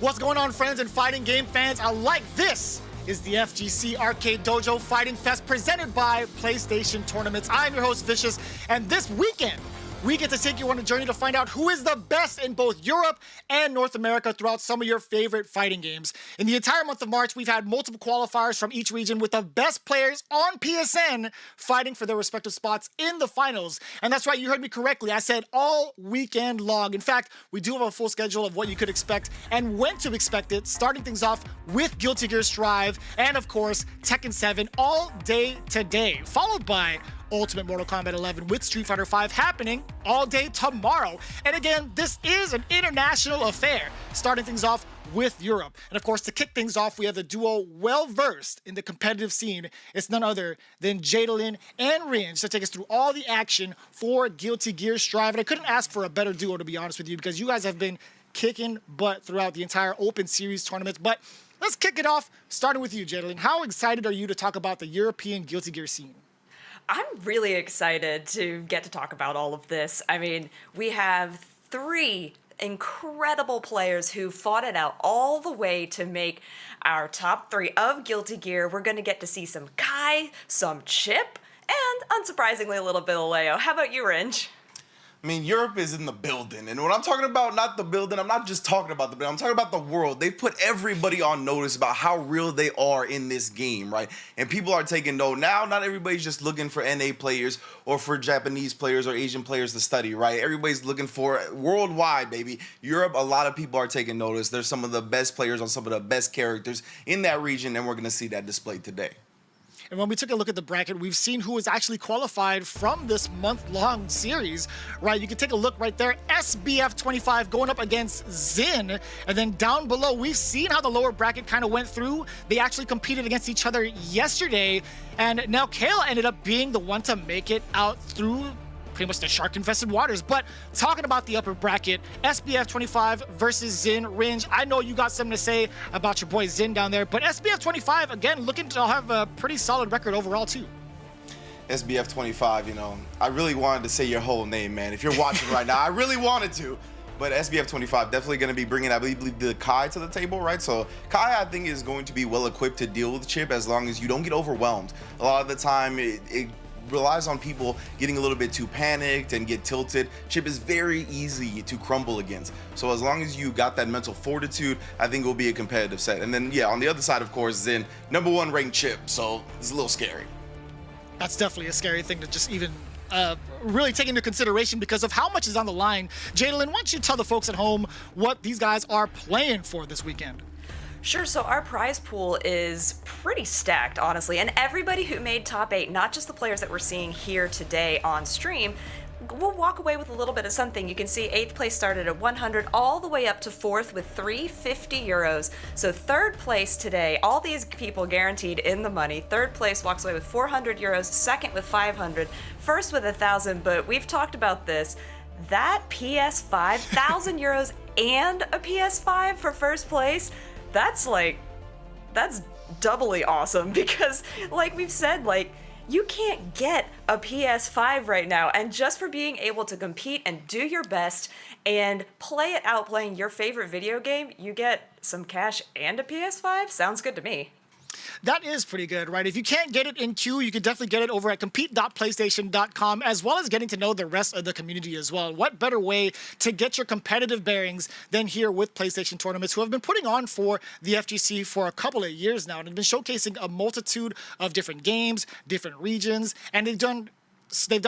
What's going on, friends and fighting game fans alike? This is the FGC Arcade Dojo Fighting Fest presented by PlayStation Tournaments. I'm your host, Vicious, and this weekend, we get to take you on a journey to find out who is the best in both Europe and North America throughout some of your favorite fighting games. In the entire month of March, we've had multiple qualifiers from each region with the best players on PSN fighting for their respective spots in the finals. And that's right, you heard me correctly. I said all weekend long. In fact, we do have a full schedule of what you could expect and when to expect it, starting things off with Guilty Gear Strive and, of course, Tekken 7 all day today, followed by Ultimate Mortal Kombat 11 with Street Fighter 5 happening all day tomorrow. And again, this is an international affair, starting things off with Europe. And of course, to kick things off, we have the duo well-versed in the competitive scene. It's none other than Jadalyn and Ringe to take us through all the action for Guilty Gear Strive. And I couldn't ask for a better duo, to be honest with you, because you guys have been kicking butt throughout the entire Open Series tournaments. But let's kick it off, starting with you, Jadalyn. How excited are you to talk about the European Guilty Gear scene? I'm really excited to get to talk about all of this. I mean, we have three incredible players who fought it out all the way to make our top three of Guilty Gear. We're going to get to see some Kai, some Chip, and unsurprisingly a little bit of Leo. How about you, Ringe? I mean, Europe is in the building. And when I'm talking about not the building, I'm not just talking about the building. I'm talking about the world. They've put everybody on notice about how real they are in this game, right? And people are taking note. Now, not everybody's just looking for NA players or for Japanese players or Asian players to study, right? Everybody's looking for worldwide, baby. Europe, a lot of people are taking notice. There's some of the best players on some of the best characters in that region, and we're going to see that displayed today. And when we took a look at the bracket, we've seen who is actually qualified from this month-long series, right? You can take a look right there. SBF 25 going up against Xin. And then down below, we've seen how the lower bracket kind of went through. They actually competed against each other yesterday. And Nelkhael ended up being the one to make it out through pretty much the shark-infested waters. But talking about the upper bracket, SBF 25 versus Xin. Ringe, I know you got something to say about your boy Xin down there, but SBF 25, again, looking to have a pretty solid record overall, too. SBF 25, you know, I really wanted to say your whole name, man. If you're watching right now, I really wanted to. But SBF 25 definitely going to be bringing, I believe, the Kai to the table, right? So Kai, I think, is going to be well-equipped to deal with Chip as long as you don't get overwhelmed. A lot of the time, it relies on people getting a little bit too panicked and get tilted. Chip is very easy to crumble against. So as long as you got that mental fortitude, I think it will be a competitive set. And then, yeah, on the other side, of course, Xin, #1 ranked Chip. So it's a little scary. That's definitely a scary thing to just even really take into consideration because of how much is on the line. Jadalyn, why don't you tell the folks at home what these guys are playing for this weekend? Sure, so our prize pool is pretty stacked, honestly, and everybody who made top 8, not just the players that we're seeing here today on stream, will walk away with a little bit of something. You can see 8th place started at 100 all the way up to 4th with 350 euros. So 3rd place today, all these people guaranteed in the money. 3rd place walks away with 400 euros, 2nd with 500, 1st with 1,000, but we've talked about this. That PS5, 1,000 euros and a PS5 for 1st place, that's doubly awesome because like we've said, like you can't get a PS5 right now, and just for being able to compete and do your best and play it out playing your favorite video game, you get some cash and a PS5. Sounds good to me. That is pretty good, right? If you can't get it in queue, you can definitely get it over at compete.playstation.com, as well as getting to know the rest of the community as well. What better way to get your competitive bearings than here with PlayStation Tournaments, who have been putting on for the FGC for a couple of years now and have been showcasing a multitude of different games, different regions, and they've done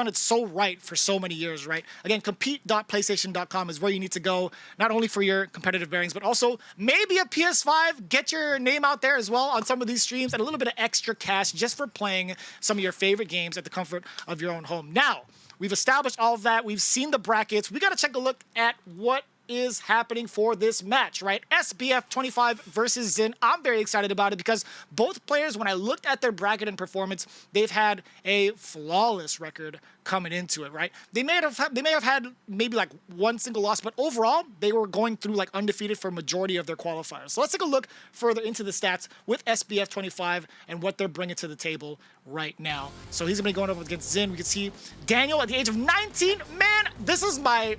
it so right for so many years, right? Again, compete.playstation.com is where you need to go, not only for your competitive bearings, but also maybe a PS5, get your name out there as well on some of these streams, and a little bit of extra cash just for playing some of your favorite games at the comfort of your own home. Now, we've established all of that. We've seen the brackets. We got to take a look at what is happening for this match, right? SBF 25 versus Xin. I'm very excited about it because both players, when I looked at their bracket and performance, they've had a flawless record coming into it, right? They may have had maybe like one single loss, but overall, they were going through like undefeated for a majority of their qualifiers. So let's take a look further into the stats with SBF 25 and what they're bringing to the table right now. So he's going to be going up against Xin. We can see Daniel at the age of 19. Man, this is my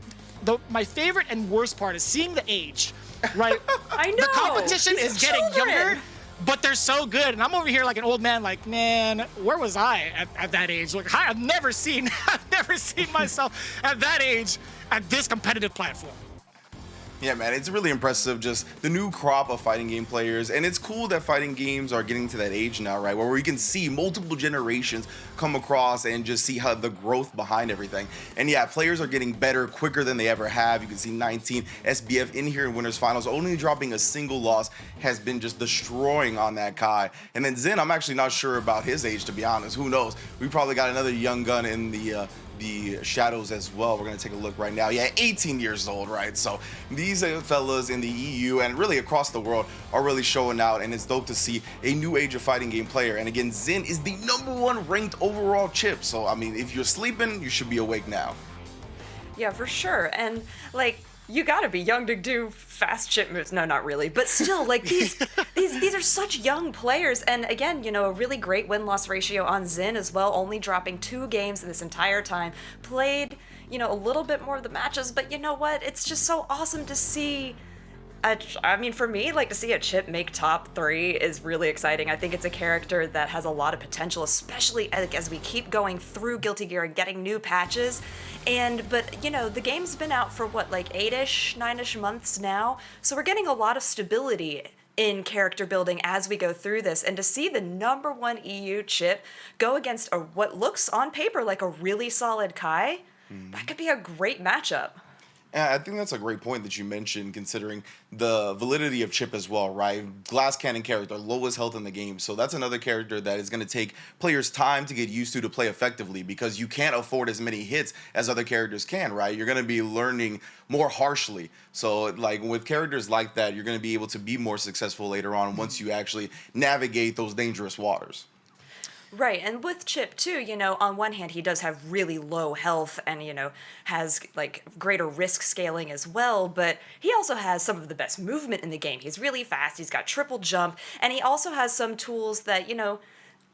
favorite and worst part is seeing the age. right? I know. The competition These is getting children. younger, but they're so good. And I'm over here like an old man, like, man, where was I at that age? Like, I've never seen myself at that age at this competitive platform. Yeah, man, it's really impressive, just the new crop of fighting game players. And it's cool that fighting games are getting to that age now, right, where we can see multiple generations come across and just see how the growth behind everything. And yeah, players are getting better quicker than they ever have. You can see 19 SBF in here in Winners Finals, only dropping a single loss, has been just destroying on that Kai. And then Zen, I'm actually not sure about his age, to be honest. Who knows? We probably got another young gun in the shadows as well. We're gonna take a look right now. Yeah, 18 years old, right? So these fellas in the EU and really across the world are really showing out, and it's dope to see a new age of fighting game player. And again, Zen is the #1 ranked overall chip. So I mean, if you're sleeping, you should be awake now. Yeah, for sure. And like, you gotta be young to do fast chip moves. No, not really, but still, like these are such young players. And again, a really great win-loss ratio on Zen as well, only dropping 2 games in this entire time. Played, a little bit more of the matches, but you know what? It's just so awesome to see. I mean, for me, like, to see a chip make top 3 is really exciting. I think it's a character that has a lot of potential, especially as we keep going through Guilty Gear and getting new patches. But the game's been out for what, like 8-ish, 9-ish months now, so we're getting a lot of stability in character building as we go through this. And to see the #1 EU chip go against what looks on paper like a really solid Kai, that could be a great matchup. Yeah, I think that's a great point that you mentioned, considering the validity of Chip as well, right? Glass Cannon character, lowest health in the game. So that's another character that is going to take players time to get used to play effectively, because you can't afford as many hits as other characters can, right? You're going to be learning more harshly. So like with characters like that, you're going to be able to be more successful later on once you actually navigate those dangerous waters. Right, and with Chip too, on one hand he does have really low health and, has like greater risk scaling as well, but he also has some of the best movement in the game. He's really fast, he's got triple jump, and he also has some tools that,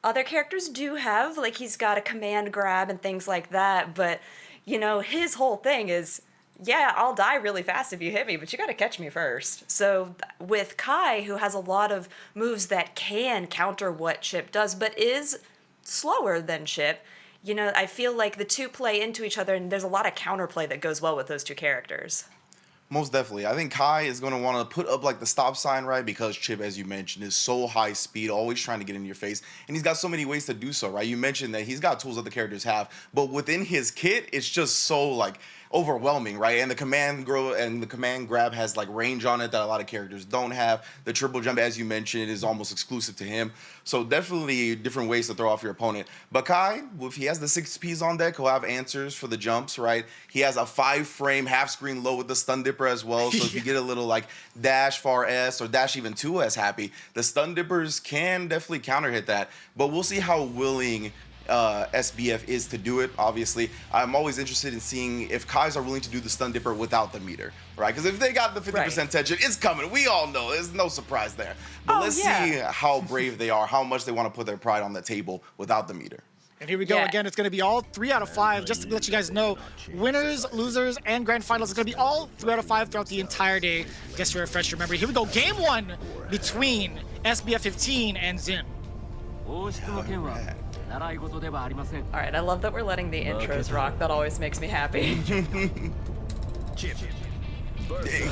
other characters do have, like he's got a command grab and things like that, but, his whole thing is, yeah, I'll die really fast if you hit me, but you gotta catch me first. So with Kai, who has a lot of moves that can counter what Chip does, but is slower than Chip, I feel like the two play into each other, and there's a lot of counterplay that goes well with those two characters. Most definitely. I think Kai is going to want to put up like the stop sign, right? Because Chip, as you mentioned, is so high speed, always trying to get in your face. And he's got so many ways to do so, right? You mentioned that he's got tools that the characters have, but within his kit, it's just so like overwhelming, right? And the command grab has like range on it that a lot of characters don't have. The triple jump, as you mentioned, is almost exclusive to him. So definitely different ways to throw off your opponent. But Kai, if he has the 6 Ps on deck, he'll have answers for the jumps, right? He has a 5-frame half screen low with the stun dipper as well. So if you get a little like dash far S or dash even 2S happy, the stun dippers can definitely counter hit that. But we'll see how willing SBF is to do it. Obviously, I'm always interested in seeing if Kais are willing to do the stun dipper without the meter, right? Because if they got the 50% tension, it's coming. We all know. There's no surprise there. But let's see how brave they are, how much they want to put their pride on the table without the meter. And here we go again. It's going to be all 3 out of 5. Just to let you guys know, winners, losers, and grand finals. It's going to be all 3 out of 5 throughout the entire day. Just to refresh your memory. Here we go. Game 1 between SBF 15 and Zin. Alright, I love that we're letting the intros rock. That always makes me happy.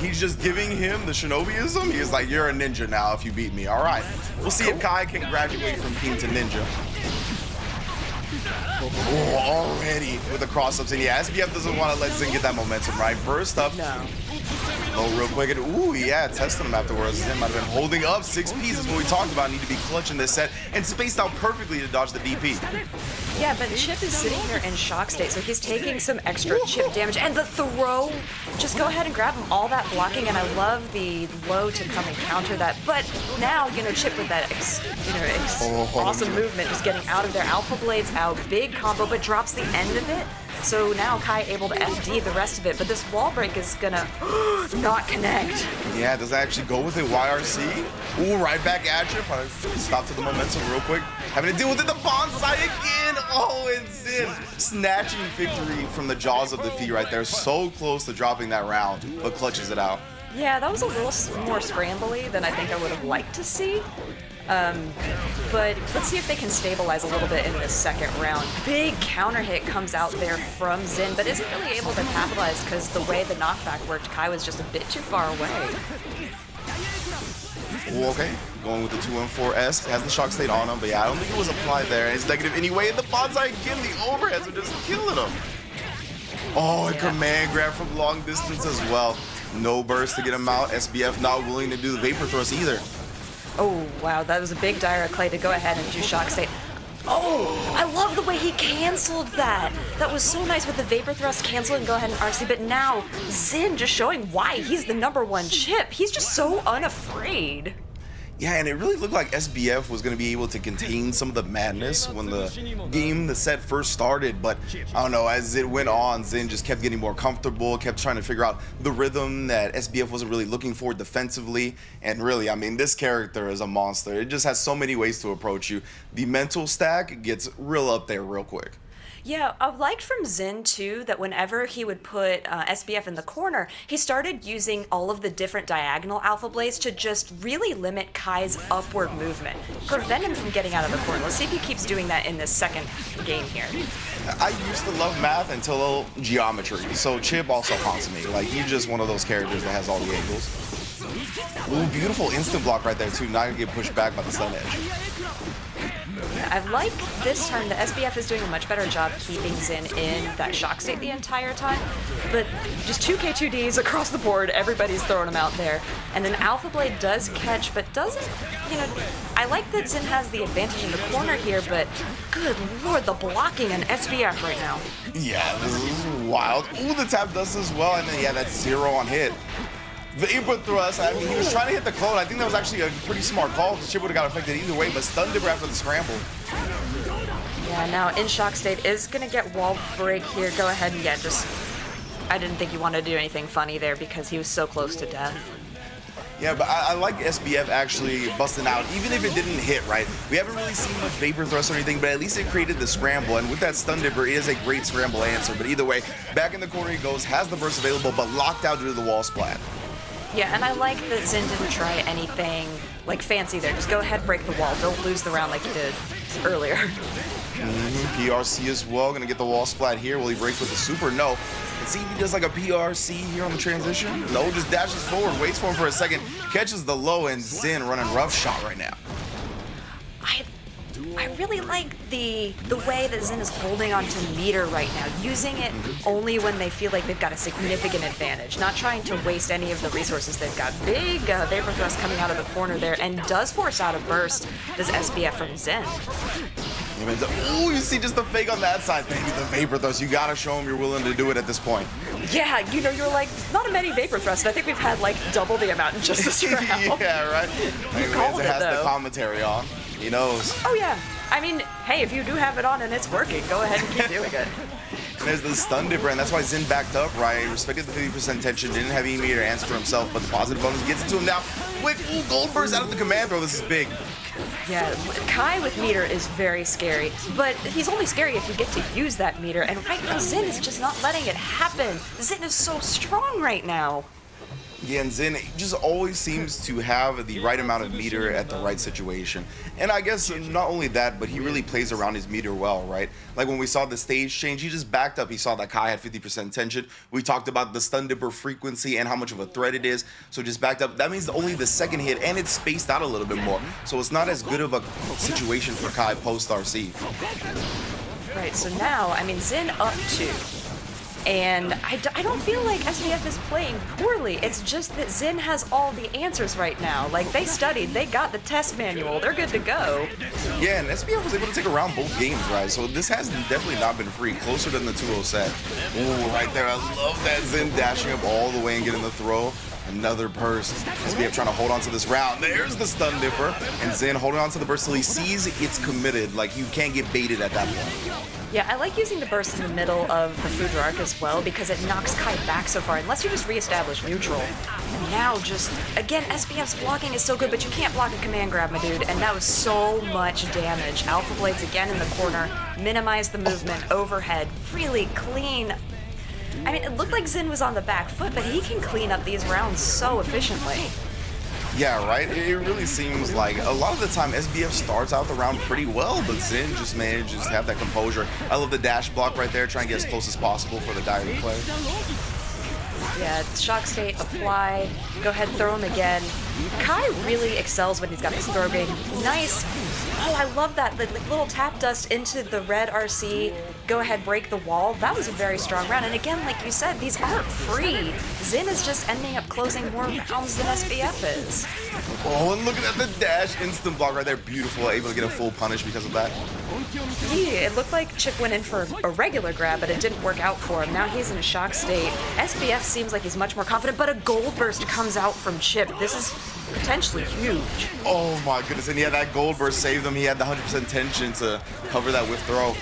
He's just giving him the shinobiism. He's like, you're a ninja now if you beat me. All right. We'll see if Kai can graduate from king to ninja. Oh, already with the cross-ups. And yeah, SBF doesn't want to let Zin get that momentum, right? Burst up. No. Oh, real quick. And, ooh, yeah, testing him afterwards. Zin might have been holding up 6 Ps is what we talked about. Need to be clutch in this set and spaced out perfectly to dodge the DP. Yeah, but Chip is sitting here in shock state, so he's taking some extra Chip damage. And the throw, just go ahead and grab him, all that blocking, and I love the low to come and counter that. But now, Chip with that awesome movement, just getting out of there. Alpha Blade's out, big combo, but drops the end of it. So now Kai able to FD the rest of it, but this wall break is gonna not connect. Yeah, does that actually go with it? YRC? Ooh, right back at you. Stop to the momentum real quick. Having to deal with it, the bonsai again. Oh, and Zin snatching victory from the jaws of defeat right there. So close to dropping that round, but clutches it out. Yeah, that was a little more scrambly than I think I would have liked to see. But let's see if they can stabilize a little bit in this second round. Big counter hit comes out there from Xin, but isn't really able to capitalize because the way the knockback worked, Kai was just a bit too far away. Ooh, okay, going with the 2-4S, has the shock state on him, but yeah, I don't think it was applied there. It's negative anyway, and the bonsai again, the overheads are just killing him. Oh, a command grab from long distance as well. No burst to get him out. SBF not willing to do the vapor thrust either. Oh, wow, that was a big Dire Clay to go ahead and do shock state. Oh, I love the way he canceled that. That was so nice with the vapor thrust cancel and go ahead and RC, but now Xin just showing why he's the #1 chip. He's just so unafraid. Yeah, and it really looked like SBF was going to be able to contain some of the madness when the set first started, but I don't know, as it went on, Xin just kept getting more comfortable, kept trying to figure out the rhythm that SBF wasn't really looking for defensively, and really, I mean, this character is a monster. It just has so many ways to approach you. The mental stack gets real up there real quick. Yeah, I liked from Xin too that whenever he would put SBF in the corner, he started using all of the different diagonal alpha blades to just really limit Kai's upward movement, prevent him from getting out of the corner. Let's see if he keeps doing that in this second game here. I used to love math until geometry, so Chip also haunts me. Like, he's just one of those characters that has all the angles. Ooh, beautiful instant block right there too, not gonna get pushed back by the stun edge. I like this turn that SBF is doing a much better job keeping Xin in that shock state the entire time, but just 2K2Ds across the board, everybody's throwing them out there. And then Alpha Blade does catch, but doesn't, you know, I like that Xin has the advantage in the corner here, but good lord, the blocking on SBF right now. Yeah, this is wild. Ooh, the tap does as well, and then yeah, that's 0 on hit. Vapor thrust, I mean, he was trying to hit the clone. I think that was actually a pretty smart call because Chip would have got affected either way, but stun dipper after the scramble. Yeah, now in shock state is going to get wall break here. Go ahead and just, I didn't think you wanted to do anything funny there because he was so close to death. Yeah, but I like SBF actually busting out, even if it didn't hit, right? We haven't really seen much vapor thrust or anything, but at least it created the scramble, and with that stun dipper, it is a great scramble answer. But either way, back in the corner he goes, has the burst available, but locked out due to the wall splat. Yeah, and I like that Xin didn't try anything like fancy there. Just go ahead, break the wall. Don't lose the round like you did earlier. PRC as well, gonna get the wall splat here. Will he break with the super? No. And see if he does like a PRC here on the transition. No, just dashes forward, waits for him for a second, catches the low, and Xin running rough shot right now. I really like the way that Xin is holding onto meter right now, using it only when they feel like they've got a significant advantage, not trying to waste any of the resources they've got. Big vapor thrust coming out of the corner there, and does force out a burst, does SBF from Xin. Ooh, you see just the fake on that side. Baby, the vapor thrust. You gotta show him you're willing to do it at this point. Yeah, you know, you're like, not many vapor thrusts. I think we've had like double the amount in just this round. Yeah, right? Called it has though. the commentary on. He knows. Oh yeah. I mean, hey, if you do have it on and it's working, go ahead and keep doing it. There's the stun dipper, and that's why Xin backed up, right? Respected the 50% tension, didn't have any meter to answer for himself, but the positive bonus gets it to him now. Quick, ooh, gold burst out of the command throw. This is big. Yeah, Kai with meter is very scary, but he's only scary if you get to use that meter, and right now Xin is just not letting it happen. Xin is so strong right now. Yeah, and Xin just always seems to have the right amount of meter at the right situation. And I guess not only that, but he really plays around his meter well, right? Like when we saw the stage change, he just backed up. He saw that Kai had 50% tension. We talked about the stun dipper frequency and how much of a threat it is. So just backed up. That means only the second hit, and it's spaced out a little bit more. So it's not as good of a situation for Kai post RC. Right, so now, I mean, Xin up 2. And I don't feel like SBF is playing poorly. It's just that Xin has all the answers right now. Like, they studied, they got the test manual, they're good to go. Yeah, and SBF was able to take around both games, right? So this has definitely not been free. Closer than the 2-0 set. Ooh, right there. I love that Xin dashing up all the way and getting the throw. Another burst. SBF trying to hold on to this round. There's the stun dipper. And Xin holding on to the burst till he sees it's committed. Like, you can't get baited at that point. Yeah, I like using the burst in the middle of the Future Arc as well because it knocks Kai back so far, unless you just reestablish neutral. And now just, again, SBF's blocking is so good, but you can't block a command grab, my dude, and that was so much damage. Alpha Blades again in the corner, minimize the movement, overhead, really clean. I mean, it looked like Zin was on the back foot, but he can clean up these rounds so efficiently. Yeah, right? It really seems like a lot of the time SBF starts out the round pretty well, but Zin just manages to have that composure. I love the dash block right there, trying to get as close as possible for the Dire play. Yeah, shock state, apply, go ahead, throw him again. Kai really excels when he's got his throw game. Nice. Oh, I love that. The little tap dust into the red RC, go ahead, break the wall. That was a very strong round. And again, like you said, these aren't free. Zin is just ending up closing more rounds than SBF is. Oh, and look at that, the dash instant block right there. Beautiful, able to get a full punish because of that. Yeah, it looked like Chip went in for a regular grab, but it didn't work out for him. Now he's in a shock state. SBF seems like he's much more confident, but a gold burst comes out from Chip. This is potentially huge. Oh my goodness, and yeah, that gold burst saved him. He had the 100% tension to cover that whiff throw.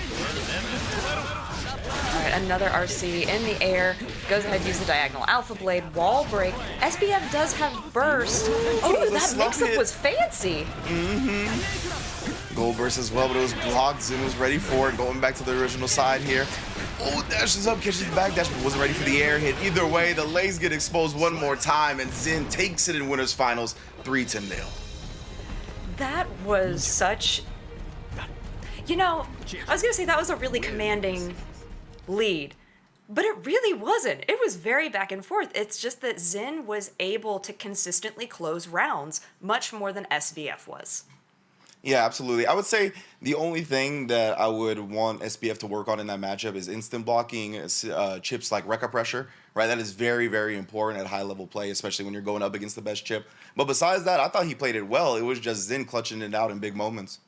All right, another RC in the air. Goes ahead, use the diagonal alpha blade, wall break. SBF does have burst. Oh, that mix-up was fancy. Gold burst as well, but it was blocked. Zin was ready for it. Going back to the original side here. Oh, dashes up, catches the back dash, but wasn't ready for the air hit. Either way, the legs get exposed one more time, and Zin takes it in winners finals 3-0. That was such... You know, I was going to say that was a really commanding lead, but it really wasn't. It was very back and forth. It's just that Zin was able to consistently close rounds much more than SBF was. Yeah, absolutely. I would say the only thing that I would want SBF to work on in that matchup is instant blocking chips like Rekka pressure, right? That is very, very important at high-level play, especially when you're going up against the best chip. But besides that, I thought he played it well. It was just Zin clutching it out in big moments.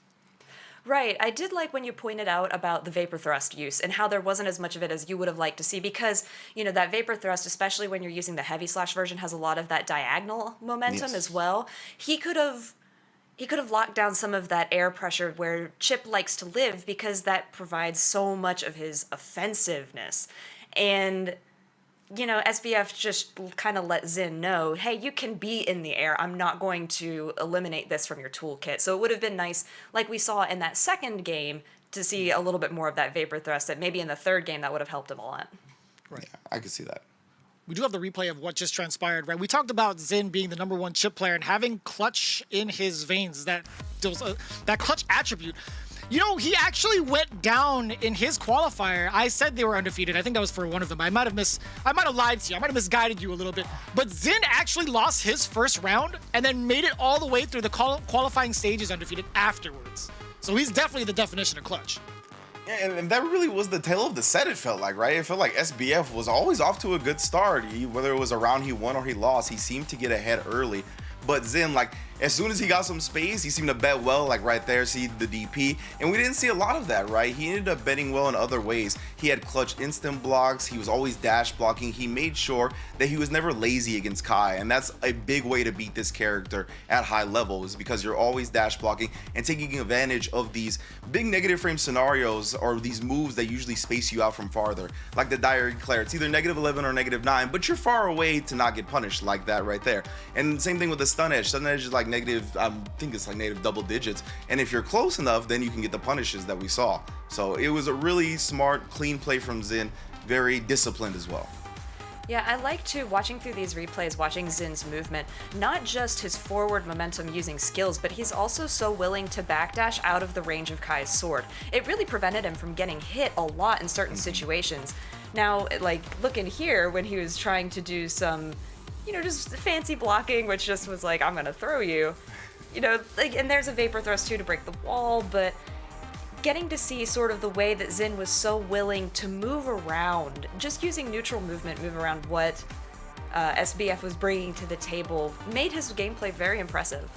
Right. I did like when you pointed out about the vapor thrust use and how there wasn't as much of it as you would have liked to see because, you know, that vapor thrust, especially when you're using the heavy slash version, has a lot of that diagonal momentum as well. He could have locked down some of that air pressure where Chip likes to live because that provides so much of his offensiveness. And, you know, SBF just kind of let Zin know, hey, you can be in the air. I'm not going to eliminate this from your toolkit. So it would have been nice, like we saw in that second game, to see a little bit more of that vapor thrust that maybe in the third game that would have helped him a lot. Right. Yeah, I could see that. We do have the replay of what just transpired, right? We talked about Zin being the #1 chip player and having clutch in his veins, that clutch attribute. You know, he actually went down in his qualifier. I said they were undefeated. I think that was for one of them. I might have lied to you. I might have misguided you a little bit. But Zin actually lost his first round and then made it all the way through the qualifying stages undefeated afterwards. So he's definitely the definition of clutch. Yeah, and that really was the tale of the set, it felt like, right? It felt like SBF was always off to a good start. Whether it was a round he won or he lost, he seemed to get ahead early. But Zin, like, as soon as he got some space, he seemed to bet well, like right there, see the DP. And we didn't see a lot of that, right? He ended up betting well in other ways. He had clutch instant blocks. He was always dash blocking. He made sure that he was never lazy against Kai. And that's a big way to beat this character at high level, is because you're always dash blocking and taking advantage of these big negative frame scenarios or these moves that usually space you out from farther. Like the Dire Eclair, it's either -11 or -9, but you're far away to not get punished like that right there. And same thing with the stun edge. Stun edge is like negative, I think it's like negative double digits. And if you're close enough, then you can get the punishes that we saw. So it was a really smart, clean play from Zin, very disciplined as well. Yeah, I like to, watching through these replays, watching Zin's movement, not just his forward momentum using skills, but he's also so willing to backdash out of the range of Kai's sword. It really prevented him from getting hit a lot in certain situations. Now, like, look in here when he was trying to do some, you know, just fancy blocking, which just was like, I'm gonna throw you. You know, like, and there's a vapor thrust too to break the wall, but getting to see sort of the way that Zin was so willing to move around, just using neutral movement, move around what SBF was bringing to the table, made his gameplay very impressive.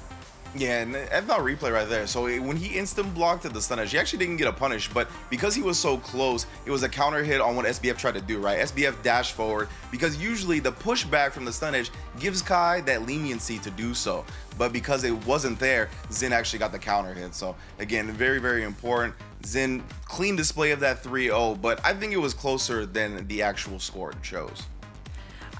Yeah, and I thought replay right there. So when he instant blocked at the stun edge, he actually didn't get a punish, but because he was so close, it was a counter hit on what SBF tried to do, right? SBF dashed forward, because usually the pushback from the stun edge gives Kai that leniency to do so. But because it wasn't there, Zin actually got the counter hit. So again, very, very important. Zin, clean display of that 3-0, but I think it was closer than the actual score shows.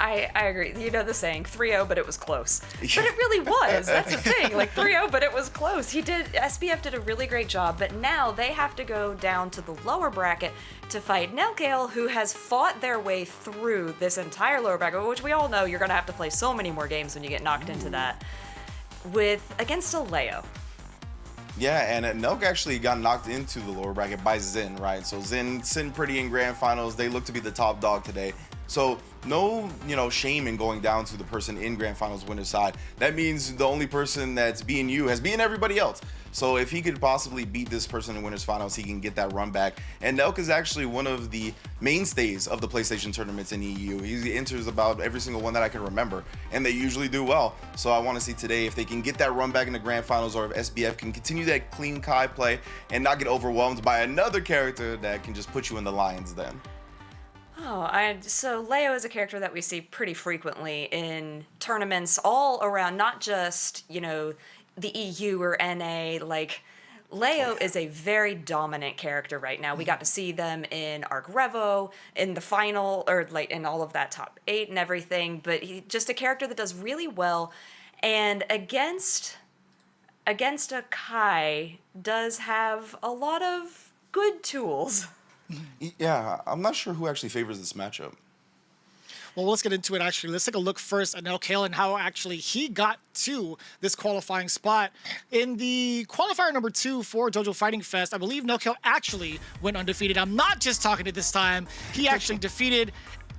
I agree. You know the saying, 3-0, but it was close. But it really was. That's the thing. Like 3-0, but it was close. SBF did a really great job, but now they have to go down to the lower bracket to fight Nelkhael, who has fought their way through this entire lower bracket, which we all know you're going to have to play so many more games when you get knocked into that, against a Leo. Yeah, and Nelk actually got knocked into the lower bracket by Zin, right? So Zin sitting pretty in grand finals. They look to be the top dog today. So no, shame in going down to the person in grand finals winner's side. That means the only person that's beating you has beaten everybody else. So if he could possibly beat this person in winners finals, he can get that run back. And Nelk is actually one of the mainstays of the PlayStation tournaments in EU. He enters about every single one that I can remember, and they usually do well. So I want to see today if they can get that run back in the grand finals, or if SBF can continue that clean Kai play and not get overwhelmed by another character that can just put you in the Lions den. So Leo is a character that we see pretty frequently in tournaments all around, not just, the EU or NA. Like, Leo is a very dominant character right now. We got to see them in Arc Revo, in the final, or like in all of that top 8 and everything, but he's just a character that does really well, and against a Kai does have a lot of good tools. Yeah, I'm not sure who actually favors this matchup. Well, let's get into it, actually. Let's take a look first at Nelkhael and how actually he got to this qualifying spot. In the qualifier number 2 for Dojo Fighting Fest, I believe Nelkhael actually went undefeated. I'm not just talking to this time. He actually defeated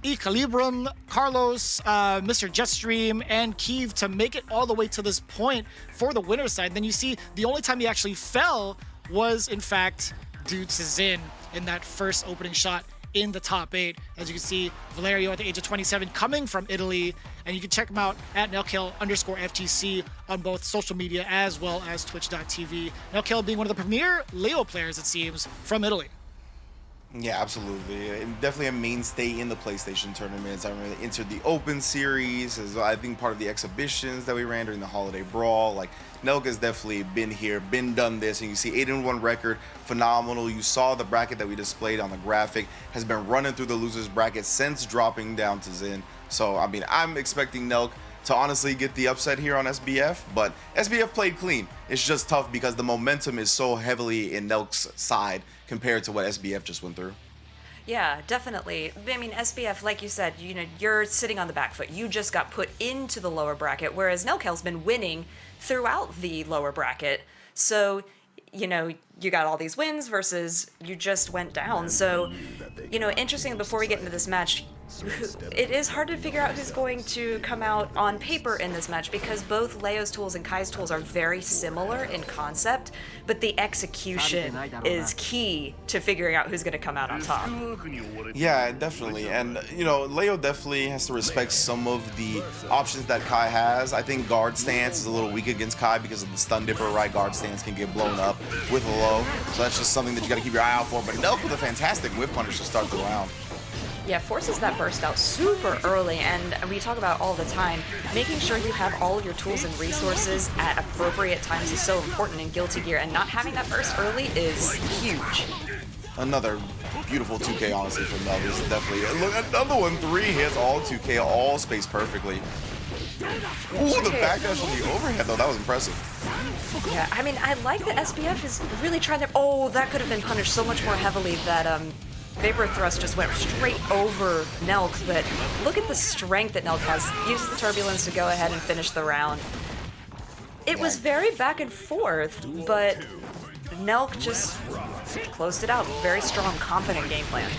Equilibrium, Carlos, Mr. Jetstream, and Kiev to make it all the way to this point for the winner's side. Then you see the only time he actually fell was, in fact, due to Zin in that first opening shot in the top 8. As you can see, Valerio at the age of 27 coming from Italy, and you can check him out at Nelkhael_FGC on both social media as well as twitch.tv. Nelkhael being one of the premier Leo players, it seems, from Italy. Yeah, absolutely. Definitely a mainstay in the PlayStation tournaments. I remember they entered the Open Series, as I think part of the exhibitions that we ran during the Holiday Brawl. Like, Nelk has definitely been here, been done this, and you see 8-1 record, phenomenal. You saw the bracket that we displayed on the graphic, has been running through the losers bracket since dropping down to Zin. So, I mean, I'm expecting Nelk to honestly get the upset here on SBF, but SBF played clean. It's just tough because the momentum is so heavily in Nelk's side compared to what SBF just went through. Yeah, definitely. I mean, SBF, like you said, you're sitting on the back foot. You just got put into the lower bracket, whereas Nelkhael's been winning throughout the lower bracket. So, you got all these wins versus you just went down. So, interesting, before we get into this match, it is hard to figure out who's going to come out on paper in this match, because both Leo's tools and Kai's tools are very similar in concept, but the execution is key to figuring out who's going to come out on top. Yeah, definitely. And, Leo definitely has to respect some of the options that Kai has. I think guard stance is a little weak against Kai because of the stun dipper, right? Guard stance can get blown up with a low. So that's just something that you got to keep your eye out for. But Nelk with a fantastic whip punish to start the round. Yeah, forces that burst out super early, and we talk about all the time, making sure you have all of your tools and resources at appropriate times is so important in Guilty Gear, and not having that burst early is huge. Another beautiful 2K, honestly, from Nelk. This is definitely, look, another one, 3 hits, all 2K, all spaced perfectly. Ooh, the backdash on the overhead, though, that was impressive. Yeah, I mean, I like that SBF is really trying to, oh, that could have been punished so much more heavily that, Vapor Thrust just went straight over Nelk, but look at the strength that Nelk has. Uses the turbulence to go ahead and finish the round. It was very back and forth, but Nelk just closed it out. Very strong, confident game plan.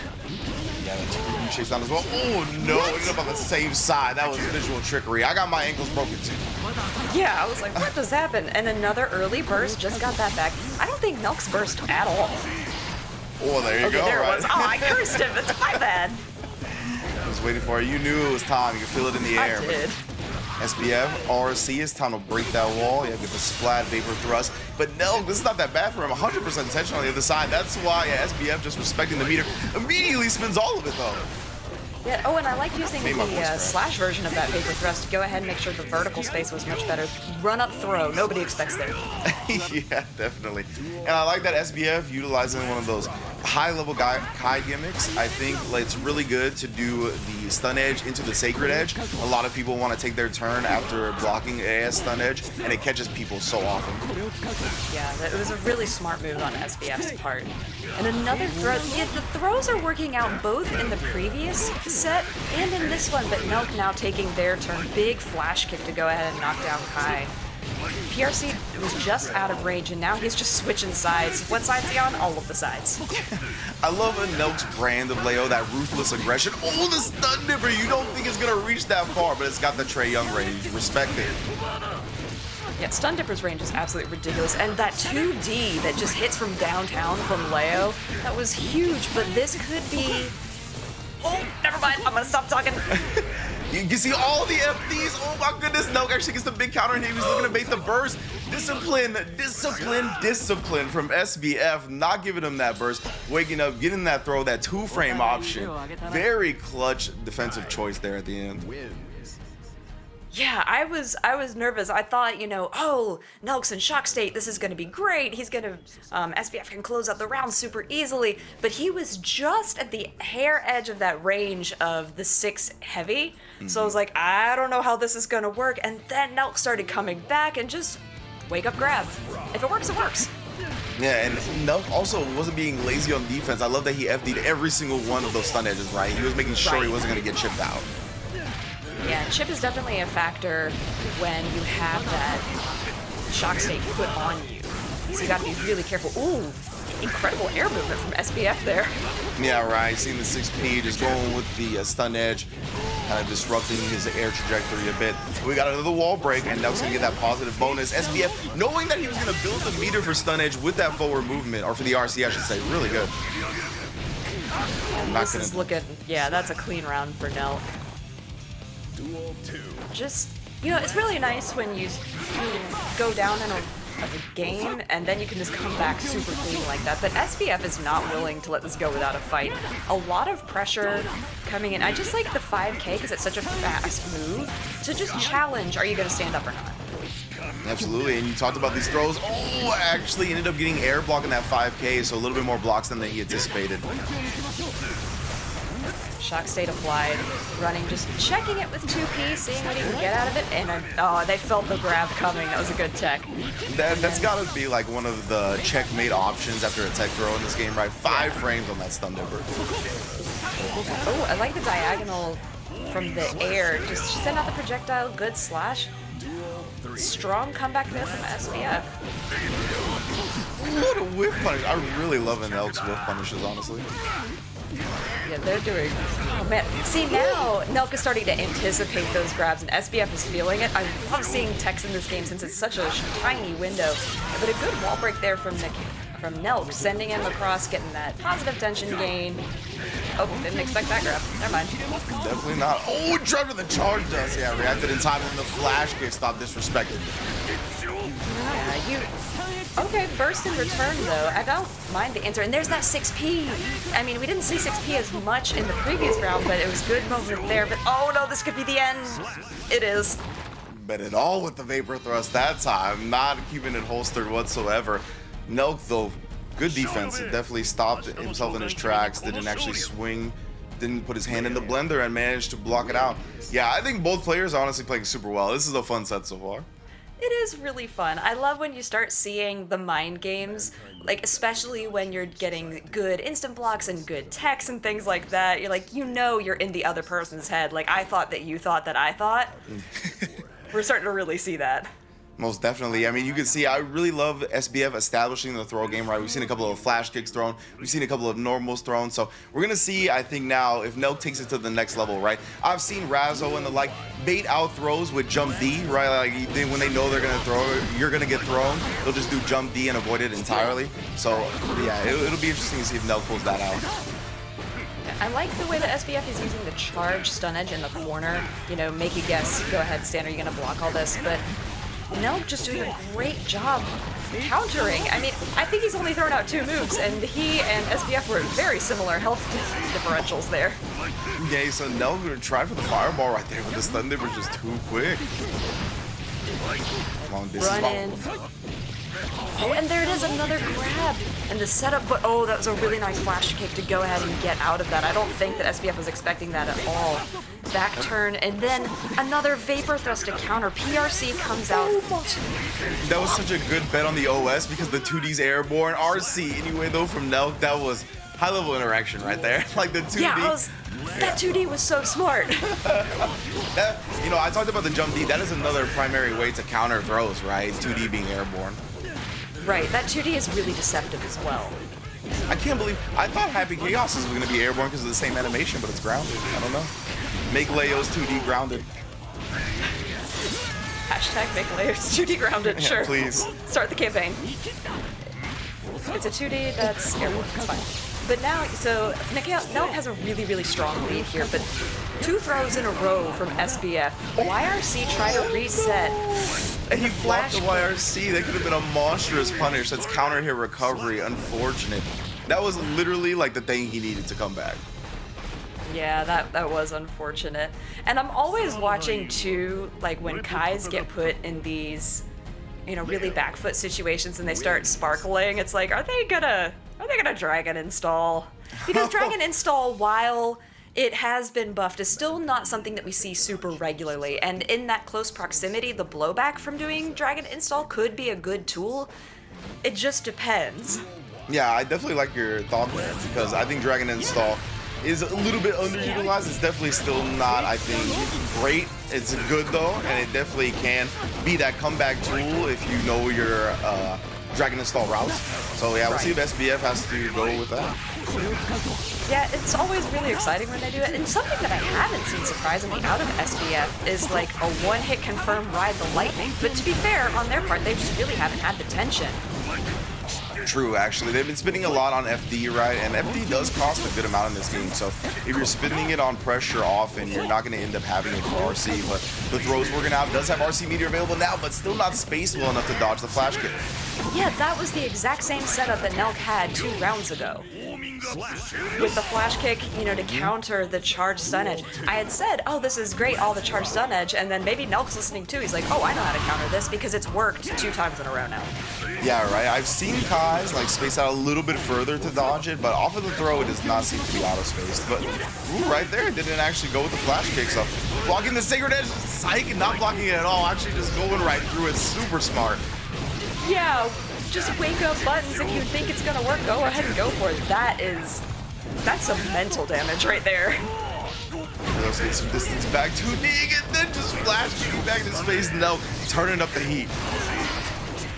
Yeah, that's chase down as well. Oh no, ended up on the same side. That was visual trickery. I got my ankles broken too. Yeah, I was like, what just happened? And another early burst, just got that back. I don't think Nelk's burst at all. Oh, there you go, there right? it was. Oh, I cursed him. It's my bad. I was waiting for it. You knew it was time. You could feel it in the air. I did. SBF, RC, it's time to break that wall. Yeah, get the splat, Vapor Thrust. But Nelk, this is not that bad for him. 100% tension on the other side. That's why SBF, just respecting the meter, immediately spins all of it, though. Yeah, oh, and I like using the slash version of that Vapor Thrust to go ahead and make sure the vertical space was much better. Run up throw, nobody expects there. Yeah, definitely. And I like that SBF utilizing one of those high-level Kai gimmicks, I think it's really good to do the stun edge into the sacred edge. A lot of people want to take their turn after blocking AS stun edge, and it catches people so often. Yeah, it was a really smart move on SBF's part. And another throw. Yeah, the throws are working out both in the previous set and in this one, but Nelk now taking their turn. Big flash kick to go ahead and knock down Kai. PRC was just out of range, and now he's just switching sides. What side's he on? All of the sides. I love Nelk's brand of Leo, that ruthless aggression. Oh, the stun dipper! You don't think it's gonna reach that far, but it's got the Trae Young range. Respect it. Yeah, Stun Dipper's range is absolutely ridiculous, and that 2D that just hits from downtown from Leo, that was huge, but this could be... Oh, never mind, I'm gonna stop talking. You see all the FDs. Oh my goodness, Nelk actually gets the big counter, and he was looking to bait the burst. Discipline from SBF, not giving him that burst, waking up, getting that throw, that 2-frame option. Very clutch defensive choice there at the end. Yeah, I was nervous. I thought, you know, oh, Nelk's in shock state. This is going to be great. He's going to, SBF can close out the round super easily. But he was just at the hair edge of that range of the 6 heavy. So I was like, I don't know how this is going to work. And then Nelk started coming back and just wake up grab. If it works, it works. Yeah, and Nelk also wasn't being lazy on defense. I love that he FD'd every single one of those stun edges, right? He was making sure he wasn't going to get chipped out. Yeah, chip is definitely a factor when you have that shock state put on you. So you gotta be really careful. Ooh, incredible air movement from SBF there. Yeah, right. Seeing the 6P just going with the stun edge, kind of disrupting his air trajectory a bit. We got another wall break, and Nelk's gonna get that positive bonus. SBF, knowing that he was gonna build the meter for stun edge with that forward movement, or for the RC, I should say, really good. This is looking, yeah, that's a clean round for Nelk. Just, you know, it's really nice when you go down in a game and then you can just come back super clean like that. But SBF is not willing to let this go without a fight. A lot of pressure coming in. I just like the 5K because it's such a fast move to just challenge, are you going to stand up or not? Absolutely, and you talked about these throws. Oh, actually ended up getting air blocking that 5K, so a little bit more blocks than he anticipated. Shock state applied, running, just checking it with 2P, seeing what he can get out of it, and oh, they felt the grab coming. That was a good tech. That's got to be like one of the checkmate options after a tech throw in this game, right? 5 frames on that stun dipper. Oh, I like the diagonal from the air. Just send out the projectile, good slash. Strong comeback there from SBF. What a whiff punish. I really love Nelk's whiff punishes, honestly. Yeah, they're doing, oh man. See, now Nelk is starting to anticipate those grabs, and SBF is feeling it. I love seeing techs in this game since it's such a tiny window. But a good wall break there from Nelk, sending him across, getting that positive tension gain. Oh, didn't expect that grab. Never mind. Definitely not. Oh, tried for the charge does. Yeah, reacted in time when the flash kick stopped disrespecting. Yeah, you... Okay, burst in return though. I don't mind the answer. And there's that 6P. I mean, we didn't see 6P as much in the previous round, but it was good movement there. But oh no, this could be the end. It is. Bet it all with the vapor thrust that time. Not keeping it holstered whatsoever. Nelk, though, good defense. It definitely stopped himself in his tracks. Didn't actually swing. Didn't put his hand in the blender and managed to block it out. Yeah, I think both players are honestly playing super well. This is a fun set so far. It is really fun. I love when you start seeing the mind games, like especially when you're getting good instant blocks and good techs and things like that. You're like, you know, you're in the other person's head. Like, I thought that you thought that I thought. We're starting to really see that. Most definitely. I mean, you can see I really love SBF establishing the throw game, right? We've seen a couple of flash kicks thrown. We've seen a couple of normals thrown. So we're going to see, I think now, if Nelk takes it to the next level, right? I've seen Razzo and the like bait out throws with jump D, right? Like when they know they're going to throw, you're going to get thrown. They'll just do jump D and avoid it entirely. So yeah, it'll be interesting to see if Nelk pulls that out. I like the way that SBF is using the charge stun edge in the corner. You know, make a guess, go ahead, Stan, are you going to block all this? But Nelk just doing a great job countering. I mean, I think he's only thrown out 2 moves, and he and SBF were at very similar health differentials there. Yeah, so Nelk tried for the fireball right there, but the stun dip was just too quick. Long distance. Run in. Oh, and there it is, another grab. And the setup, but oh, that was a really nice flash kick to go ahead and get out of that. I don't think that SBF was expecting that at all. Back turn, and then another vapor thrust to counter. PRC comes out. That was such a good bet on the OS because the 2D's airborne. RC, anyway, though, from Nelk, that was high-level interaction right there. Like the 2D. Yeah, that 2D was so smart. That, you know, I talked about the jump D. That is another primary way to counter throws, right? 2D being airborne. Right, that 2D is really deceptive as well. I can't believe, I thought Happy Chaos was going to be airborne because of the same animation, but it's grounded. I don't know. Make Leo's 2D grounded. Hashtag make layers 2D grounded, Yeah, sure. please. Start the campaign. It's a 2D that's airborne, it's fine. But now, so Nelk has a really, really strong lead here, but 2 throws in a row from SBF. YRC try to reset. And he blocked the YRC. That could have been a monstrous punish. That's counter hit recovery. Unfortunate. That was literally like the thing he needed to come back. Yeah, that was unfortunate. And I'm always watching too, like when Kais get put in these, you know, really back foot situations and they start sparkling. It's like, are they gonna Dragon install? Because Dragon install, while it has been buffed, is still not something that we see super regularly. And in that close proximity, the blowback from doing Dragon install could be a good tool. It just depends. Yeah, I definitely like your thought there because I think Dragon install is a little bit underutilized. It's definitely still not, I think, great. It's good though, and it definitely can be that comeback tool if you know your Dragon install routes. So yeah, we'll see if SBF has to go with that. Yeah, it's always really exciting when they do it. And something that I haven't seen surprisingly out of SBF is like a one-hit confirm ride the lightning. But to be fair, on their part, they just really haven't had the tension. True, actually. They've been spending a lot on FD, right? And FD does cost a good amount in this game. So if you're spending it on pressure often, you're not going to end up having it for RC. But the throws we're going to have does have RC meter available now, but still not space well enough to dodge the flash kick. Yeah, that was the exact same setup that Nelk had 2 rounds ago. With the flash kick, you know, to counter the charge stun edge. I had said, oh, this is great, all the charge stun edge, and then maybe Nelk's listening too. He's like, oh, I know how to counter this because it's worked 2 times in a row now. Yeah, right. I've seen Kai's like space out a little bit further to dodge it, but off of the throw, it does not seem to be auto-spaced. But ooh, right there, it didn't actually go with the flash kick. So blocking the Sacred Edge, psych, and not blocking it at all. Actually just going right through it. Super smart. Yeah, just wake up buttons. If you think it's gonna work, go ahead and go for it. That's some mental damage right there. Let's get some distance back to Neeg and then just flash kicking back to space. No, turning up the heat.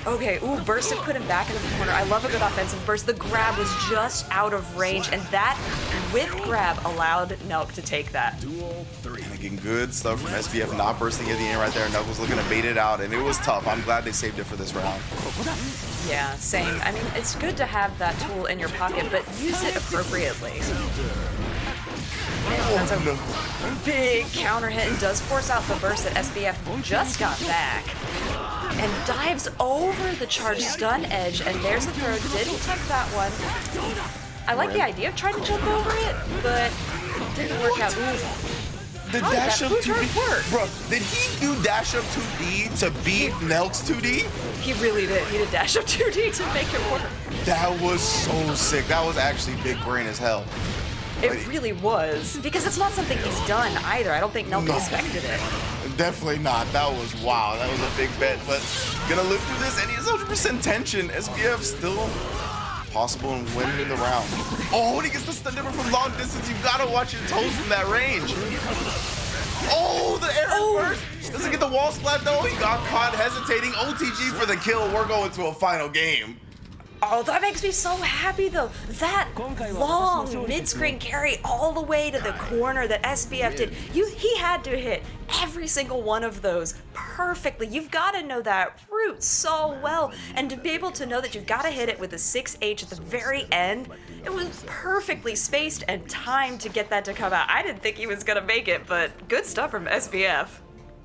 Okay, ooh, burst and put him back in the corner. I love a good offensive burst. The grab was just out of range, and that, with grab, allowed Nelk to take that. Making good stuff from SBF, not bursting at the end right there. Nelk was looking to bait it out, and it was tough. I'm glad they saved it for this round. Yeah, same. I mean, it's good to have that tool in your pocket, but use it appropriately. That's a big counter hit and does force out the burst that SBF just got back. And dives over the charge stun edge, and there's the throw. Didn't tech that one. I like the idea of trying to jump over it, but didn't work out. The dash up 2D, bro, did he do dash up 2D to beat Nelk's 2D? He really did. He did dash up 2D to make it work. That was so sick. That was actually big brain as hell. It really was, because it's not something he's done either. I don't think Nelk expected it. Definitely not. That was wow. That was a big bet, but gonna live through this, and he has 100% tension. SBF still possible and winning in the round. Oh, and he gets the stun dimmer from long distance. You gotta watch your toes from that range. Oh, the air burst. Doesn't get the wall splat though. He got caught hesitating. OTG for the kill. We're going to a final game. Oh, that makes me so happy though. That long mid-screen carry all the way to the corner that SBF did. He had to hit every single one of those perfectly. You've got to know that route so well. And to be able to know that you've got to hit it with a 6H at the very end, it was perfectly spaced and timed to get that to come out. I didn't think he was going to make it, but good stuff from SBF.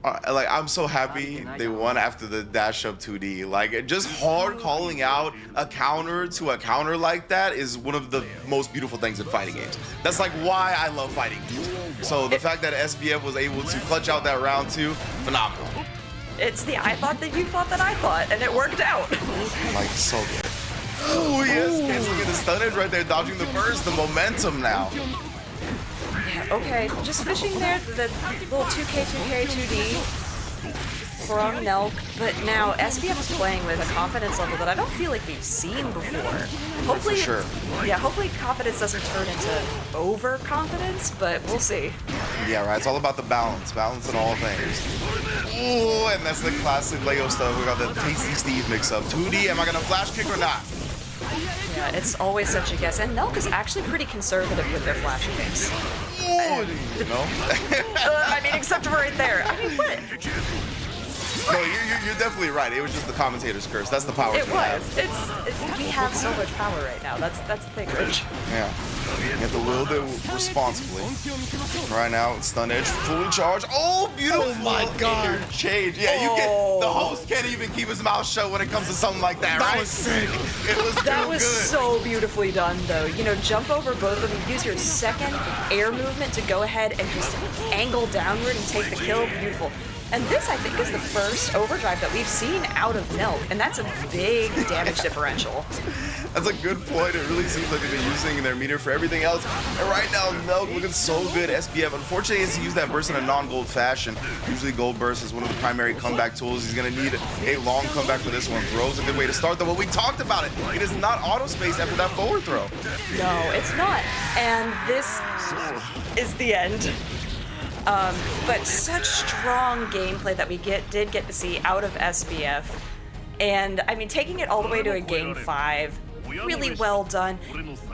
Like, I'm so happy they won after the dash up 2D. Like, just hard calling out a counter to a counter like that is one of the most beautiful things in fighting games. That's like why I love fighting games. So the fact that SBF was able to clutch out that round 2, phenomenal. It's the I thought that you thought that I thought, and it worked out. Like, so good. Oh, yes, canceling the stun edge right there, dodging the burst, the momentum now. Yeah, okay, just fishing there, the little 2K, 2K, 2D from Nelk, but now SBF is playing with a confidence level that I don't feel like we've seen before. Hopefully, For sure. Yeah, hopefully confidence doesn't turn into overconfidence, but we'll see. Yeah, right. It's all about the balance in all things. Ooh, and that's the classic Leo stuff. We got the Tasty Steve mix-up. 2D, am I gonna flash kick or not? Yeah, it's always such a guess, and Nelk is actually pretty conservative with their flash kicks. Ooh, you know? I mean, except for right there. I mean, what? No, you're definitely right. It was just the commentator's curse. That's the power. It was. We have so much power right now. That's the thing, Rich. Yeah. You have to wield it responsibly. Right now, it's stun edge, fully charged. Oh, beautiful! Oh my God! Change. Yeah, you can. The host can't even keep his mouth shut when it comes to something like that, right? That was sick. It was That too was good. so beautifully done, though. You know, jump over both of them, use your second air movement to go ahead and just angle downward and take the kill. Beautiful. And this, I think, is the first overdrive that we've seen out of Nelk, and that's a big damage differential. That's a good point. It really seems like they've been using their meter for everything else. And right now, Nelk looking so good. SBF, unfortunately, he has to use that burst in a non-gold fashion. Usually, gold burst is one of the primary comeback tools. He's going to need a long comeback for this one. Throw's a good way to start, though. But we talked about it. It is not auto space after that forward throw. No, it's not. And this is the end. But such strong gameplay that we did get to see out of SBF. And, I mean, taking it all the way to a Game 5, really well done.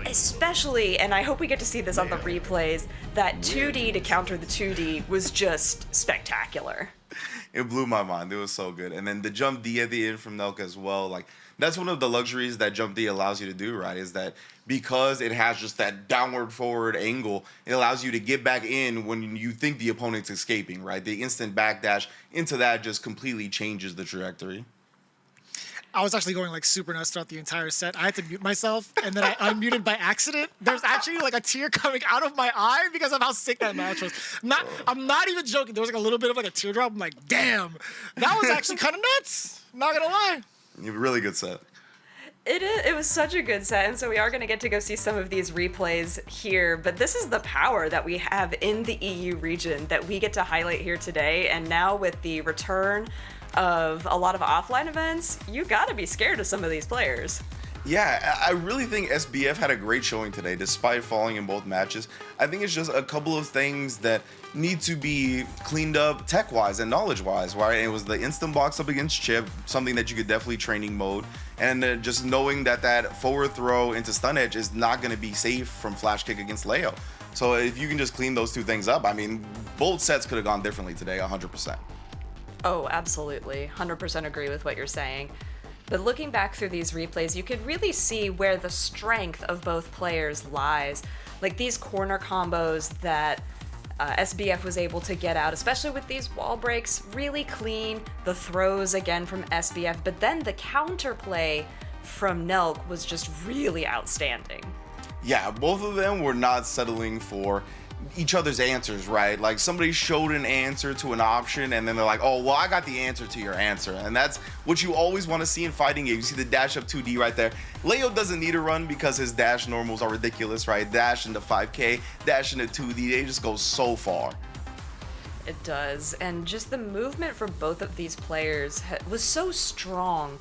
Especially, and I hope we get to see this on the replays, that 2D to counter the 2D was just spectacular. It blew my mind. It was so good. And then the jump D at the end from Nelk as well. Like, that's one of the luxuries that jump D allows you to do, right? Is that because it has just that downward forward angle, it allows you to get back in when you think the opponent's escaping, right? The instant backdash into that just completely changes the trajectory. I was actually going like super nuts throughout the entire set. I had to mute myself, and then I unmuted by accident. There's actually like a tear coming out of my eye because of how sick that match was. I'm not even joking. There was like a little bit of like a teardrop. I'm like, damn, that was actually kind of nuts. Not gonna lie. Really good set. It was such a good set, and so we are going to get to go see some of these replays here, but this is the power that we have in the EU region that we get to highlight here today, and now with the return of a lot of offline events, you got to be scared of some of these players. Yeah, I really think SBF had a great showing today, despite falling in both matches. I think it's just a couple of things that need to be cleaned up tech-wise and knowledge-wise, right? It was the instant box up against Chip, something that you could definitely training mode, and just knowing that that forward throw into stun edge is not going to be safe from flash kick against Leo. So if you can just clean those two things up, I mean, both sets could have gone differently today, 100%. Oh, absolutely. 100% agree with what you're saying. But looking back through these replays, you could really see where the strength of both players lies. Like these corner combos that SBF was able to get out, especially with these wall breaks, really clean. The throws again from SBF, but then the counterplay from Nelk was just really outstanding. Yeah, both of them were not settling for each other's answers, right? Like somebody showed an answer to an option and then they're like, oh, well, I got the answer to your answer. And that's what you always want to see in fighting games. You see the dash up 2D right there. Leo doesn't need a run because his dash normals are ridiculous, right? Dash into 5K, dash into 2D, they just go so far. It does. And just the movement for both of these players was so strong.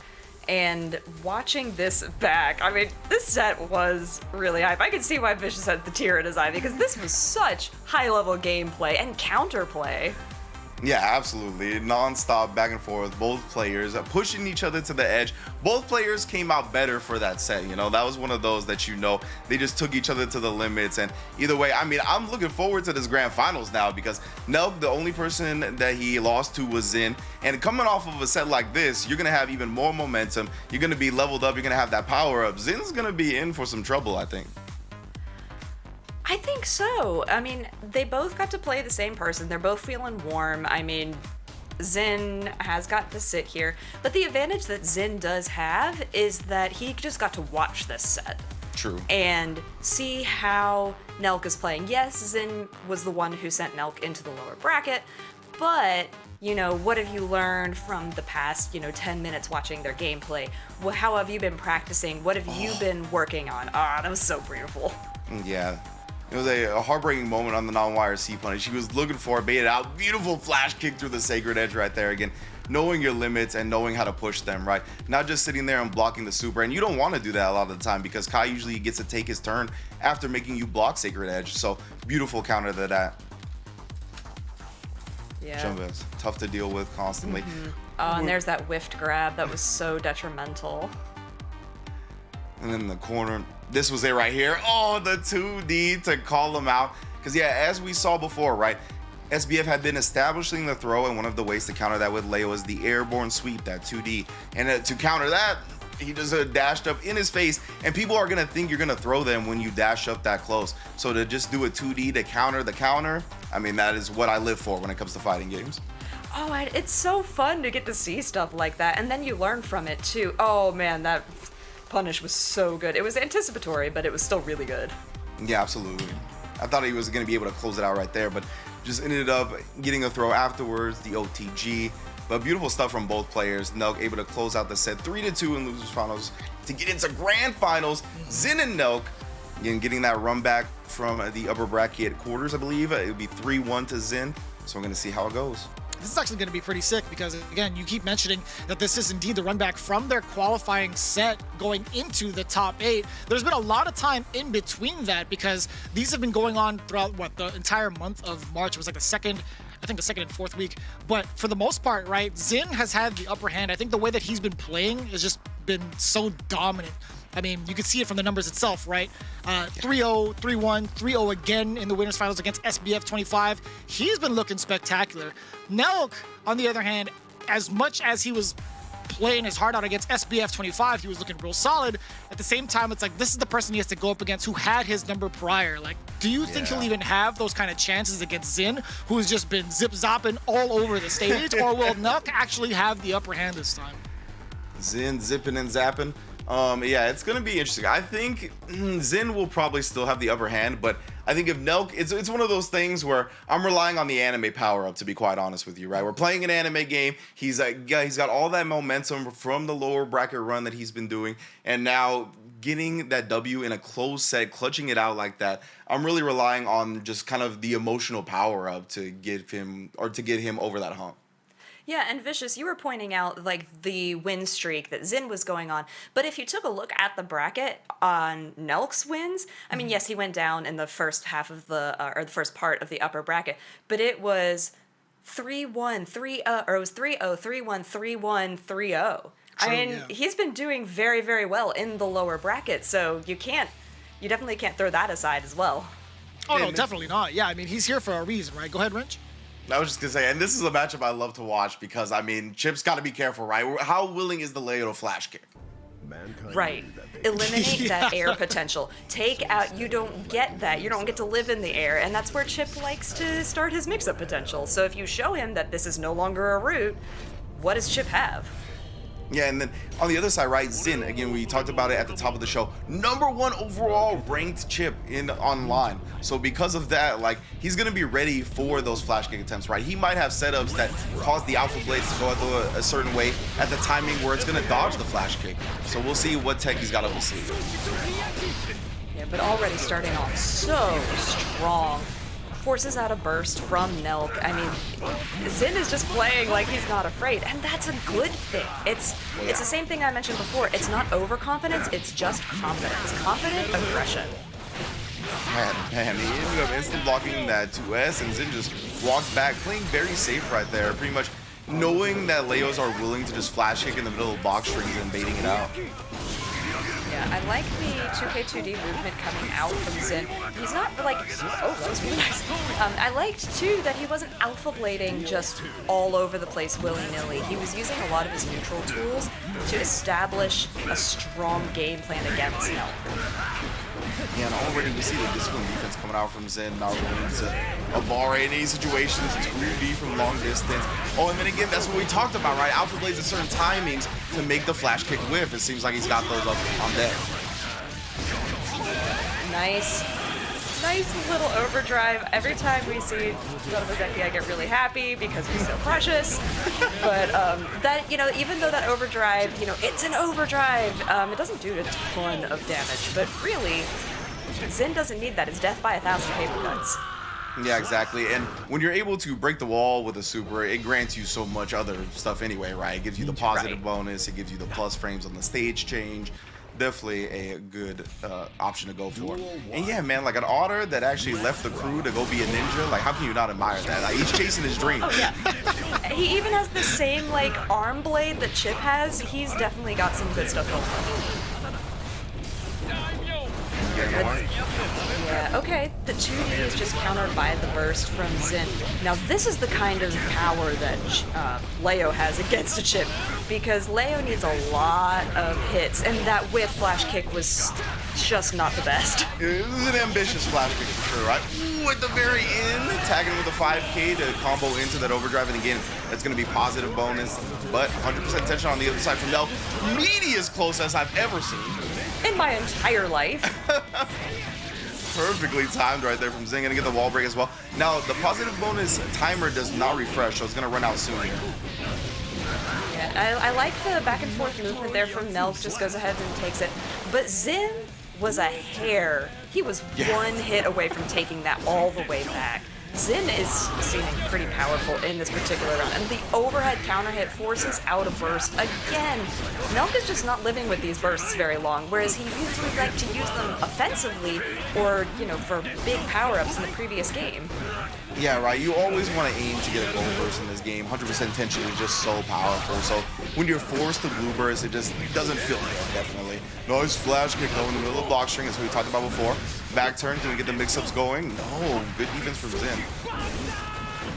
And watching this back, I mean, this set was really hype. I could see why Vicious had the tear in his eye because this was such high-level gameplay and counterplay. Yeah, absolutely. Non-stop back and forth, both players pushing each other to the edge. Both players came out better for that set, you know. That was one of those that, you know, they just took each other to the limits. And either way, I mean, I'm looking forward to this grand finals now because Nelk, the only person that he lost to was Zin. And coming off of a set like this, you're going to have even more momentum. You're going to be leveled up. You're going to have that power up. Zin's going to be in for some trouble, I think. I think so. I mean, they both got to play the same person. They're both feeling warm. I mean, Zin has got to sit here. But the advantage that Zin does have is that he just got to watch this set. True. And see how Nelk is playing. Yes, Zin was the one who sent Nelk into the lower bracket, But, you know, what have you learned from the past, 10 minutes watching their gameplay? How have you been practicing? What have you been working on? That was so beautiful. Yeah. It was a heartbreaking moment on the non-wire C punish. He was looking for it, baited out. Beautiful flash kick through the sacred edge right there again. Knowing your limits and knowing how to push them, right? Not just sitting there and blocking the super. And you don't want to do that a lot of the time because Kai usually gets to take his turn after making you block sacred edge. So beautiful counter to that. Yeah. Jump is tough to deal with constantly. Oh, and there's that whiffed grab that was so detrimental. And then in the corner, this was it right here. Oh, the 2D to call him out. Because, yeah, as we saw before, right, SBF had been establishing the throw, and one of the ways to counter that with Leo is the airborne sweep, that 2D. And to counter that, he just dashed up in his face, and people are going to think you're going to throw them when you dash up that close. So to just do a 2D to counter the counter, I mean, that is what I live for when it comes to fighting games. Oh, it's so fun to get to see stuff like that, and then you learn from it, too. Oh, man, that punish was so good. It was anticipatory, but it was still really good. Yeah, absolutely. I thought he was going to be able to close it out right there, but just ended up getting a throw afterwards, the OTG. But beautiful stuff from both players. Nelk able to close out the set 3-2 in losers finals to get into grand finals. Zin and Nelk again getting that run back from the upper bracket quarters, I believe. It would be 3-1 to Zin. So we're going to see how it goes. This is actually going to be pretty sick because, again, you keep mentioning that this is indeed the run back from their qualifying set going into the top 8. There's been a lot of time in between that because these have been going on throughout, the entire month of March. It was like the second and fourth week. But for the most part, right, Zin has had the upper hand. I think the way that he's been playing has just been so dominant. I mean, you can see it from the numbers itself, right? 3-0, 3-1, 3-0 again in the winners finals against SBF 25. He's been looking spectacular. Nelk, on the other hand, as much as he was playing his heart out against SBF 25, he was looking real solid. At the same time, it's like, this is the person he has to go up against who had his number prior. Like, do you think he'll even have those kind of chances against Zin, who's just been zip-zopping all over the stage? Or will Nelk actually have the upper hand this time? Zin zipping and zapping. Yeah, it's going to be interesting. I think Zin will probably still have the upper hand, but I think if Nelk, it's one of those things where I'm relying on the anime power up, to be quite honest with you, right? We're playing an anime game. He's got all that momentum from the lower bracket run that he's been doing, and now getting that W in a close set, clutching it out like that. I'm really relying on just kind of the emotional power up to get him over that hump. Yeah, and Vicious, you were pointing out like the win streak that Zin was going on, but if you took a look at the bracket on Nelk's wins, I mean, yes, he went down in the first half of the first part of the upper bracket, but it was 3-1, 3-0, or it was 3-0, 3-1, 3-1, 3-0. I mean, he's been doing very, very well in the lower bracket, so you definitely can't throw that aside as well. Oh, no, definitely not. Yeah, I mean, he's here for a reason, right? Go ahead, Wrench. I was just going to say, and this is a matchup I love to watch because, I mean, Chip's got to be careful, right? How willing is the Leo to flash kick? Right. Eliminate that air potential. Take out, you don't get that. You don't get to live in the air, and that's where Chip likes to start his mix-up potential. So if you show him that this is no longer a route, what does Chip have? Yeah, and then on the other side, right, Zin, again, we talked about it at the top of the show, #1 overall ranked Chip in online. So because of that, like, he's going to be ready for those flash kick attempts, right? He might have setups that cause the Alpha Blades to go out a certain way at the timing where it's going to dodge the flash kick. So we'll see what tech he's got up his sleeve. Yeah, but already starting off so strong. Forces out a burst from Nelk. I mean, Zin is just playing like he's not afraid, and that's a good thing. It's the same thing I mentioned before. It's not overconfidence, it's just confidence. Confident aggression. Man, he ended up instant blocking that 2S, and Zin just walks back, playing very safe right there, pretty much knowing that Leos are willing to just flash kick in the middle of box strings and baiting it out. Yeah, I like the 2K2D movement coming out from Zin. He's not like, oh, that was really nice. I liked too that he wasn't alpha blading just all over the place willy-nilly. He was using a lot of his neutral tools to establish a strong game plan against Nelk. Yeah, and already we see the discipline defense coming out from Zin, not willing to bar any situations, 2D from long distance. Oh, and then again, that's what we talked about, right? Alpha Blades at certain timings to make the flash kick whiff. It seems like he's got those up on deck. Nice. nice little overdrive. Every time we see Zeki, I get really happy because he's so precious. But that, you know, even though that overdrive, you know, it's an overdrive, it doesn't do a ton of damage. But really, Xin doesn't need that. It's death by 1,000 paper cuts. Yeah, exactly. And when you're able to break the wall with a super, it grants you so much other stuff anyway, right? It gives you the positive bonus, it gives you the plus frames on the stage change. Definitely a good option to go for. And yeah, man, like an otter that actually left the crew to go be a ninja, like how can you not admire that? Like he's chasing his dream. Oh yeah. He even has the same like arm blade that Chip has. He's definitely got some good stuff going on. Yeah, okay, the 2D is just countered by the burst from Xin. Now this is the kind of power that Leo has against a Chip, because Leo needs a lot of hits, and that whiff flash kick was just not the best. It was an ambitious flash kick for sure, right? Ooh, at the very end, tagging with a 5K to combo into that overdrive, and again, that's going to be positive bonus, but 100% tension on the other side from Nelk. Meaty as close as I've ever seen. In my entire life. Perfectly timed right there from Zing. Gonna get the wall break as well. Now, the positive bonus timer does not refresh, so it's gonna run out soon here. Yeah, I like the back and forth movement there from Nelk, just goes ahead and takes it. But Xin was a hair. He was one hit away from taking that all the way back. Xin is seeming pretty powerful in this particular round, and the overhead counter hit forces out a burst again. Nelk is just not living with these bursts very long, whereas he usually liked to use them offensively or, you know, for big power-ups in the previous game. Yeah, right. You always want to aim to get a gold burst in this game. 100% tension is just so powerful. So when you're forced to blue burst, it just doesn't feel good, definitely. Nice flash kick going in the middle of the block string, as we talked about before. Back turn, can we get the mix-ups going? No, good defense from Xin.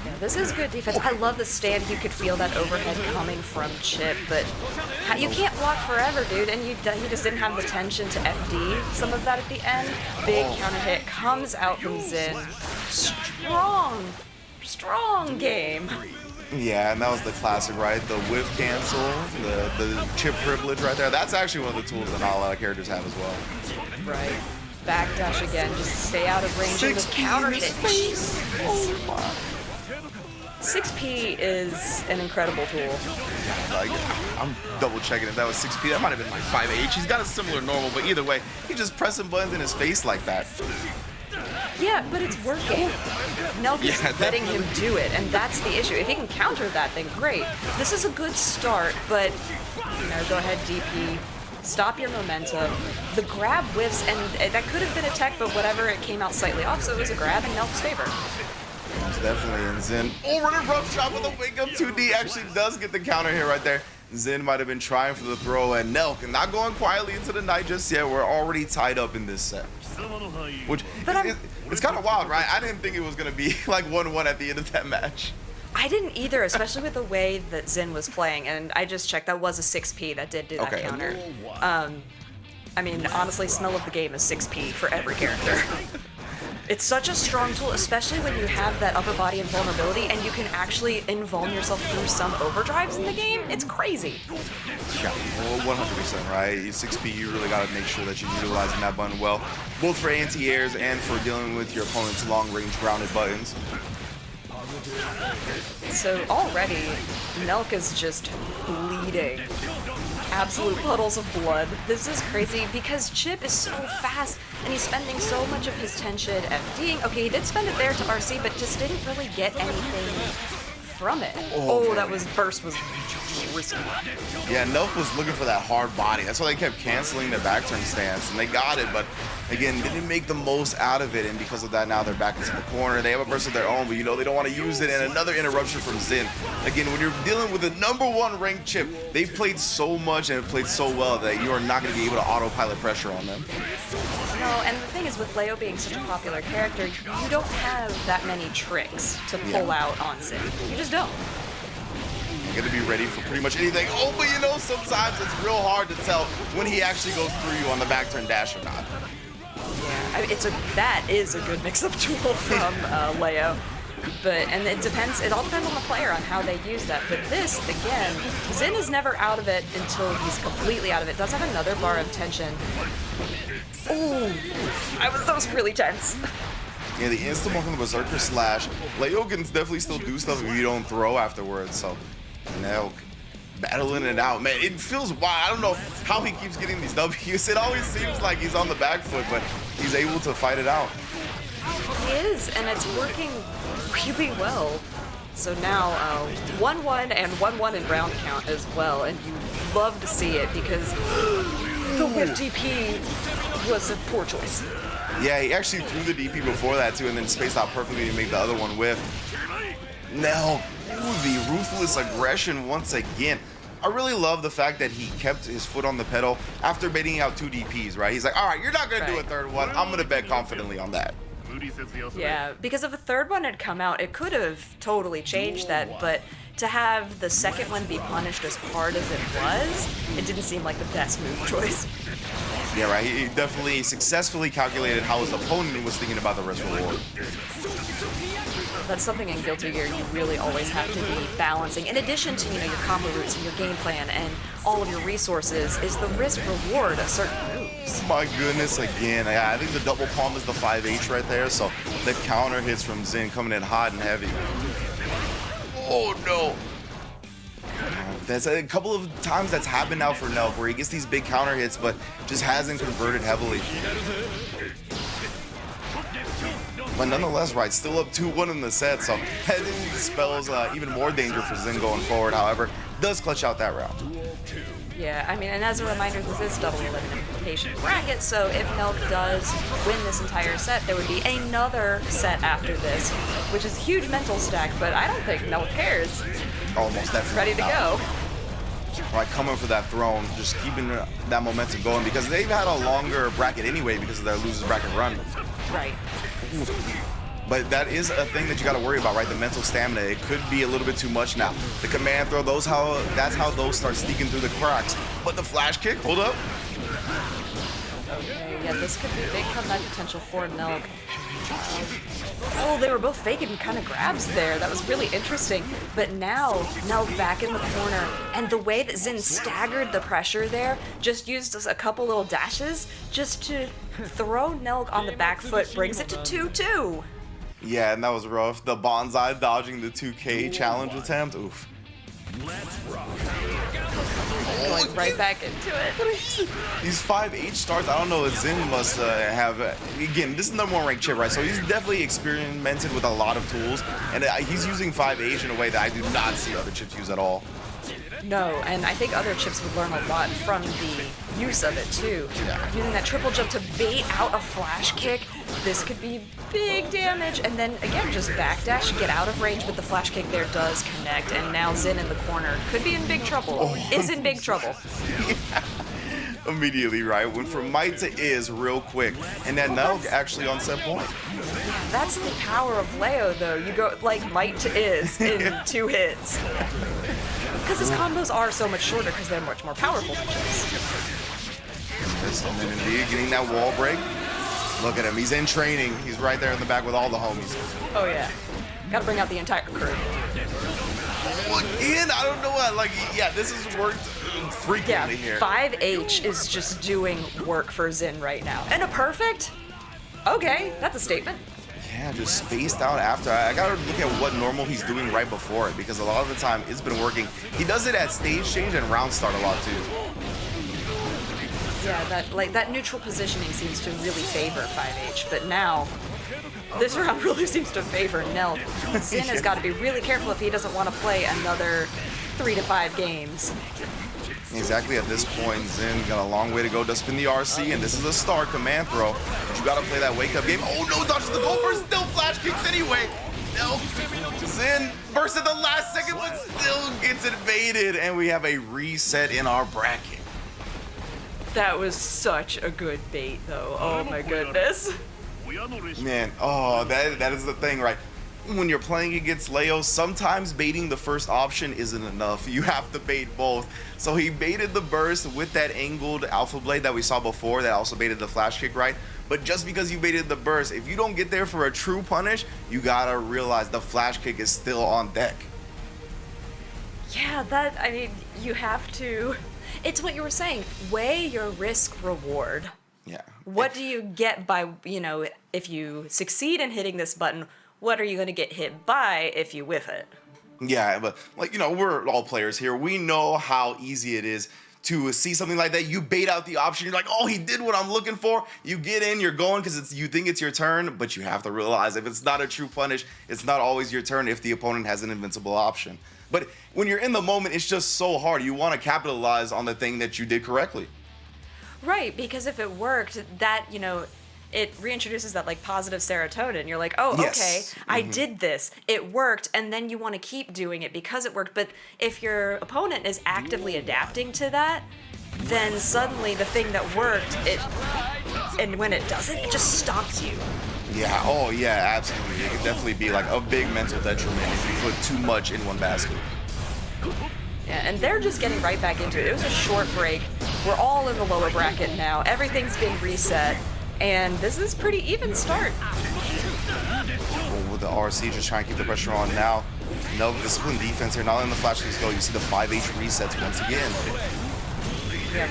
Yeah, this is good defense. I love the stand. You could feel that overhead coming from Chip, but you can't block forever, dude. And he just didn't have the tension to FD some of that at the end. Big counter hit comes out from Xin. Strong game. Yeah, and that was the classic, right? The whiff cancel, the chip privilege right there. That's actually one of the tools that not a lot of characters have as well. Right. Backdash again, just stay out of range. And the counter hit. 6P is an incredible tool. Like, I'm double checking if that was 6P. That might have been like 5H. He's got a similar normal, but either way, he's just pressing buttons in his face like that. Yeah, but it's working. Nelk is letting him do it, and that's the issue. If he can counter that, then great. This is a good start, but, you know, go ahead, DP. Stop your momentum. The grab whiffs, and that could have been a tech, but whatever, it came out slightly off, so it was a grab in Nelk's favor. It's definitely in Xin. Over the rough shot with a wake up 2D actually does get the counter here right there. Xin might have been trying for the throw, and Nelk not going quietly into the night just yet. We're already tied up in this set. Which, it's kind of wild, right? I didn't think it was going to be like 1-1 at the end of that match. I didn't either, especially with the way that Xin was playing, and I just checked, that was a 6P that did do that counter. I mean, honestly, smell of the game is 6P for every character. It's such a strong tool, especially when you have that upper body invulnerability and you can actually invuln yourself through some overdrives in the game. It's crazy. Yeah, well, 100%, right? 6P, you really got to make sure that you're utilizing that button well, both for anti-airs and for dealing with your opponent's long-range grounded buttons. So already, Nelk is just bleeding. Absolute puddles of blood. This is crazy because Chip is so fast and he's spending so much of his tension FDing. Okay, he did spend it there to RC, but just didn't really get anything from it. Oh, that burst was risky. Yeah, Nelk was looking for that hard body. That's why they kept canceling their back turn stance, and they got it, but again, didn't make the most out of it, and because of that, now they're back into the corner. They have a burst of their own, but you know they don't want to use it, and another interruption from Xin. Again, when you're dealing with a #1 ranked Chip, they've played so much and have played so well that you are not going to be able to autopilot pressure on them. No, and the thing is, with Leo being such a popular character, you don't have that many tricks to pull out on Xin. You just don't. You got to be ready for pretty much anything. Oh, but you know, sometimes it's real hard to tell when he actually goes through you on the back turn dash or not. Yeah, that is a good mix-up tool from Leo. And it all depends on the player on how they use that. But this, again, Xin is never out of it until he's completely out of it. Does have another bar of tension. Ooh, that was really tense. Yeah, the instant from the Berserker slash. Leo can definitely still do stuff if you don't throw afterwards. So Nelk battling it out, man. It feels wild. I don't know how he keeps getting these W's. It always seems like he's on the back foot, but he's able to fight it out. He is, and it's working really well. So now 1-1 and 1-1 in round count as well, and you love to see it because the whip DP was a poor choice. Yeah, he actually threw the DP before that too, and then spaced out perfectly to make the other one whiff. Now, the ruthless aggression once again. I really love the fact that he kept his foot on the pedal after baiting out 2 DPs, right? He's like, all right, you're not going to do a third one. I'm going to bet confidently on that. Yeah, because if a third one had come out, it could have totally changed that, but to have the second one be punished as hard as it was, it didn't seem like the best move choice. Yeah, right. He definitely successfully calculated how his opponent was thinking about the risk reward. That's something in Guilty Gear you really always have to be balancing. In addition to, your combo routes and your game plan and all of your resources, is the risk reward of certain moves. My goodness, again. Yeah, I think the double palm is the 5H right there, so the counter hits from Zin coming in hot and heavy. Oh no! That's a couple of times that's happened now for Nelk, where he gets these big counter hits, but just hasn't converted heavily. But nonetheless, right, still up 2-1 in the set, so that spells even more danger for Zin going forward. However, does clutch out that round. Yeah, I mean, and as a reminder, this is double elimination bracket, so if Nelk does win this entire set, there would be another set after this, which is a huge mental stack, but I don't think Nelk cares. Almost definitely. Ready to go. Right, coming for that throne, just keeping that momentum going, because they've had a longer bracket anyway because of their losers bracket run. Right. But that is a thing that you got to worry about, right? The mental stamina. It could be a little bit too much now. The command throw, that's how those start sneaking through the cracks. But the flash kick, hold up. Okay, yeah, this could be big comeback potential for Nelk. Oh, they were both faking kind of grabs there. That was really interesting. But now, Nelk back in the corner, and the way that Zin staggered the pressure there, just used a couple little dashes just to throw Nelk on the back foot, brings it to 2-2. Yeah, and that was rough. The bonsai dodging the 2K challenge attempt. Oof. Going right back into it. These 5H starts, I don't know, Zin must have, again, this is the #1 ranked chip, right? So he's definitely experimented with a lot of tools, and he's using 5H in a way that I do not see other chips use at all. No, and I think other chips would learn a lot from the use of it too. Yeah. Using that triple jump to bait out a flash kick, this could be big damage. And then again, just backdash, get out of range, but the flash kick there does connect. And now Zin in the corner could be in big trouble. Is in big trouble. Yeah. Immediately, right? Went from might to is real quick. And then Nelk actually on set point. Yeah, that's the power of Leo though. You go like might to is in 2 hits. Because his combos are so much shorter because they're much more powerful than chips. And then indeed getting that wall break. Look at him, he's in training. He's right there in the back with all the homies. Oh yeah. Gotta bring out the entire crew. Again, I don't know what, like, yeah, this has worked frequently here. 5H is just doing work for Zin right now. And a perfect? Okay, that's a statement. Yeah, just spaced out after. I gotta look at what normal he's doing right before it, because a lot of the time it's been working. He does it at stage change and round start a lot too. Yeah, that neutral positioning seems to really favor 5H, but now this round really seems to favor Nelk. Zin has got to be really careful if he doesn't want to play another 3 to 5 games. Exactly, at this point, Zin got a long way to go to spin the RC, and this is a star command throw. But you gotta play that wake-up game. Oh no, dodges the gold burst, still flash kicks anyway. No, Zin burst at the last second, but still gets evaded, and we have a reset in our bracket. That was such a good bait, though. Oh my goodness. Man, oh, that is the thing, right? When you're playing against Leo, sometimes baiting the first option isn't enough. You have to bait both. So he baited the burst with that angled alpha blade that we saw before that also baited the flash kick, right? But just because you baited the burst, if you don't get there for a true punish, you gotta realize the flash kick is still on deck. Yeah, I mean, you have to... It's what you were saying. Weigh your risk reward. Yeah. What do you get by, you know, if you succeed in hitting this button, what are you going to get hit by if you whiff it? Yeah, but like, you know, we're all players here. We know how easy it is to see something like that. You bait out the option. You're like, oh, he did what I'm looking for. You get in, you're going because you think it's your turn, but you have to realize if it's not a true punish, it's not always your turn if the opponent has an invincible option. But when you're in the moment, it's just so hard. You want to capitalize on the thing that you did correctly. Right, because if it worked, that, you know, it reintroduces that like positive serotonin. You're like, oh, Yes. okay, I did this, it worked, and then you want to keep doing it because it worked. But if your opponent is actively adapting to that, then suddenly the thing that worked, and when it doesn't, it just stops you. Yeah, oh yeah, absolutely. It could definitely be like a big mental detriment if you put too much in one basket. Yeah, and they're just getting right back into it. It was a short break. We're all in the lower bracket now. Everything's been reset, and this is pretty even start. Well, with the RC just trying to keep the pressure on now. No disciplined defense here. Not letting the flash go. You see the 5H resets once again. Yeah,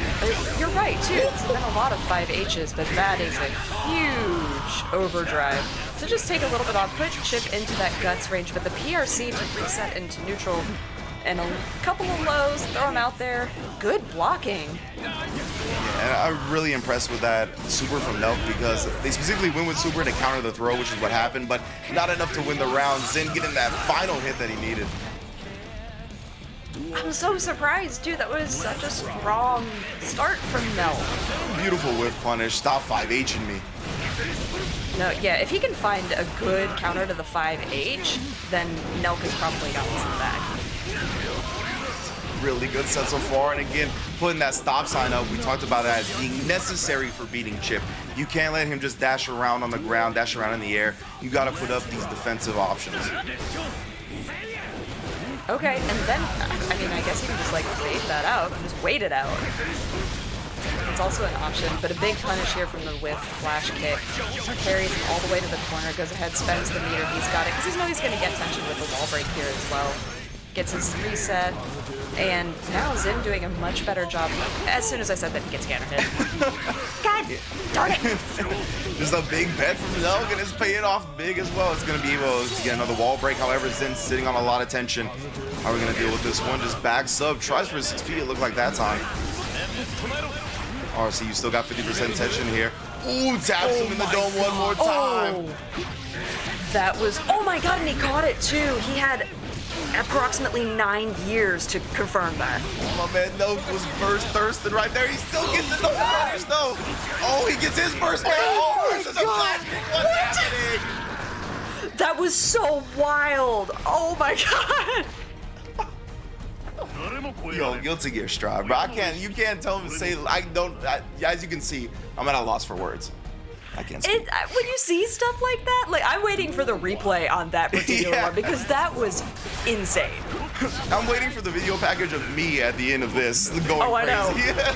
you're right, too. It's been a lot of 5Hs, but that is a huge overdrive. So just take a little bit off, put Chip into that guts range, but the PRC to reset into neutral, and a couple of lows, throw him out there. Good blocking. And I'm really impressed with that super from Nelk because they specifically win with super to counter the throw, which is what happened, but not enough to win the round. Zen getting that final hit that he needed. I'm so surprised, too. That was such a strong start from Nelk. Beautiful whiff punish. Stop 5H'ing me. No, yeah, if he can find a good counter to the 5H, then Nelk has probably gotten some back. Really good set so far, and again, putting that stop sign up, we talked about that as being necessary for beating Chip. You can't let him just dash around on the ground, dash around in the air. You gotta put up these defensive options. Okay, and then, I mean, I guess you can just, like, bait that out, just wait it out. It's also an option, but a big punish here from the whiff flash kick. Carries him all the way to the corner, goes ahead, spends the meter, he's got it, because he's knows he's going to get tension with the wall break here as well. Gets his reset, and now Zen doing a much better job. As soon as I said that, he gets counter hit. God darn it! Just a big bet from Nelk, and it's paying off big as well. It's going to be able to get another wall break. However, Zen's sitting on a lot of tension. How are we going to deal with this one? Just backs up, tries for 6 feet, it looked like that time. RC, you still got 50% tension here. Ooh, taps him in the dome one more time. That was, oh my god, and he caught it too. He had approximately 9 years to confirm that. My man Nelk was burst thirsting right there. He still gets the double punish though. Oh, he gets his burst back. Oh, this is a flash kick. What's happening? That was so wild. Oh my god. Yo, Guilty Gear Strive, bro. You can't tell him to say, as you can see, I'm at a loss for words. I can't speak. When you see stuff like that, like, I'm waiting for the replay on that particular one because that was insane. I'm waiting for the video package of me at the end of this going Oh, I know. crazy. Yeah.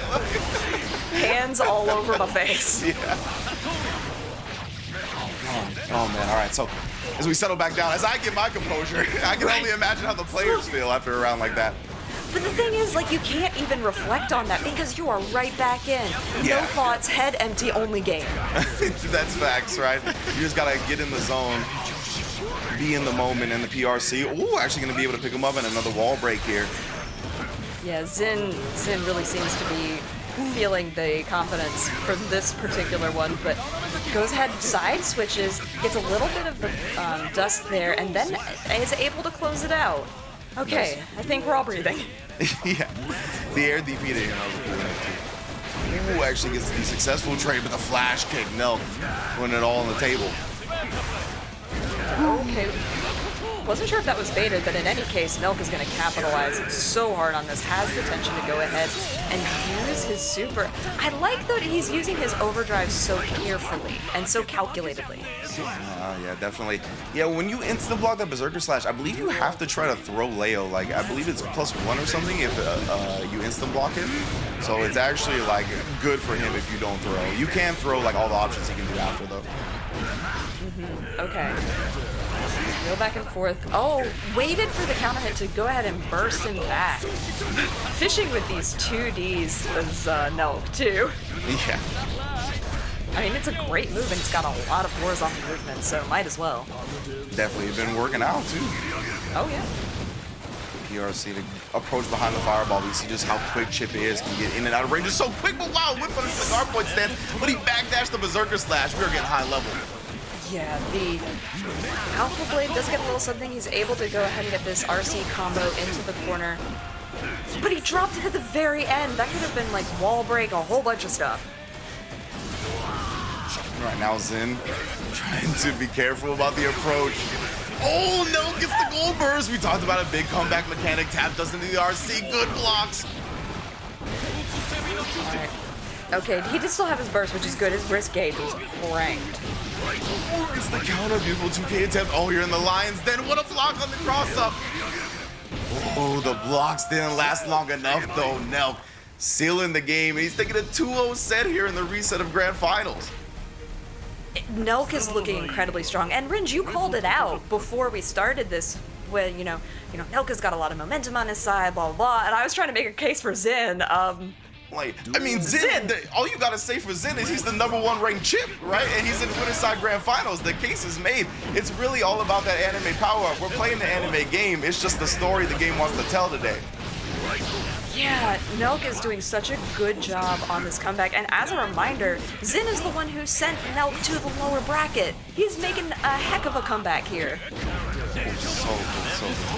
Hands all over my face. Yeah. Oh man, all right, so as we settle back down, as I get my composure, I can only imagine how the players feel after a round like that. But the thing is, like, you can't even reflect on that because you are right back in. Yeah. No thoughts, head empty, only game. That's facts, right? You just gotta get in the zone, be in the moment, and the PRC. Ooh, actually gonna be able to pick him up in another wall break here. Yeah, Zin really seems to be feeling the confidence for this particular one, but goes ahead, side switches, gets a little bit of the dust there, and then is able to close it out. Okay, nice. I think we're all breathing. Yeah, the air DP to Ooh, actually gets the successful trade with a flash kick. Nelk putting it all on the table. Okay. Wasn't sure if that was baited, but in any case, Nelk is going to capitalize so hard on this. Has the tension to go ahead and use his super. I like that he's using his overdrive so carefully and so calculatedly. Yeah, definitely. Yeah, when you instant block that Berserker Slash, I believe you have to try to throw Leo. Like, I believe it's +1 or something if you instant block it. So it's actually, like, good for him if you don't throw. You can throw, like, all the options he can do after, though. Okay. Go back and forth. Oh, waited for the counter hit to go ahead and burst him back. Fishing with these 2Ds is Nelk, too. Yeah. I mean, it's a great move, and it's got a lot of horizontal movement, so might as well. Definitely been working out, too. Oh, yeah. PRC to approach behind the fireball. We see just how quick Chip is. Can get in and out of range. It's so quick, but wow, whip on his cigar point stance. But he backdashed the Berserker Slash. We are getting high level. Yeah, the Alpha Blade does get a little something. He's able to go ahead and get this RC combo into the corner. But he dropped it at the very end. That could have been like wall break, a whole bunch of stuff. Right now, Zen trying to be careful about the approach. Oh, no, gets the gold burst. We talked about a big comeback mechanic. Tap does into the RC. Good blocks. Right. Okay, he did still have his burst, which is good. His wrist gauge was cranked. Oh, it's the counter. Beautiful 2K attempt. Oh, you're in the Lions. Then what a block on the cross-up. Oh, the blocks didn't last long enough, though. Nelk sealing the game. He's taking a 2-0 set here in the reset of Grand Finals. Nelk is looking incredibly strong, and Ringe, you called it out before we started this. When you know, Nelk has got a lot of momentum on his side, blah blah blah. And I was trying to make a case for Zen. Like, I mean, Zen. All you gotta say for Zen is he's the #1 ranked chip, right? And he's in winner's side Grand Finals. The case is made. It's really all about that anime power. We're playing the anime game. It's just the story the game wants to tell today. Yeah, Nelk is doing such a good job on this comeback, and as a reminder, Zen is the one who sent Nelk to the lower bracket. He's making a heck of a comeback here. So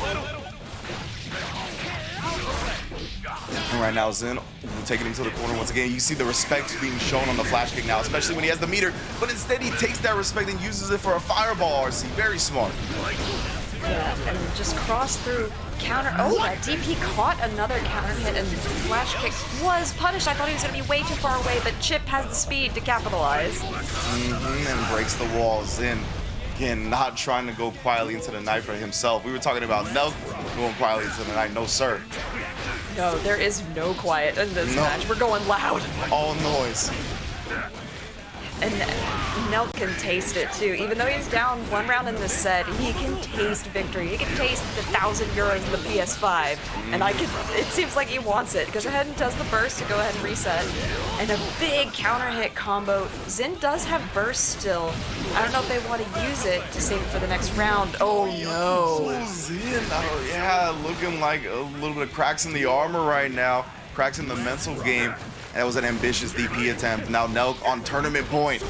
good. And right now, Zen taking him to the corner once again. You see the respect being shown on the flash kick now, especially when he has the meter, but instead he takes that respect and uses it for a fireball RC. Very smart. Yeah, and just cross through counter. Oh, that DP caught another counter hit, and the flash kick was punished. I thought he was going to be way too far away, but Chip has the speed to capitalize. And breaks the walls in. Again, not trying to go quietly into the night for himself. We were talking about Nelk going quietly into the night. No, sir. No, there is no quiet in this match. We're going loud. All noise. And Nelk can taste it too. Even though he's down one round in this set, he can taste victory. He can taste the 1,000 euros in the PS5. And it seems like he wants it. Goes ahead and does the burst to go ahead and reset. And a big counter hit combo. Zen does have burst still. I don't know if they want to use it to save it for the next round. Oh no. Zen, yeah, looking like a little bit of cracks in the armor right now. Cracks in the mental game. That was an ambitious DP attempt. Now Nelk on tournament point.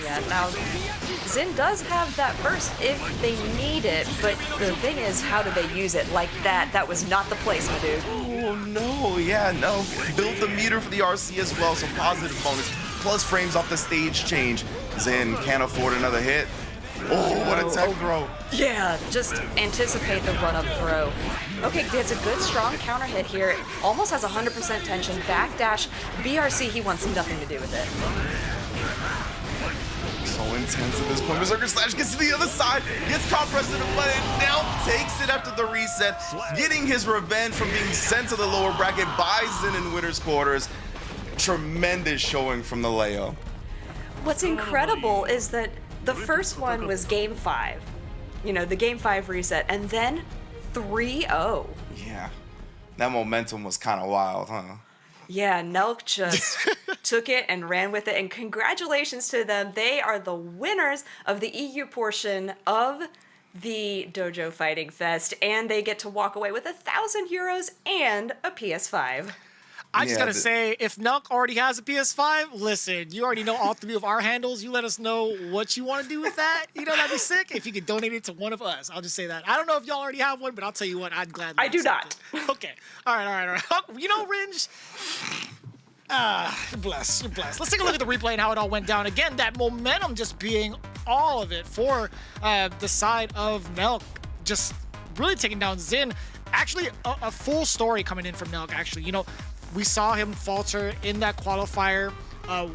Yeah, now Zen does have that burst if they need it, but the thing is, how do they use it? Like that? That was not the place, my dude. Oh no, yeah, no. Build the meter for the RC as well, so positive bonus. Plus frames off the stage change. Zen can't afford another hit. Oh, what a tech throw. Yeah, just anticipate the run-up throw. Okay, gets a good, strong counter hit here. Almost has 100% tension. Backdash. BRC, he wants nothing to do with it. So intense at this point. Berserker Slash gets to the other side, gets top pressed to the button, now takes it after the reset, getting his revenge from being sent to the lower bracket by Zen in winner's quarters. Tremendous showing from the Leo. What's incredible is that the first one was Game 5. You know, the Game 5 reset, and then 3-0. Yeah, that momentum was kind of wild, huh? Yeah, Nelk just took it and ran with it, and congratulations to them. They are the winners of the EU portion of the Dojo Fighting Fest, and they get to walk away with 1,000 euros and a PS5. I just gotta say, if Nelk already has a PS5, listen, you already know all 3 of our handles. You let us know what you want to do with that. You know, that'd be sick if you could donate it to one of us. I'll just say that. I don't know if y'all already have one, but I'll tell you what, I'd gladly I do accept not. it. Okay. All right. You know, Ringe, you're blessed. Let's take a look at the replay and how it all went down. Again, that momentum just being all of it for the side of Nelk, just really taking down Zen. Actually, a full story coming in from Nelk, actually. You know, we saw him falter in that qualifier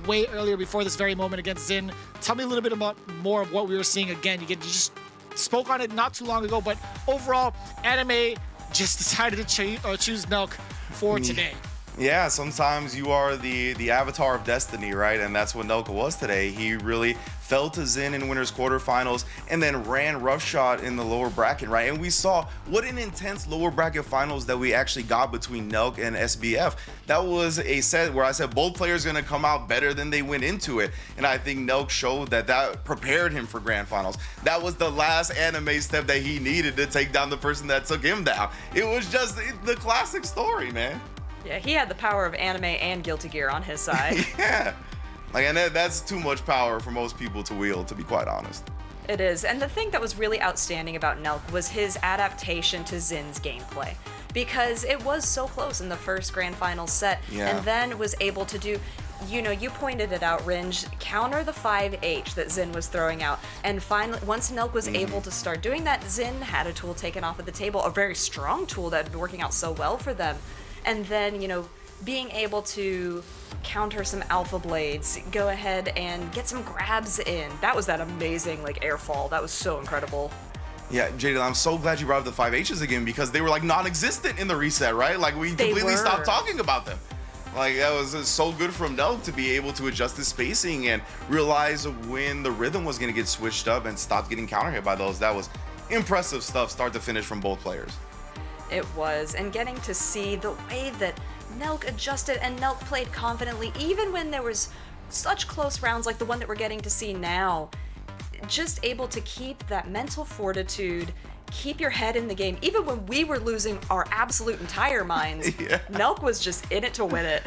way earlier before this very moment against Zen. Tell me a little bit about more of what we were seeing again. You just spoke on it not too long ago, but overall, anime just decided to choose Nelk for today. Yeah, sometimes you are the avatar of destiny, right? And that's what Nelkhael was today. He really fell to Zin in winners quarterfinals, and then ran roughshod in the lower bracket, right? And we saw what an intense lower bracket finals that we actually got between Nelk and SBF. That was a set where I said both players gonna come out better than they went into it. And I think Nelk showed that prepared him for grand finals. That was the last anime step that he needed to take down the person that took him down. It was just the classic story, man. Yeah, he had the power of anime and Guilty Gear on his side. Yeah. Like, and that's too much power for most people to wield, to be quite honest. It is, and the thing that was really outstanding about Nelk was his adaptation to Zin's gameplay, because it was so close in the first grand final set, and then was able to do, you know, you pointed it out, Ringe, counter the 5H that Zin was throwing out, and finally, once Nelk was able to start doing that, Zin had a tool taken off of the table, a very strong tool that had been working out so well for them, and then, you know, being able to counter some alpha blades, go ahead and get some grabs in. That was that amazing like air fall. That was so incredible. Yeah, Jadel, I'm so glad you brought up the 5Hs again, because they were like non-existent in the reset, right? Like, we completely stopped talking about them. Like, that was so good from Nelk to be able to adjust his spacing and realize when the rhythm was going to get switched up and stop getting counter hit by those. That was impressive stuff, start to finish, from both players. It was, and getting to see the way that Nelk adjusted and Nelk played confidently, even when there was such close rounds like the one that we're getting to see now. Just able to keep that mental fortitude, keep your head in the game, even when we were losing our absolute entire minds. Nelk was just in it to win it.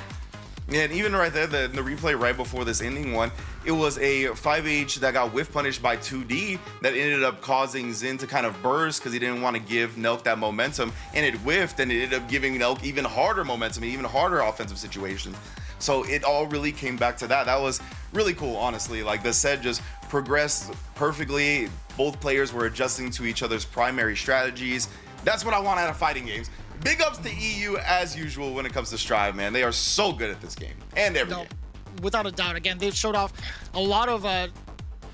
Yeah, and even right there, the replay right before this ending one, it was a 5H that got whiff punished by 2D that ended up causing Zin to kind of burst because he didn't want to give Nelk that momentum, and it whiffed, and it ended up giving Nelk even harder momentum, even harder offensive situations. So it all really came back to that. That was really cool, honestly. Like, the set just progressed perfectly. Both players were adjusting to each other's primary strategies. That's what I want out of fighting games. Big ups to EU as usual when it comes to Strive, man. They are so good at this game and every game. Without a doubt. Again, they've showed off a lot of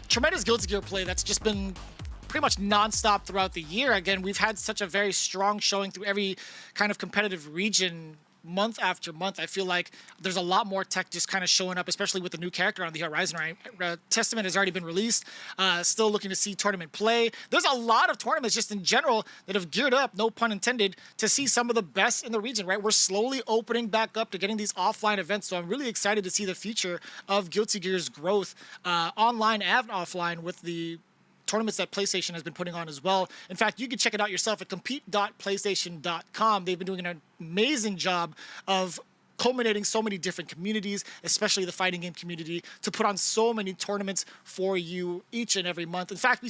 tremendous Guilty Gear play that's just been pretty much nonstop throughout the year. Again, we've had such a very strong showing through every kind of competitive region month after month. I feel like there's a lot more tech just kind of showing up, especially with the new character on the horizon, right? Testament has already been released. Still looking to see tournament play. There's a lot of tournaments just in general that have geared up, no pun intended, to see some of the best in the region, right? We're slowly opening back up to getting these offline events. So I'm really excited to see the future of Guilty Gear's growth online and offline with the tournaments that PlayStation has been putting on as well. In fact, you can check it out yourself at compete.playstation.com. They've been doing an amazing job of culminating so many different communities, especially the fighting game community, to put on so many tournaments for you each and every month. In fact, we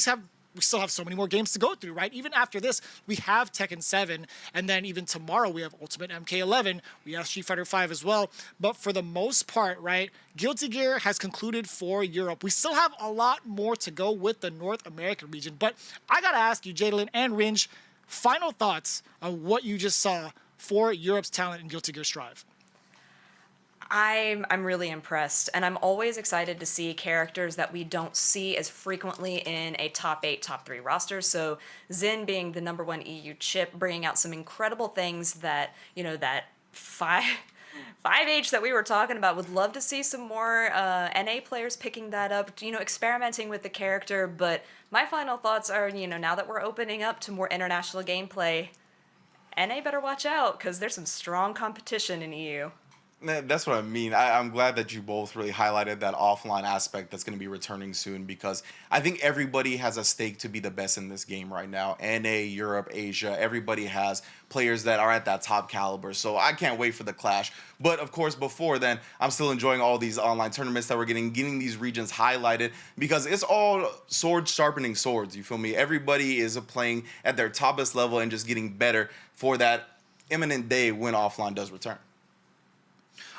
still have so many more games to go through, right? Even after this, we have Tekken 7, and then even tomorrow we have Ultimate MK11, we have Street Fighter 5 as well. But for the most part, right, Guilty Gear has concluded for Europe. We still have a lot more to go with the North American region, but I gotta ask you, Jadalyn and Ringe, final thoughts on what you just saw for Europe's talent in Guilty Gear Strive. I'm really impressed, and I'm always excited to see characters that we don't see as frequently in a top 8, top 3 roster. So Zin being the #1 EU chip, bringing out some incredible things that, you know, that 5H that we were talking about. Would love to see some more NA players picking that up, you know, experimenting with the character. But my final thoughts are, you know, now that we're opening up to more international gameplay, NA better watch out, because there's some strong competition in EU. That's what I mean. I'm glad that you both really highlighted that offline aspect that's going to be returning soon, because I think everybody has a stake to be the best in this game right now. NA, Europe, Asia, everybody has players that are at that top caliber. So I can't wait for the clash. But of course, before then, I'm still enjoying all these online tournaments that we're getting these regions highlighted, because it's all swords sharpening swords. You feel me? Everybody is playing at their toppest level and just getting better for that imminent day when offline does return.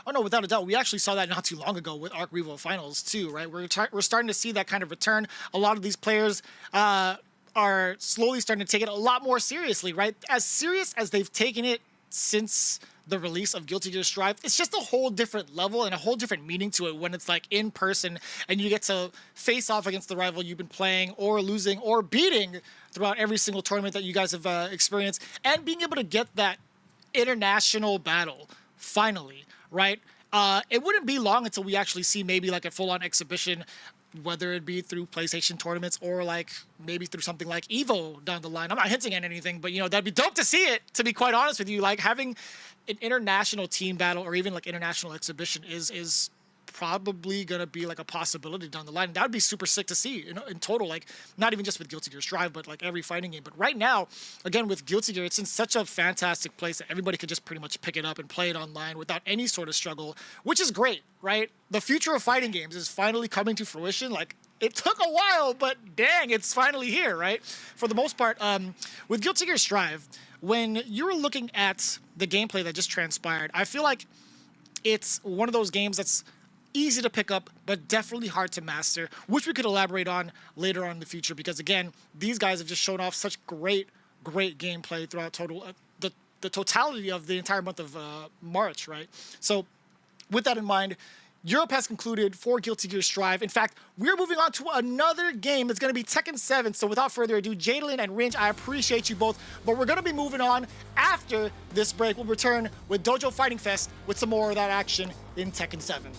Oh, no, without a doubt. We actually saw that not too long ago with Arc Revo Finals, too, right? We're starting to see that kind of return. A lot of these players are slowly starting to take it a lot more seriously, right? As serious as they've taken it since the release of Guilty Gear Strive, it's just a whole different level and a whole different meaning to it when it's like in person and you get to face off against the rival you've been playing or losing or beating throughout every single tournament that you guys have experienced, and being able to get that international battle finally, right? It wouldn't be long until we actually see maybe like a full-on exhibition whether it be through PlayStation tournaments or like maybe through something like Evo down the line. I'm not hinting at anything, but that'd be dope to see it, to be quite honest with you. Like having an international team battle or even like international exhibition is probably gonna be like a possibility down the line. And that would be super sick to see, in total, like not even just with Guilty Gear Strive, but like every fighting game. But right now, again, with Guilty Gear, it's in such a fantastic place that everybody could just pretty much pick it up and play it online without any sort of struggle, which is great, right? The future of fighting games is finally coming to fruition. Like, it took a while, but dang, it's finally here, right? For the most part, with Guilty Gear Strive, when you're looking at the gameplay that just transpired, I feel like it's one of those games that's easy to pick up, but definitely hard to master, which we could elaborate on later on in the future, because again, these guys have just shown off such great gameplay throughout the totality of the entire month of March, right? So with that in mind, Europe has concluded for Guilty Gear Strive. In fact, we're moving on to another game that's going to be Tekken 7. So without further ado, Jadalyn and Ringe, I appreciate you both, but we're going to be moving on after this break. We'll return with Dojo Fighting Fest with some more of that action in Tekken 7.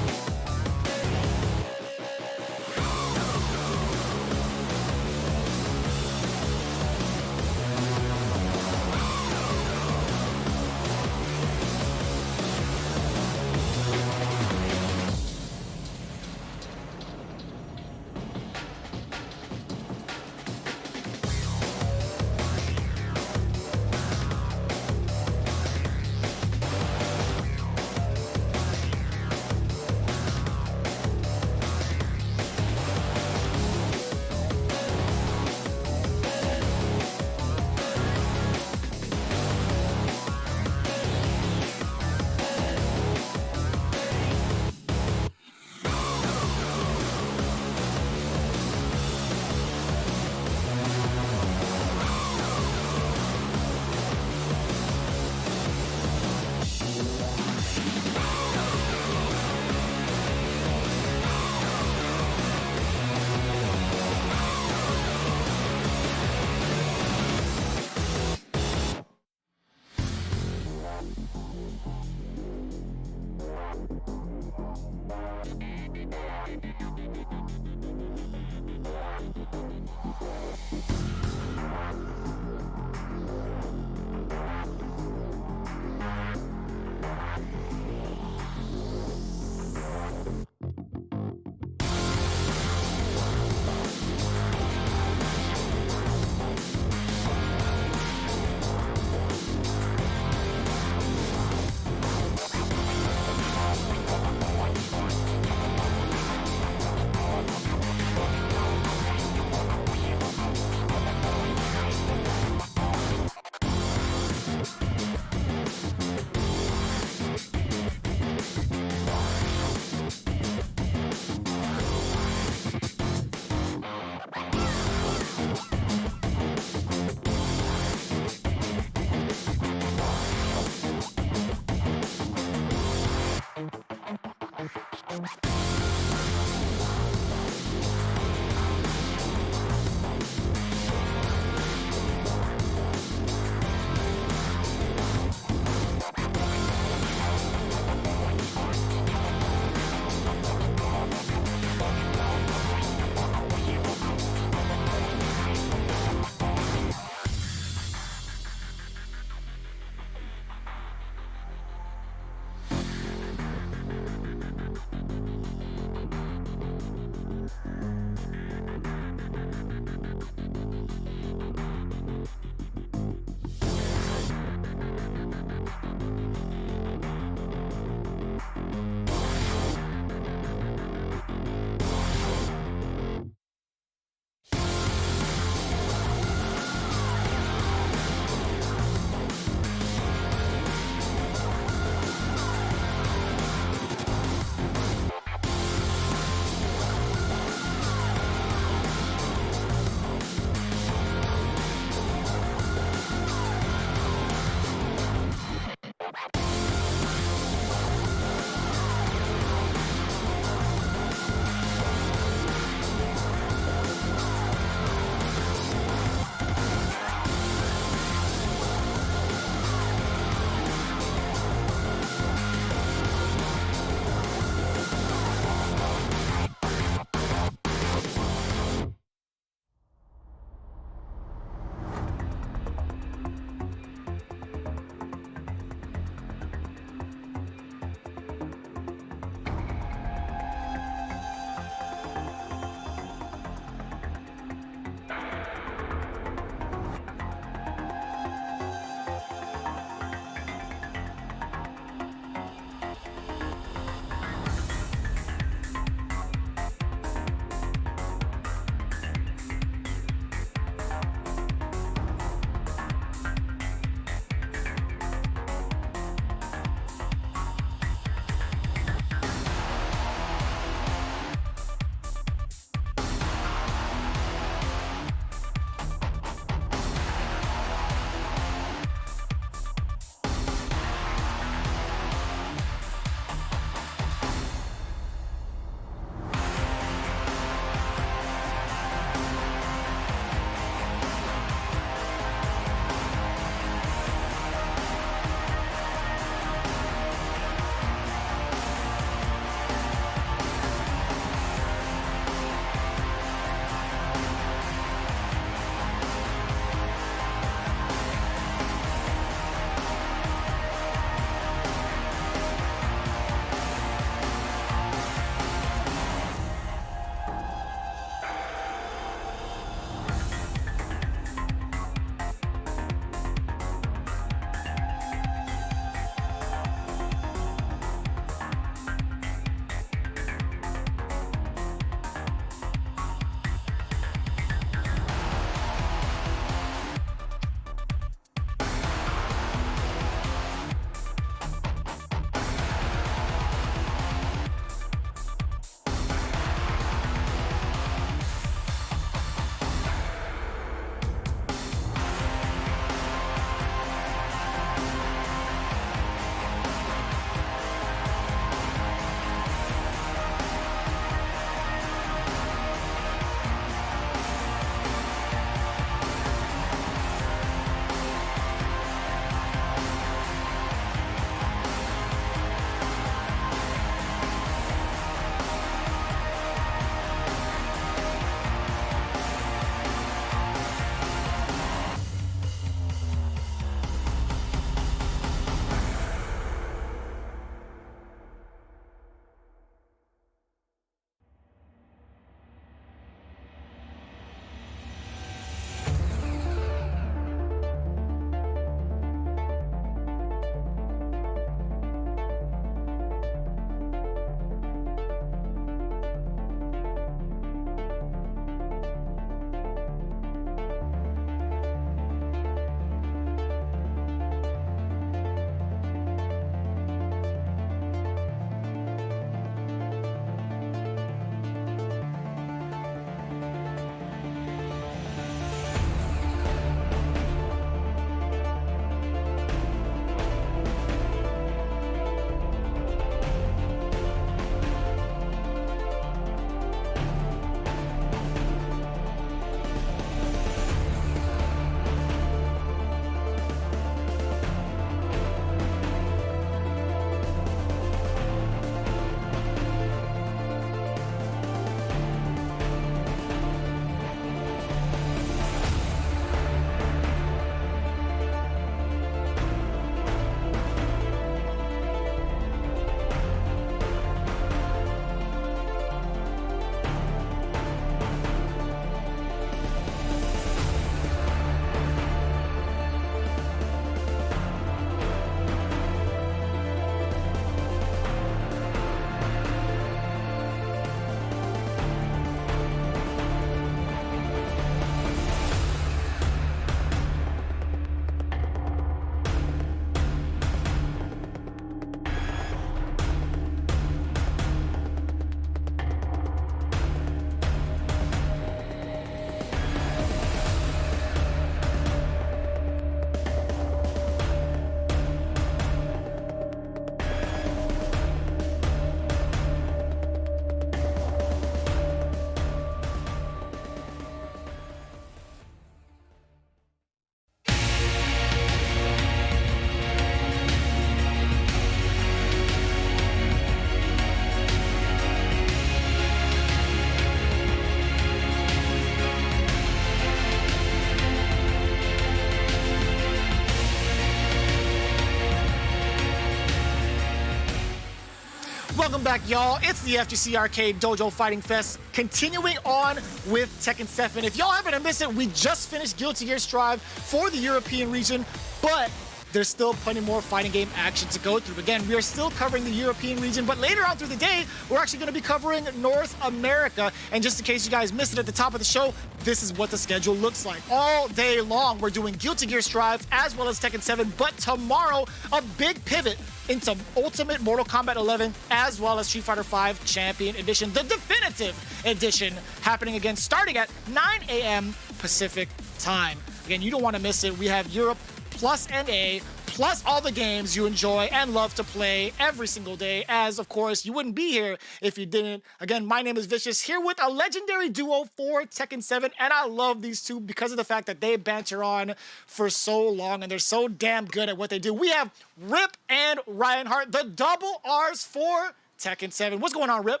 Welcome back, y'all. It's the FGC Arcade Dojo Fighting Fest, continuing on with Tekken 7. If y'all haven't missed it, we just finished Guilty Gear Strive for the European region, but there's still plenty more fighting game action to go through. Again, we are still covering the European region, but later on through the day, we're actually going to be covering North America. And just in case you guys missed it at the top of the show, this is what the schedule looks like. All day long, we're doing Guilty Gear Strive as well as Tekken 7, but tomorrow, a big pivot into Ultimate Mortal Kombat 11 as well as Street Fighter V Champion Edition, the definitive edition, happening again starting at 9 a.m. Pacific time. Again, you don't want to miss it. We have Europe plus NA, plus all the games you enjoy and love to play every single day, as of course you wouldn't be here if you didn't. Again, my name is Vicious, here with a legendary duo for Tekken 7, and I love these two because of the fact that they banter on for so long and they're so damn good at what they do. We have Rip and Reinhardt, the double R's for Tekken 7. What's going on, Rip?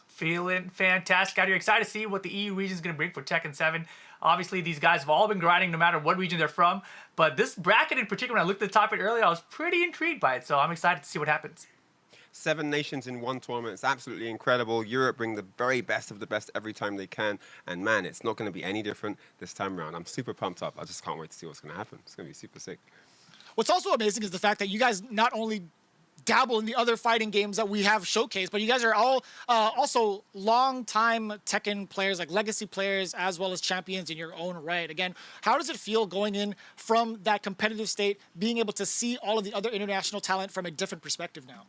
Feeling fantastic out here. Excited to see what the EU region is going to bring for Tekken 7. Obviously, these guys have all been grinding no matter what region they're from. But this bracket in particular, when I looked at the top 8 earlier, I was pretty intrigued by it. So I'm excited to see what happens. 7 nations in one tournament. It's absolutely incredible. Europe bring the very best of the best every time they can. And man, it's not going to be any different this time around. I'm super pumped up. I just can't wait to see what's going to happen. It's going to be super sick. What's also amazing is the fact that you guys not only dabble in the other fighting games that we have showcased, but you guys are all also long-time Tekken players, like legacy players, as well as champions in your own right. Again, how does it feel going in from that competitive state, being able to see all of the other international talent from a different perspective now?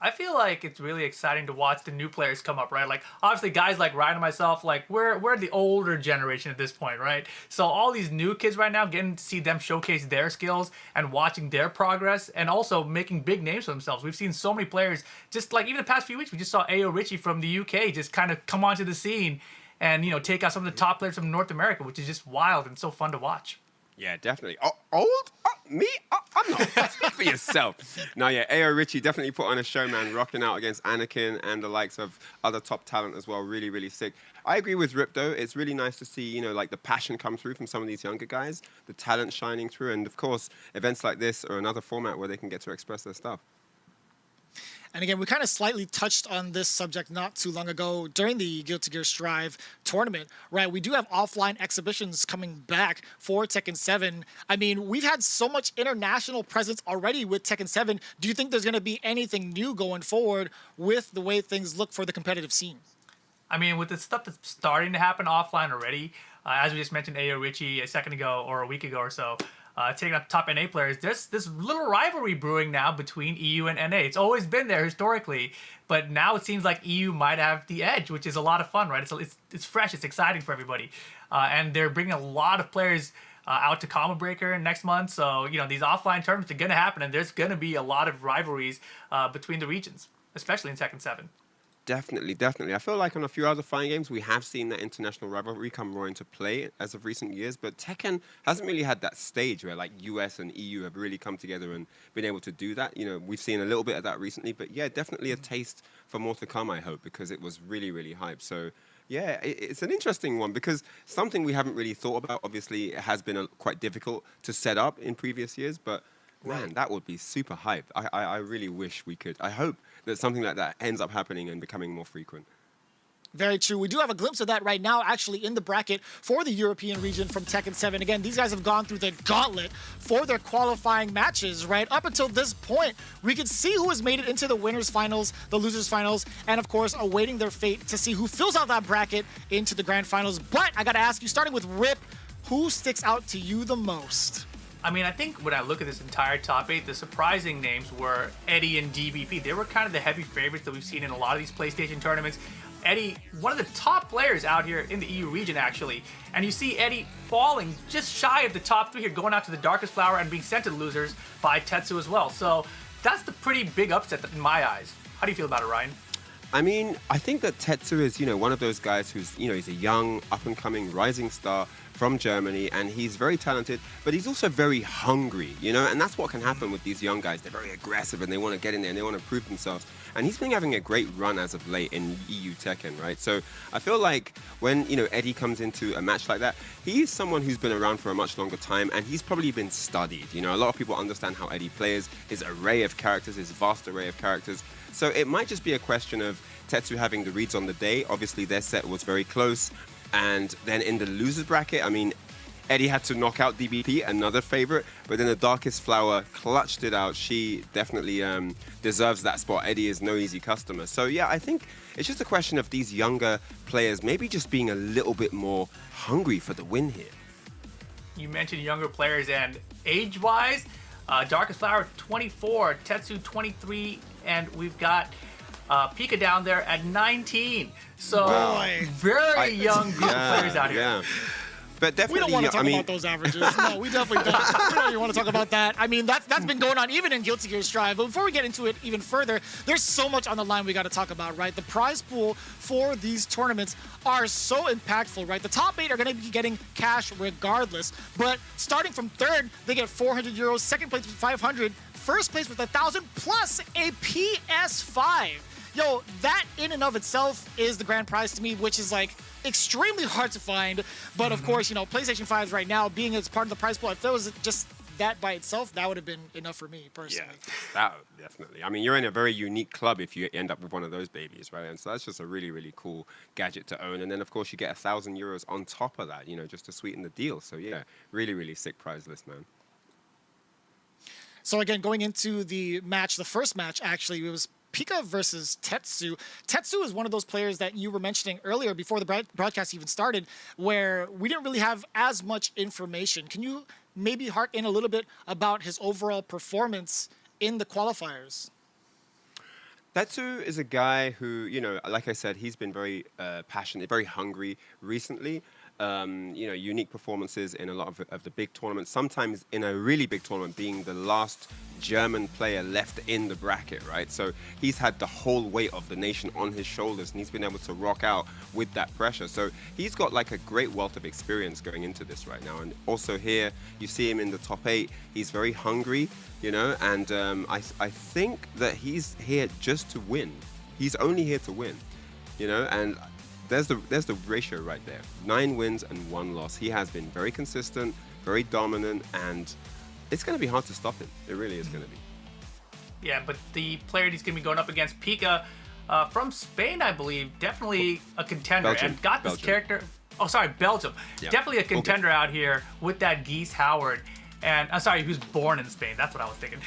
I feel like it's really exciting to watch the new players come up, right? Like, obviously, guys like Ryan and myself, like, we're the older generation at this point, right? So all these new kids right now, getting to see them showcase their skills and watching their progress and also making big names for themselves. We've seen so many players, just like even the past few weeks, we just saw Ayo Richie from the UK just kind of come onto the scene and, you know, take out some of the top players from North America, which is just wild and so fun to watch. Yeah, definitely. Oh, old? Me? I'm not. Speak for yourself. No, yeah, Ayo Richie definitely put on a show, man, rocking out against Anakin and the likes of other top talent as well. Really, really sick. I agree with Rip, though. It's really nice to see, you know, like the passion come through from some of these younger guys, the talent shining through, and of course, events like this are another format where they can get to express their stuff. And again, we kind of slightly touched on this subject not too long ago during the Guilty Gear Strive tournament, right? We do have offline exhibitions coming back for Tekken 7. I mean, we've had so much international presence already with Tekken 7. Do you think there's going to be anything new going forward with the way things look for the competitive scene? I mean, with the stuff that's starting to happen offline already, as we just mentioned Ayo Richie a second ago or a week ago or so, taking up top NA players, there's this little rivalry brewing now between EU and NA. It's always been there historically, but now it seems like EU might have the edge, which is a lot of fun, right? It's fresh, it's exciting for everybody. And they're bringing a lot of players out to Combo Breaker next month. So, you know, these offline tournaments are going to happen, and there's going to be a lot of rivalries between the regions, especially in Tekken 7. Definitely, definitely. I feel like on a few other fighting games, we have seen that international rivalry come more into play as of recent years, but Tekken hasn't really had that stage where like US and EU have really come together and been able to do that. You know, we've seen a little bit of that recently, but yeah, definitely a taste for more to come, I hope, because it was really, really hyped. So yeah, it's an interesting one because something we haven't really thought about. Obviously, it has been quite difficult to set up in previous years, but man, that would be super hype. I really wish we could. I hope that something like that ends up happening and becoming more frequent. Very true. We do have a glimpse of that right now, actually, in the bracket for the European region from Tekken 7. Again, these guys have gone through the gauntlet for their qualifying matches, right? Up until this point, we could see who has made it into the winners finals, the losers finals, and of course, awaiting their fate to see who fills out that bracket into the grand finals. But I got to ask you, starting with Rip, who sticks out to you the most? I mean, I think when I look at this entire top 8, the surprising names were Eddie and DBP. They were kind of the heavy favorites that we've seen in a lot of these PlayStation tournaments. Eddie, one of the top players out here in the EU region, actually. And you see Eddie falling just shy of the top 3 here, going out to the Darkest Flower and being sent to the losers by Tetsu as well. So that's the pretty big upset in my eyes. How do you feel about it, Ryan? I mean, I think that Tetsu is, you know, one of those guys who's, you know, he's a young, up-and-coming rising star from Germany, and he's very talented, but he's also very hungry, you know, and that's what can happen with these young guys. They're very aggressive, and they want to get in there, and they want to prove themselves. And he's been having a great run as of late in EU Tekken, right? So I feel like when, you know, Eddie comes into a match like that, he's someone who's been around for a much longer time, and he's probably been studied. You know, a lot of people understand how Eddie plays, his array of characters, his vast array of characters. So it might just be a question of Tetsu having the reads on the day. Obviously, their set was very close. And then in the losers bracket, I mean, Eddie had to knock out DBP, another favorite, but then the Darkest Flower clutched it out. She definitely deserves that spot. Eddie is no easy customer. So yeah, I think it's just a question of these younger players maybe just being a little bit more hungry for the win here. You mentioned younger players, and age-wise, Darkest Flower 24, Tetsu 23, and we've got Pika down there at 19. So very young group of players out here. Yeah. But definitely, we don't want to talk about those averages. No, we definitely don't. We don't even want to talk about that. I mean, that's been going on even in Guilty Gear Strive. But before we get into it even further, there's so much on the line we got to talk about, right? The prize pool for these tournaments are so impactful, right? The top 8 are going to be getting cash regardless. But starting from third, they get 400 euros. Second place with 500. First place with 1,000 plus a PS5. Yo, that in and of itself is the grand prize to me, which is like extremely hard to find. But of course, you know, PlayStation 5s right now being as part of the prize pool, if it was just that by itself, that would have been enough for me personally. Yeah, that definitely. I mean, you're in a very unique club if you end up with one of those babies, right? And so that's just a really, really cool gadget to own. And then of course you get 1,000 euros on top of that, you know, just to sweeten the deal. So yeah, really, really sick prize list, man. So again, going into the match, the first match actually, it was Pika versus Tetsu. Tetsu is one of those players that you were mentioning earlier before the broadcast even started, where we didn't really have as much information. Can you maybe hark in a little bit about his overall performance in the qualifiers? Tetsu is a guy who, you know, like I said, he's been very passionate, very hungry recently. You know, unique performances in a lot of the big tournaments, sometimes in a really big tournament being the last German player left in the bracket, right? So he's had the whole weight of the nation on his shoulders, and he's been able to rock out with that pressure. So he's got like a great wealth of experience going into this right now. And also here, you see him in the top 8. He's very hungry, you know, and I think that he's here just to win. He's only here to win, you know, and there's the ratio right there. 9 wins and 1 loss. He has been very consistent, very dominant, and it's going to be hard to stop him. It really is going to be. Yeah, but the player he's going to be going up against, Pika, from Spain, I believe, definitely a contender. Belgium. And got this character... Oh, sorry, Belgium. Yeah. Definitely a contender out here with that Geese Howard. And I'm sorry, he was born in Spain. That's what I was thinking.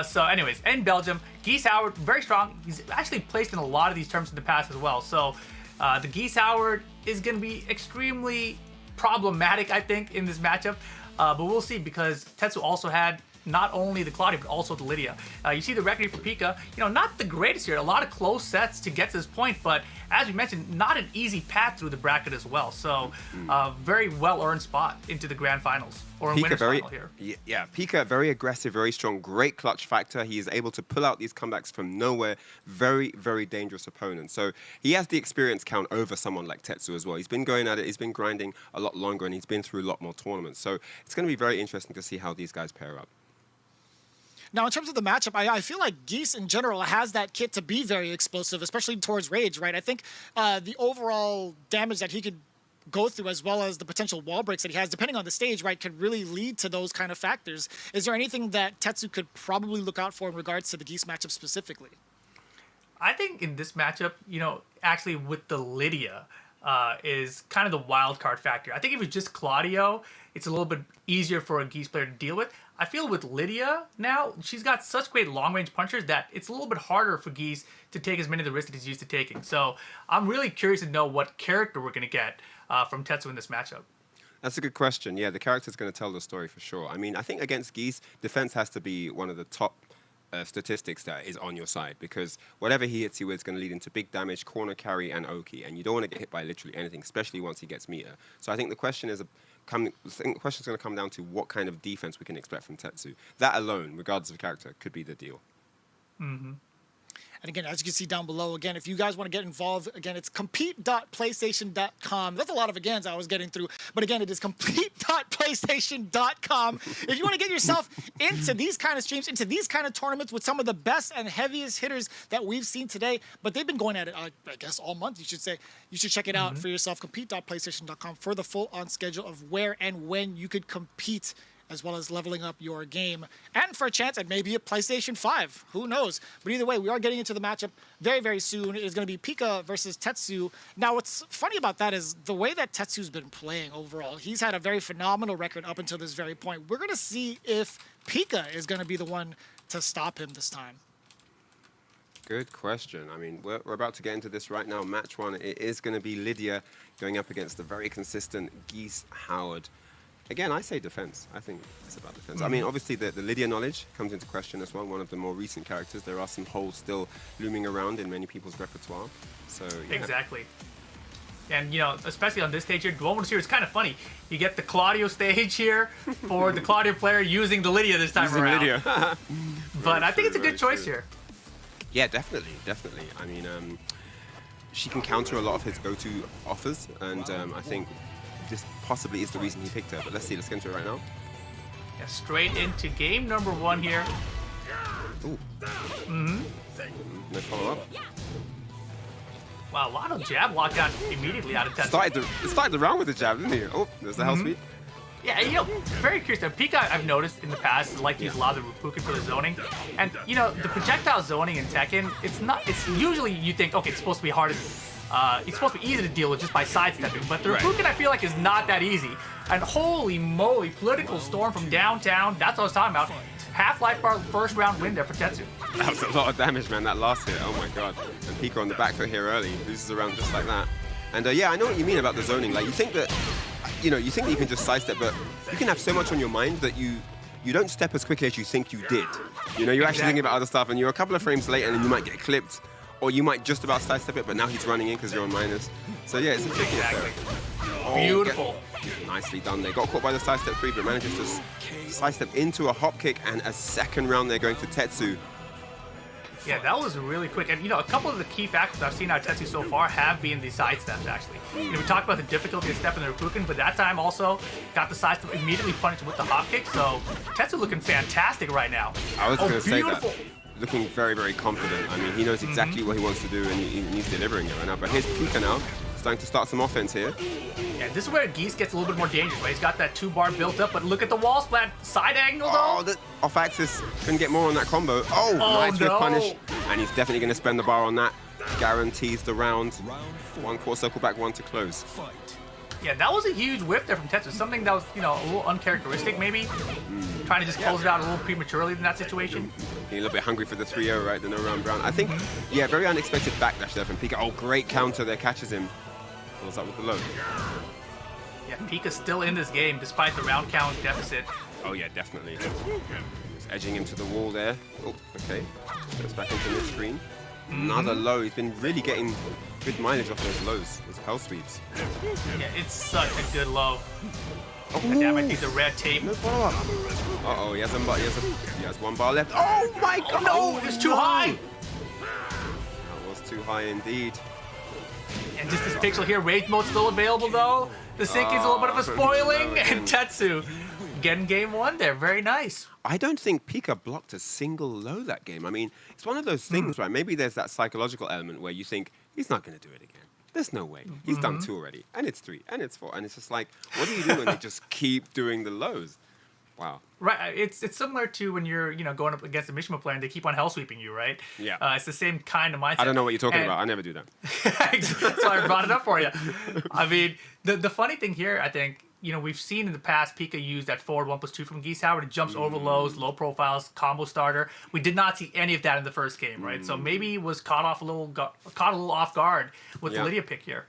So anyways, in Belgium, Geese Howard, very strong. He's actually placed in a lot of these tournaments in the past as well. So the Geese Howard is going to be extremely problematic, I think, in this matchup. But we'll see, because Tetsu also had not only the Claudia, but also the Lydia. You see the record for Pika, you know, not the greatest here. A lot of close sets to get to this point, but as we mentioned, not an easy path through the bracket as well. So very well-earned spot into the grand finals, or Pika winner's final here. Yeah, Pika, very aggressive, very strong, great clutch factor. He is able to pull out these comebacks from nowhere. Very, very dangerous opponent. So he has the experience count over someone like Tetsu as well. He's been going at it, he's been grinding a lot longer, and he's been through a lot more tournaments. So it's going to be very interesting to see how these guys pair up. Now, in terms of the matchup, I feel like Geese in general has that kit to be very explosive, especially towards Rage, right? I think the overall damage that he could go through, as well as the potential wall breaks that he has, depending on the stage, right, could really lead to those kind of factors. Is there anything that Tetsu could probably look out for in regards to the Geese matchup specifically? I think in this matchup, you know, actually with the Lydia is kind of the wild card factor. I think if it's just Claudio, it's a little bit easier for a Geese player to deal with. I feel with Lydia now, she's got such great long-range punchers that it's a little bit harder for Geese to take as many of the risks that he's used to taking. So I'm really curious to know what character we're going to get from Tetsu in this matchup. That's a good question. Yeah, the character's going to tell the story for sure. I mean, I think against Geese, defense has to be one of the top statistics that is on your side, because whatever he hits you with is going to lead into big damage, corner carry, and Oki, and you don't want to get hit by literally anything, especially once he gets meter. So I think the question is going to come down to what kind of defense we can expect from Tetsu. That alone, regardless of character, could be the deal. Mm-hmm. And again, as you can see down below, again, if you guys want to get involved, again, it's compete.playstation.com. That's a lot of agains I was getting through. But again, it is compete.playstation.com. If you want to get yourself into these kind of streams, into these kind of tournaments with some of the best and heaviest hitters that we've seen today, but they've been going at it, I guess, all month, you should say. You should check it out for yourself, compete.playstation.com, for the full-on schedule of where and when you could compete as well as leveling up your game, and for a chance at maybe a PlayStation 5. Who knows? But either way, we are getting into the matchup very, very soon. It is going to be Pika versus Tetsu. Now, what's funny about that is the way that Tetsu's been playing overall. He's had a very phenomenal record up until this very point. We're going to see if Pika is going to be the one to stop him this time. Good question. I mean, we're about to get into this right now. Match one, it is going to be Lydia going up against the very consistent Geese Howard. Again, I say defense. I think it's about defense. I mean, obviously, the Lydia knowledge comes into question as well. One of the more recent characters. There are some holes still looming around in many people's repertoire. So yeah. Exactly. And, you know, especially on this stage here, Duomo here, it's kind of funny. You get the Claudio stage here for the Claudio player using the Lydia this time around. Lydia. But I think it's a good choice here. Yeah, definitely. I mean, she can counter a lot of his go-to offers, and I think this possibly is the reason he picked her. But let's see, let's get into it right now. Yeah, straight into game number one here. Ooh. No follow-up. Wow, a lot of jab lockdown immediately out of Tetsu. Started the round with the jab, didn't he? Oh, there's the hell speed. Yeah, you know, very curious. Pika, I've noticed in the past, like to use a lot of the Rupuken for the zoning. And, you know, the projectile zoning in Tekken, it's usually you think, okay, it's supposed to be hard, it's supposed to be easy to deal with just by sidestepping. But the Rupuken, I feel like, is not that easy. And holy moly, political storm from downtown, that's what I was talking about. Half-life bar first round win there for Tetsu. That was a lot of damage, man, that last hit. Oh my god. And Pika on the back foot here early, loses a round just like that. And yeah, I know what you mean about the zoning. Like, you think that you can just sidestep, but you can have so much on your mind that you don't step as quickly as you think you did. You know, you're actually thinking about other stuff, and you're a couple of frames late, and you might get clipped, or you might just about sidestep it, but now he's running in because you're on minus. So yeah, it's a tricky affair. Oh, beautiful. Nicely done there. Got caught by the sidestep 3, but manages to sidestep into a hop kick, and a second round there going to Tetsu. Yeah, that was really quick. And, you know, a couple of the key factors I've seen out of Tetsu so far have been the side steps, actually. You know, we talked about the difficulty of stepping the Rupuken, but that time also got the side step immediately punished with the hop kick. So Tetsu looking fantastic right now. I was going to say that. Looking very, very confident. I mean, he knows exactly what he wants to do, and he's delivering it right now. But here's Pika now, starting to start some offense here. Yeah, this is where Geese gets a little bit more dangerous, right? He's got that 2-bar built up, but look at the wall splat. Side angle, though. Oh, the off-axis couldn't get more on that combo. Oh, nice whip punish. And he's definitely going to spend the bar on that. Guarantees the round. One core circle back, one to close. Yeah, that was a huge whip there from Tetsu. Something that was, you know, a little uncharacteristic, maybe. Trying to just close it out a little prematurely in that situation. Getting a little bit hungry for the 3-0, right? The no-round round. I think, yeah, very unexpected backdash there from Pika. Oh, great counter there. Catches him. Pulls up with the low. Yeah, Pika's still in this game despite the round count deficit. Oh, yeah, definitely. Just edging him to the wall there. Oh, okay. Goes back into mid screen. Another low. He's been really getting good mileage off those lows, those hell sweeps. Yeah, it's such a good low. Oh, damn, I think the red tape. No follow-up. Uh-oh, he has one bar left. Oh, my God. Oh, no, it's too high. That was too high indeed. And just this pixel here, Rage Mode's still available, though. The Sinking's a little bit of a spoiling. And Tetsu getting game one there. Very nice. I don't think Pika blocked a single low that game. I mean, it's one of those things, right? Maybe there's that psychological element where you think, he's not going to do it again. There's no way. He's done 2 already. And it's 3. And it's 4. And it's just like, what do you do when they just keep doing the lows? Wow. Right. It's similar to when you're, you know, going up against a Mishima player and they keep on hell sweeping you, right? Yeah. It's the same kind of mindset. I don't know what you're talking about. I never do that. So I brought it up for you. I mean, the funny thing here, I think, you know, we've seen in the past Pika use that forward 1+2 from Geese Howard. It jumps over lows, low profiles, combo starter. We did not see any of that in the first game, right? So maybe he was caught a little off guard with the Lydia pick here.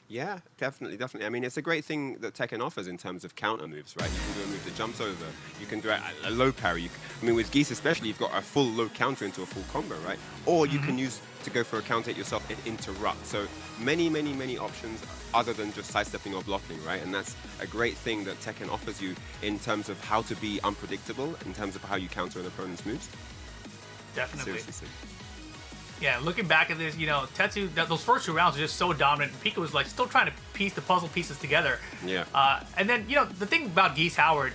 Yeah, definitely. I mean, it's a great thing that Tekken offers in terms of counter moves, right? You can do a move that jumps over. You can do a low parry. I mean, with Geese especially, you've got a full low counter into a full combo, right? Or you can use to go for a counter hit yourself and interrupt. So many, many, many options other than just sidestepping or blocking, right? And that's a great thing that Tekken offers you in terms of how to be unpredictable, in terms of how you counter an opponent's moves. Definitely. Seriously. Yeah, looking back at this, you know, Tetsu, those first 2 rounds were just so dominant. Pika was like still trying to piece the puzzle pieces together. Yeah. And then, you know, the thing about Geese Howard,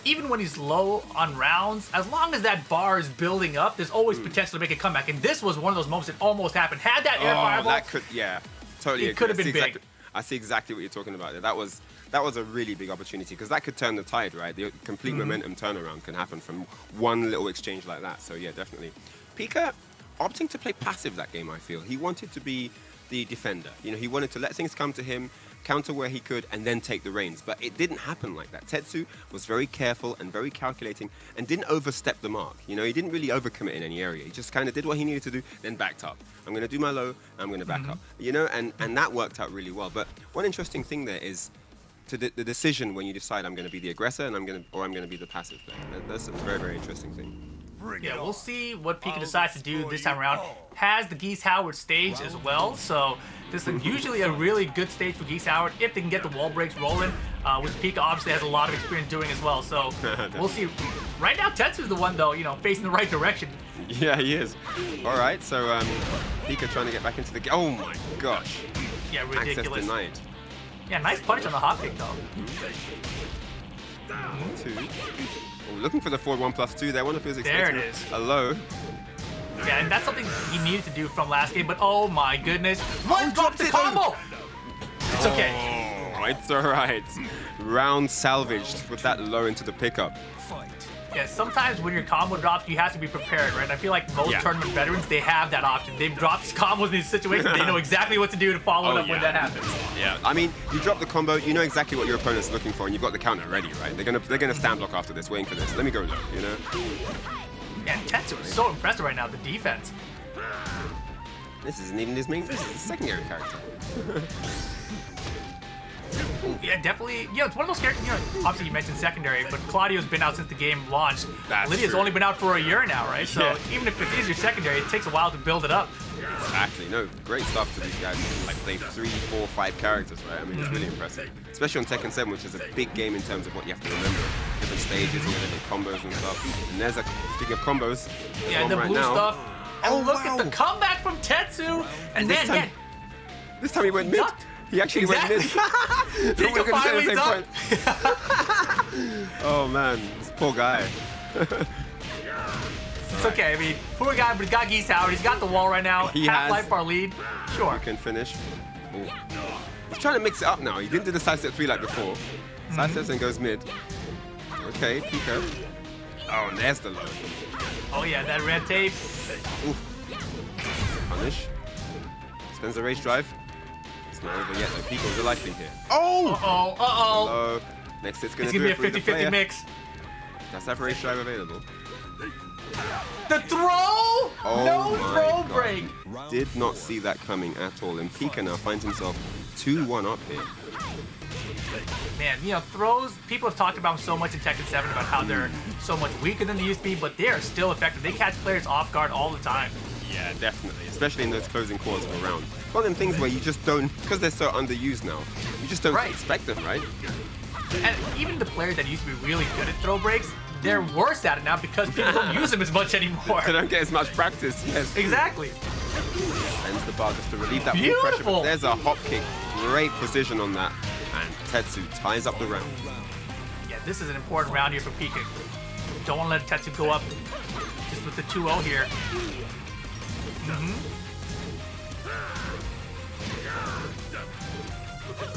even when he's low on rounds, as long as that bar is building up, there's always potential to make a comeback. And this was one of those moments that almost happened. Had that air fireball, that could, yeah, totally. It could have been big. I see exactly what you're talking about there. That was a really big opportunity because that could turn the tide, right? The complete momentum turnaround can happen from one little exchange like that. So yeah, definitely. Pika opting to play passive that game, I feel. He wanted to be the defender. You know, he wanted to let things come to him, counter where he could, and then take the reins. But it didn't happen like that. Tetsu was very careful and very calculating and didn't overstep the mark. You know, he didn't really overcommit in any area. He just kind of did what he needed to do, then backed up. I'm going to do my low, I'm going to back up. You know, and that worked out really well. But one interesting thing there is to the decision when you decide I'm going to be the aggressor and I'm going to be the passive player. That's a very, very interesting thing. Yeah, we'll see what Pika decides to do this time around. Has the Geese Howard stage as well, so this is usually a really good stage for Geese Howard if they can get the wall breaks rolling, which Pika obviously has a lot of experience doing as well. So we'll see. Right now, Tetsu's the one though, you know, facing the right direction. Yeah, he is. All right, so Pika trying to get back into the game. Oh my gosh. Yeah, ridiculous. Access denied. Yeah, nice punish on the hop kick though. 2. Oh, looking for the forward 1+2 there. Wonder if he was expecting There it is. a low. Yeah, and that's something he needed to do from last game, but oh my goodness. One dropped the it? combo! It's okay. Oh, it's all right. Round salvaged with that low into the pickup. Yeah, sometimes when your combo drops, you have to be prepared, right? And I feel like most tournament veterans, they have that option. They've dropped combos in these situations. They know exactly what to do to follow it up when that happens. Yeah, I mean, you drop the combo, you know exactly what your opponent's looking for, and you've got the counter ready, right? They're gonna stand block after this, waiting for this. Let me go low, you know? Yeah, Tetsu is so impressive right now, the defense. This isn't even his main, this is his secondary character. Yeah, definitely. You know, it's one of those characters, you know, obviously you mentioned secondary, but Claudio's been out since the game launched. That's Lydia's true. only been out for a year now, right? So even if it is your secondary, it takes a while to build it up. Exactly, no, great stuff for these guys. Like play 3, 4, 5 characters, right? I mean, it's really impressive. Especially on Tekken 7, which is a big game in terms of what you have to remember. Different stages, you know, different combos and stuff. And there's speaking of combos, Yeah, the right blue now. stuff. And Oh, look at wow. the comeback from Tetsu. And this then, time- This time he went mid. ducked. He actually went mid. Pika We're gonna say finally the same ducked. point. Oh man, this poor guy. It's okay. I mean, poor guy, but he's got Geese Howard. He's got the wall right now. He Half-life has- our lead. Sure. Can finish. Ooh. He's trying to mix it up now. He didn't do the side step 3 like before. Side steps and goes mid. Okay, Pika. Oh, and there's the low. Oh yeah, that red tape. Ooh. Punish. Spends the race drive. It's not over yet though. Pika was a life lead here. Oh! Uh-oh. Low. Next it's gonna It's do gonna it be a for the 50-50 player. mix. Does have race drive available? The throw! Oh No my throw God. break. Did not see that coming at all. And Pika now finds himself 2-1 up here. Man, you know, throws, people have talked about them so much in Tekken 7 about how they're so much weaker than they used to be, but they are still effective. They catch players off guard all the time. Yeah, definitely. Especially in those closing quarters of a round. One of them things where you just don't, because they're so underused now, you just don't Right. expect them, right? And even the players that used to be really good at throw breaks, they're worse at it now because people don't use them as much anymore. They don't get as much practice. Yes. Exactly. Ends the bar just to relieve that wall pressure. Beautiful. But there's a hop kick. Great precision on that. And Tetsu ties up the round. Yeah, this is an important round here for Pika. Don't want to let Tetsu go up just with the 2-0 here.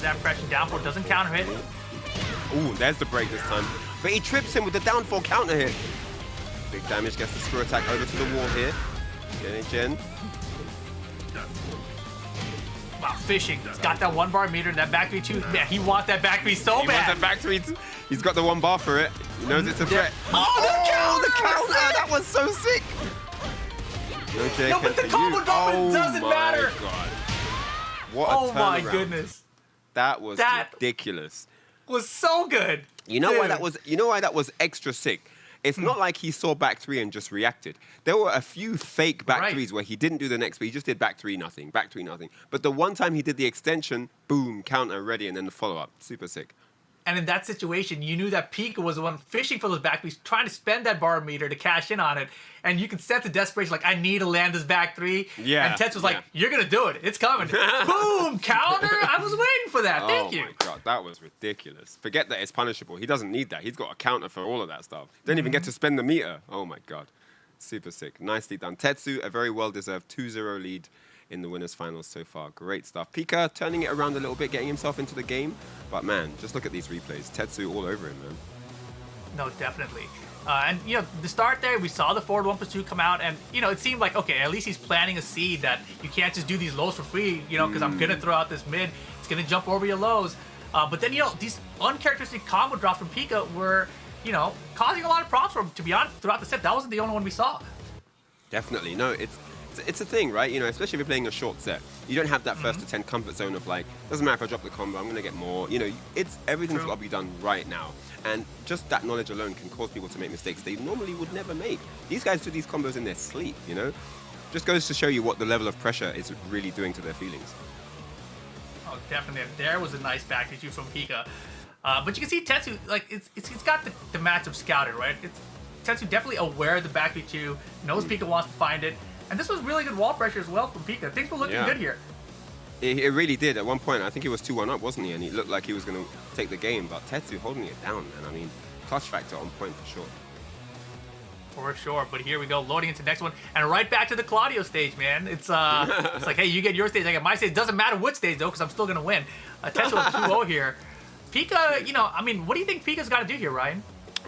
That pressure down four doesn't counter hit. Ooh, there's the break this time. But he trips him with the downfall counter hit. Big damage, gets the screw attack over to the wall here. Gen. Wow, fishing. He's got that 1 bar meter, that back 3-2. Man, he wants that back 3 so He bad. wants that back three. He's got the 1 bar for it. He knows it's a threat. Oh, the counter! That was so sick! No, Jay, No, but the combo drop, it doesn't matter. God. What a Oh my turnaround. goodness. That was That- ridiculous. Was so good. You know why Dude. that was? You know why that was extra sick? It's not like he saw back 3 and just reacted. There were a few fake back Right. 3s where he didn't do the next, but he just did back 3 nothing, back 3 nothing. But the one time he did the extension, boom, counter ready, and then the follow up, super sick. And in that situation, you knew that Pika was the one fishing for those back threes, trying to spend that bar meter to cash in on it. And you can sense the desperation, like, I need to land this back 3. Yeah, And Tetsu was like, yeah. you're going to do it. It's coming. Boom, counter. I was waiting for that. Thank you. Oh my god, that was ridiculous. Forget that it's punishable. He doesn't need that. He's got a counter for all of that stuff. Don't even get to spend the meter. Oh my god. Super sick. Nicely done. Tetsu, a very well-deserved 2-0 lead in the winners finals so far. Great stuff. Pika turning it around a little bit, getting himself into the game. But man, just look at these replays. Tetsu all over him, man. No, definitely. And, you know, the start there, we saw the forward 1+2 come out, and, you know, it seemed like, okay, at least he's planting a seed that you can't just do these lows for free, you know, because I'm going to throw out this mid. It's going to jump over your lows. But then, you know, these uncharacteristic combo drops from Pika were, you know, causing a lot of problems for him, to be honest, throughout the set. That wasn't the only one we saw. Definitely. No, it's a thing, right? You know, especially if you're playing a short set. You don't have that first to 10 comfort zone of like, doesn't matter if I drop the combo, I'm going to get more. You know, everything's got to be done right now. And just that knowledge alone can cause people to make mistakes they normally would never make. These guys do these combos in their sleep, you know? Just goes to show you what the level of pressure is really doing to their feelings. Oh, definitely. There was a nice back issue from Pika. But you can see Tetsu, like, it's got the matchup scouted, right? Tetsu definitely aware of the back B2, knows Pika wants to find it. And this was really good wall pressure as well from Pika. Things were looking good here. It really did. At one point, I think he was 2-1 up, wasn't he? And he looked like he was going to take the game. But Tetsu holding it down, man. I mean, clutch factor on point for sure. For sure. But here we go, loading into the next one. And right back to the Claudio stage, man. It's like, hey, you get your stage, I get my stage. Doesn't matter which stage, though, because I'm still going to win. Tetsu with 2-0 here. Pika, you know, I mean, what do you think Pika's got to do here, Ryan?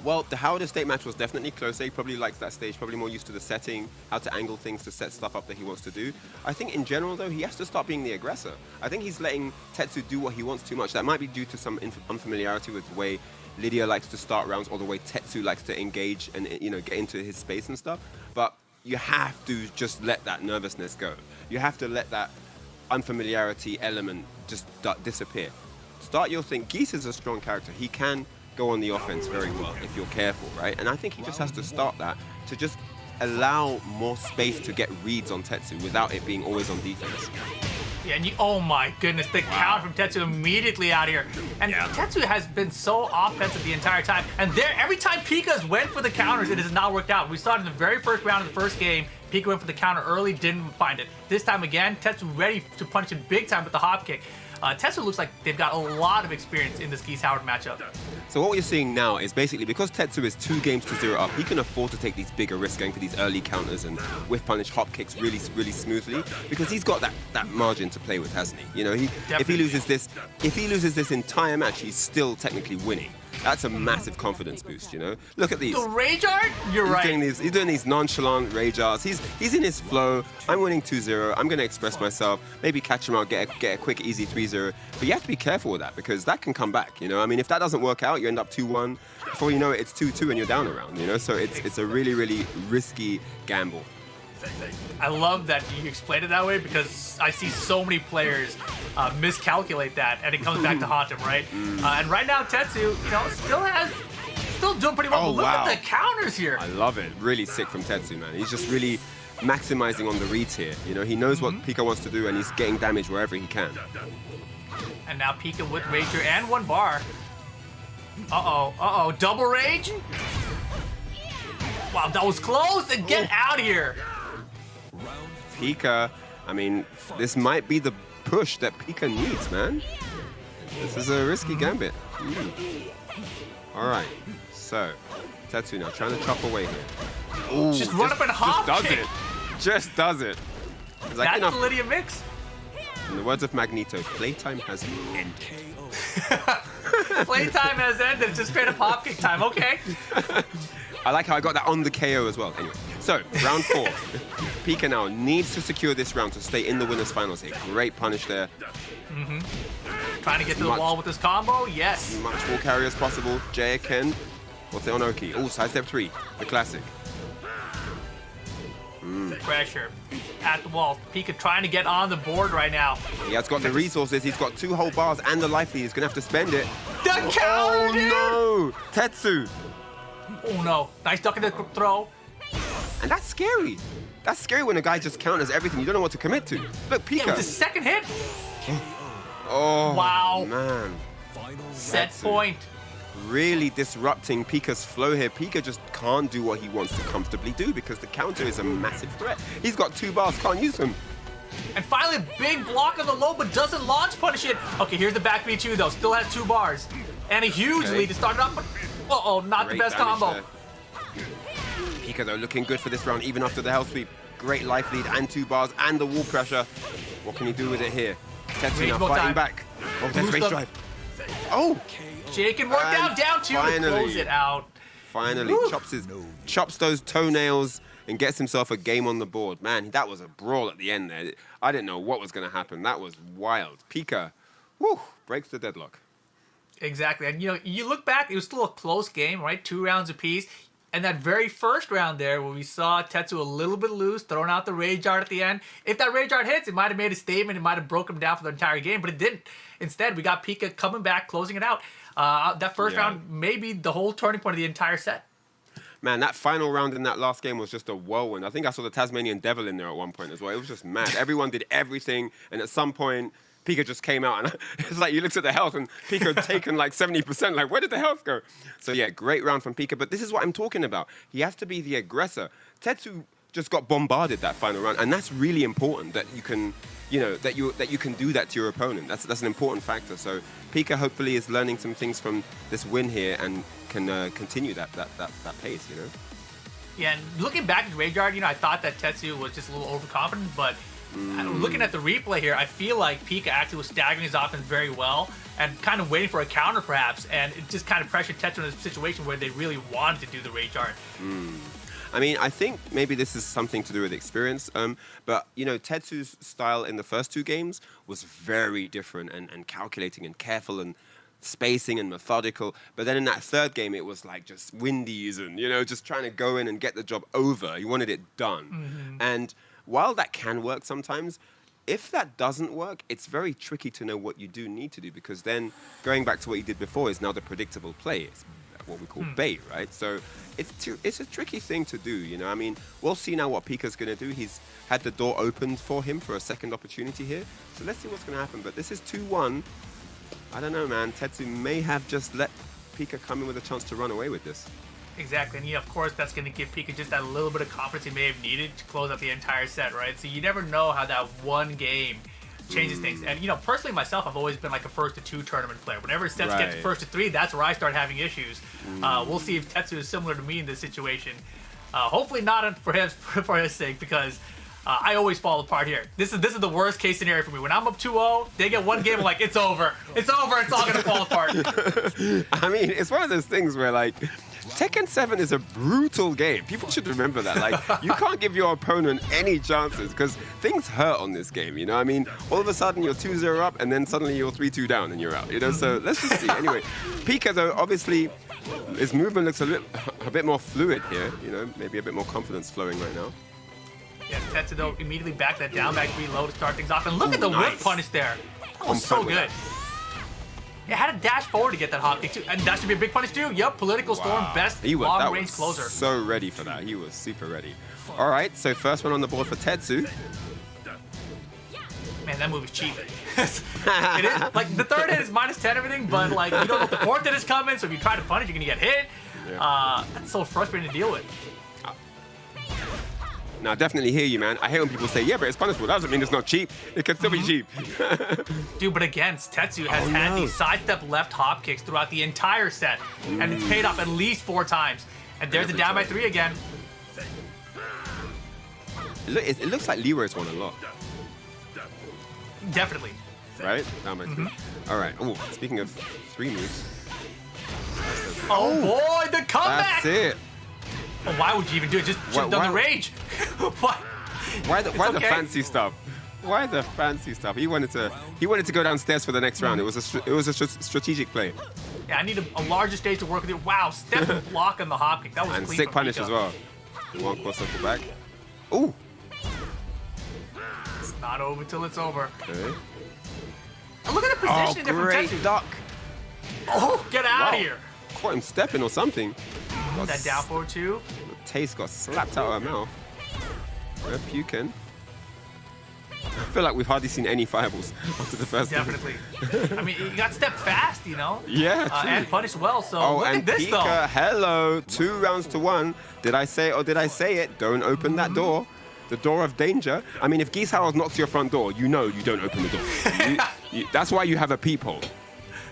Well, the Howard State match was definitely closer. He probably likes that stage, probably more used to the setting, how to angle things to set stuff up that he wants to do. I think in general, though, he has to start being the aggressor. I think he's letting Tetsu do what he wants too much. That might be due to some unfamiliarity with the way Lydia likes to start rounds or the way Tetsu likes to engage and, you know, get into his space and stuff. But you have to just let that nervousness go. You have to let that unfamiliarity element just disappear. Start your thing. Geese is a strong character. He can go on the offense very well if you're careful, right? And I think he just has to start that to just allow more space to get reads on Tetsu without it being always on defense. Yeah, and oh my goodness, the count from Tetsu immediately out here. And Tetsu has been so offensive the entire time. And there, every time Pika's went for the counters, it has not worked out. We saw it in the very first round of the first game. Pika went for the counter early, didn't find it. This time again, Tetsu ready to punish it big time with the hop kick. Tetsu looks like they've got a lot of experience in this Geese-Howard matchup. So what you're seeing now is basically because Tetsu is 2 games to 0 up, he can afford to take these bigger risks going for these early counters and whiff punish hop kicks really smoothly because he's got that margin to play with, hasn't he? You know, if he loses this entire match, he's still technically winning. That's a massive confidence boost, you know? Look at these. The rage art? You're right. He's doing these nonchalant rage arts. He's in his flow. I'm winning 2-0. I'm going to express myself. Maybe catch him out, get a quick, easy 3-0. But you have to be careful with that because that can come back, you know? I mean, if that doesn't work out, you end up 2-1. Before you know it, it's 2-2 and you're down around, you know? So it's a really, really risky gamble. I love that you explained it that way because I see so many players miscalculate that and it comes back to haunt him, right? And right now, Tetsu, you know, still doing pretty well. Oh, but look wow. at the counters here. I love it. Really sick from Tetsu, man. He's just really maximizing on the reads here. You know, he knows what Pika wants to do and he's getting damage wherever he can. And now Pika with Rager and 1 bar. Uh-oh, double rage? Wow, that was close, and get out of here. Pika, I mean, this might be the push that Pika needs, man. This is a risky gambit. All right, so Tetsu now trying to chop away here. Ooh, just run up and hop kick. Just does it. It's like, That's the Lydia mix. In the words of Magneto, playtime has ended. Playtime has ended. It's just straight up hop kick time. Okay. I like how I got that on the KO as well. Anyway, so round 4. Pika now needs to secure this round to stay in the winners finals here. Great punish there. Trying to get to the wall with this combo. Yes. Much more carry as possible. Jaya Ken. What's it on Oki? Oh, sidestep 3. The classic. Pressure at the wall. Pika trying to get on the board right now. He has got the resources. He's got 2 whole bars and the life lead. He's going to have to spend it. The counter, dude! Oh, no! Tetsu. Oh, no. Nice duck in the throw. And that's scary. That's scary when a guy just counters everything. You don't know what to commit to. Look, Pika. Yeah, with the second hit. Oh, wow. Man. Set Tetsu. Point. Really disrupting Pika's flow here. Pika just can't do what he wants to comfortably do because the counter is a massive threat. He's got 2 bars, can't use them. And finally, a big block on the low, but doesn't launch punish it. Okay, here's the back B2, though. Still has 2 bars. And a huge lead to start it off, but uh-oh, not Great the best damage combo. there. Pika, though, looking good for this round, even after the health sweep. great life lead and 2 bars and the wall pressure. What can he do with it here? Tetsu now fighting back. Oh, that's race drive. Oh! Jake can work down 2 to close it out. Finally, chops those toenails and gets himself a game on the board. Man, that was a brawl at the end there. I didn't know what was going to happen. That was wild. Pika, whew, breaks the deadlock. Exactly. And, you look back, it was still a close game, right? 2 rounds apiece. And that very first round there, where we saw Tetsu a little bit loose, throwing out the Rage Art at the end. If that Rage Art hits, it might have made a statement. It might have broken him down for the entire game, but it didn't. Instead, we got Pika coming back, closing it out. That first round may be the whole turning point of the entire set. Man, that final round in that last game was just a whirlwind. I think I saw the Tasmanian Devil in there at one point as well. It was just mad. Everyone did everything, and at some point, Pika just came out, and it's like you looked at the health, and Pika had taken like 70%. Like, where did the health go? So yeah, great round from Pika. But this is what I'm talking about. He has to be the aggressor. Tetsu just got bombarded that final round, and that's really important that you can, that you can do that to your opponent. That's an important factor. So Pika hopefully is learning some things from this win here and can continue that pace. Yeah, and looking back at Rage Art, I thought that Tetsu was just a little overconfident, but looking at the replay here, I feel like Pika actually was staggering his offense very well and kind of waiting for a counter perhaps, and it just kind of pressured Tetsu in a situation where they really wanted to do the Rage Art. I mean, I think maybe this is something to do with experience, but, Tetsu's style in the first 2 games was very different and calculating and careful and spacing and methodical. But then in that 3rd game, it was like just windies and, just trying to go in and get the job over. He wanted it done. And while that can work sometimes, if that doesn't work, it's very tricky to know what you do need to do, because then going back to what you did before is now the predictable play. It's what we call bait, right? So it's a tricky thing to do, I mean, we'll see now what Pika's going to do. He's had the door opened for him for a second opportunity here. So let's see what's going to happen. But this is 2-1. I don't know, man. Tetsu may have just let Pika come in with a chance to run away with this. Exactly, and of course, that's going to give Pika just that little bit of confidence he may have needed to close out the entire set, right? So you never know how that one game changes things. And, personally myself, I've always been like a 1st-to-2 tournament player. Whenever sets get to 1st-to-3, that's where I start having issues. We'll see if Tetsu is similar to me in this situation. Hopefully not for his sake, because I always fall apart here. This is the worst case scenario for me. When I'm up 2-0, they get one game, I'm like, it's over. It's over. It's all going to fall apart. I mean, it's one of those things where, like, Tekken 7 is a brutal game. People should remember that. Like, you can't give your opponent any chances because things hurt on this game, I mean, all of a sudden you're 2-0 up and then suddenly you're 3-2 down and you're out, So let's just see. Anyway, Pika, though, obviously, his movement looks a bit more fluid here, maybe a bit more confidence flowing right now. Yeah, Tetsu, though, immediately back that down back 3 low to start things off. And look at the whip punish there. That was so good. Yeah, had to dash forward to get that hop kick, too. And that should be a big punish, too. Yep, Political Storm, best long-range closer. So ready for that. He was super ready. All right, so first one on the board for Tetsu. Man, that move is cheap. It is. Like, the 3rd hit is -10 everything, but, like, you don't know if the 4th hit is coming, so if you try to punish, you're going to get hit. Yeah. That's so frustrating to deal with. Now, I definitely hear you, man. I hate when people say, yeah, but it's punishable. That doesn't mean it's not cheap. It can still be cheap. Dude, but again, Tetsu has had these sidestep left hop kicks throughout the entire set, and it's paid off at least 4 times. And there's the down by 3 again. It looks like Leroy's won a lot. Definitely. Right? Down by 3. All right. Oh, speaking of 3 moves. Oh, boy, the comeback! That's it. Well, why would you even do it? Just done the rage. Why the fancy stuff? Why the fancy stuff? He wanted to go downstairs for the next round. It was a strategic play. Yeah, I need a larger stage to work with it. Wow, step and block on the hop kick. That was and clean sick from punish Pika. as well. One cross off the back. Ooh. It's not over till it's over. Okay. And look at the positioning there from great Tetsu. duck. Oh, get out of here. Caught him stepping or something. That down forward 2. The taste got slapped out of her mouth. We're puking. I feel like we've hardly seen any fireballs after the first one. Definitely. I mean, he got stepped fast, Yeah, true. and punished well. So look at this, Pika, though. hello. 2 rounds to 1. Did I say it or did I say it? Don't open that door. The door of danger. I mean, if Geese Howells knocks your front door, you know you don't open the door. That's why you have a peephole.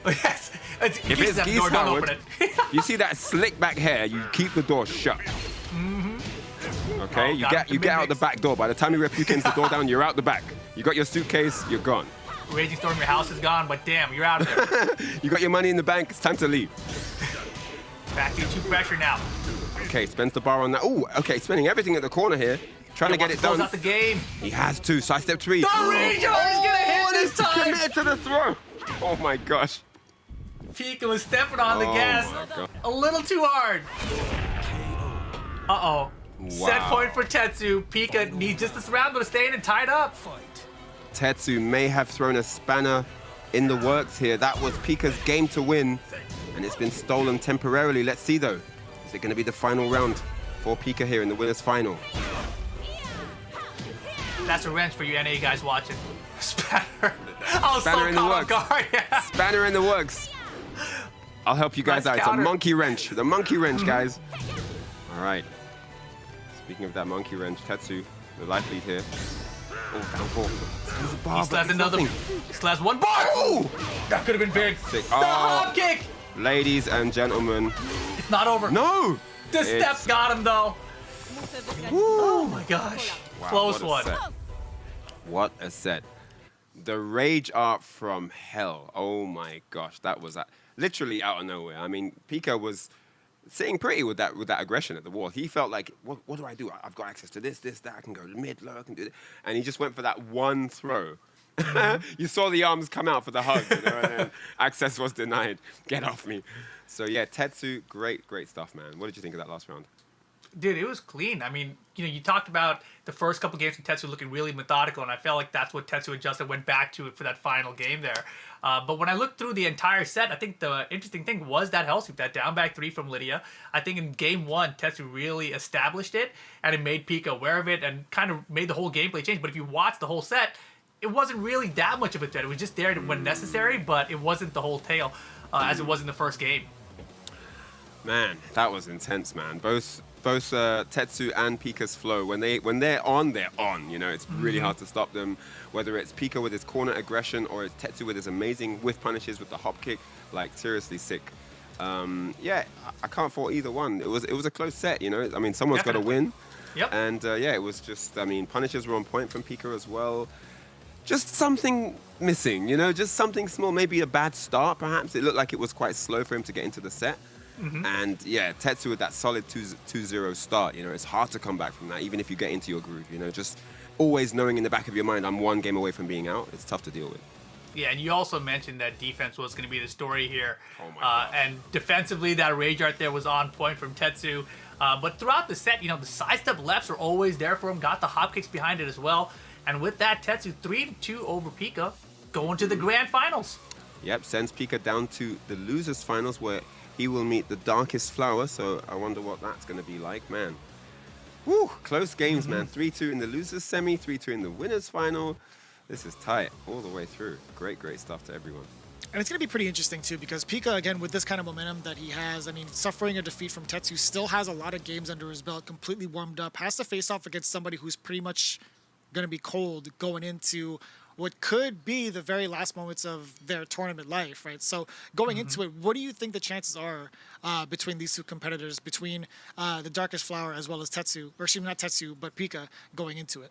Yes. If it's Geese door, don't open Howard, it. you see that slick back hair, you keep the door shut. Okay, Oh, you got get out the back door. By the time you rip Pika the door down, you're out the back. You got your suitcase, you're gone. Raging Storm, your house is gone, but damn, you're out of there. You got your money in the bank, it's time to leave. Back into pressure now. Okay, spends the bar on that. Oh, okay, spending everything at the corner here. Trying to get it Close done. out the game. He has to. Sidestep 3. The Rager is gonna hit this time. Committed to the throw. Oh my gosh. Pika was stepping on the Oh gas my God. a little too hard. Uh-oh. Set point for Tetsu. Pika needs just this round to stay in and tied up. Tetsu may have thrown a spanner in the works here. That was Pika's game to win, and it's been stolen temporarily. Let's see though. Is it going to be the final round for Pika here in the winners final? That's a wrench for you NA guys watching. Spanner. I was Spanner so in the caught off works. guard. Yeah. Spanner in the works. I'll help you guys Nice out. It's a counter. monkey wrench. The monkey wrench, guys. All right. Speaking of that monkey wrench, Tetsu, the life lead here. Oh, down four. He slams another. He slams one bar. Oh! That could have been big. Sick. The Oh. hop kick. Ladies and gentlemen. It's not over. No! The It's- step got him though. Oh my gosh. Wow, Close what a one. set. What a set. The rage art from hell. Oh my gosh, that was literally out of nowhere. I mean, Pika was sitting pretty with that aggression at the wall. He felt like, what do I do? I've got access to this, that. I can go mid, low, I can do this. And he just went for that one throw. You saw the arms come out for the hug, you know, and then access was denied. Get off me. So yeah, Tetsu, great stuff, man. What did you think of that last round? Dude, it was clean. I mean, you talked about the first couple games from Tetsu looking really methodical, and I felt like that's what Tetsu adjusted, went back to it for that final game there. But when I looked through the entire set, I think the interesting thing was that hell sweep, that down back 3 from Lydia. I think in game 1, Tetsu really established it, and it made Pika aware of it and kind of made the whole gameplay change. But if you watch the whole set, it wasn't really that much of a threat. It was just there when necessary, but it wasn't the whole tale as it was in the first game. Man, that was intense, man. Both Tetsu and Pika's flow, when they're on, they're on. You know, it's really hard to stop them. Whether it's Pika with his corner aggression or it's Tetsu with his amazing whiff punishes with the hop kick, like seriously sick. Yeah, I can't fault either one. It was a close set. You know, I mean, someone's got to Definitely. win. Yep. And yeah, it was just, I mean, punishes were on point from Pika as well. Just something missing, you know, just something small. Maybe a bad start, perhaps. It looked like it was quite slow for him to get into the set. And yeah, Tetsu with that solid 2-0 start, you know, it's hard to come back from that, even if you get into your groove, you know, just always knowing in the back of your mind, I'm one game away from being out. It's tough to deal with. Yeah, and you also mentioned that defense was going to be the story here. Oh my gosh. And defensively, that rage art there was on point from Tetsu. But throughout the set, you know, the sidestep lefts are always there for him, got the hop kicks behind it as well. And with that, Tetsu 3-2 over Pika, going to the grand finals. Yep, sends Pika down to the losers finals where he will meet the darkest flower. So I wonder what that's going to be like, man. Woo, close games, man. 3-2 in the losers semi, 3-2 in the winners final. This is tight all the way through. Great stuff to everyone. And it's going to be pretty interesting, too, because Pika, again, with this kind of momentum that he has, I mean, suffering a defeat from Tetsu, still has a lot of games under his belt, completely warmed up, has to face off against somebody who's pretty much going to be cold going into what could be the very last moments of their tournament life, right? So going into it, what do you think the chances are between these two competitors, between the Darkest Flower as well as Tetsu, or excuse me, not Tetsu, but Pika going into it?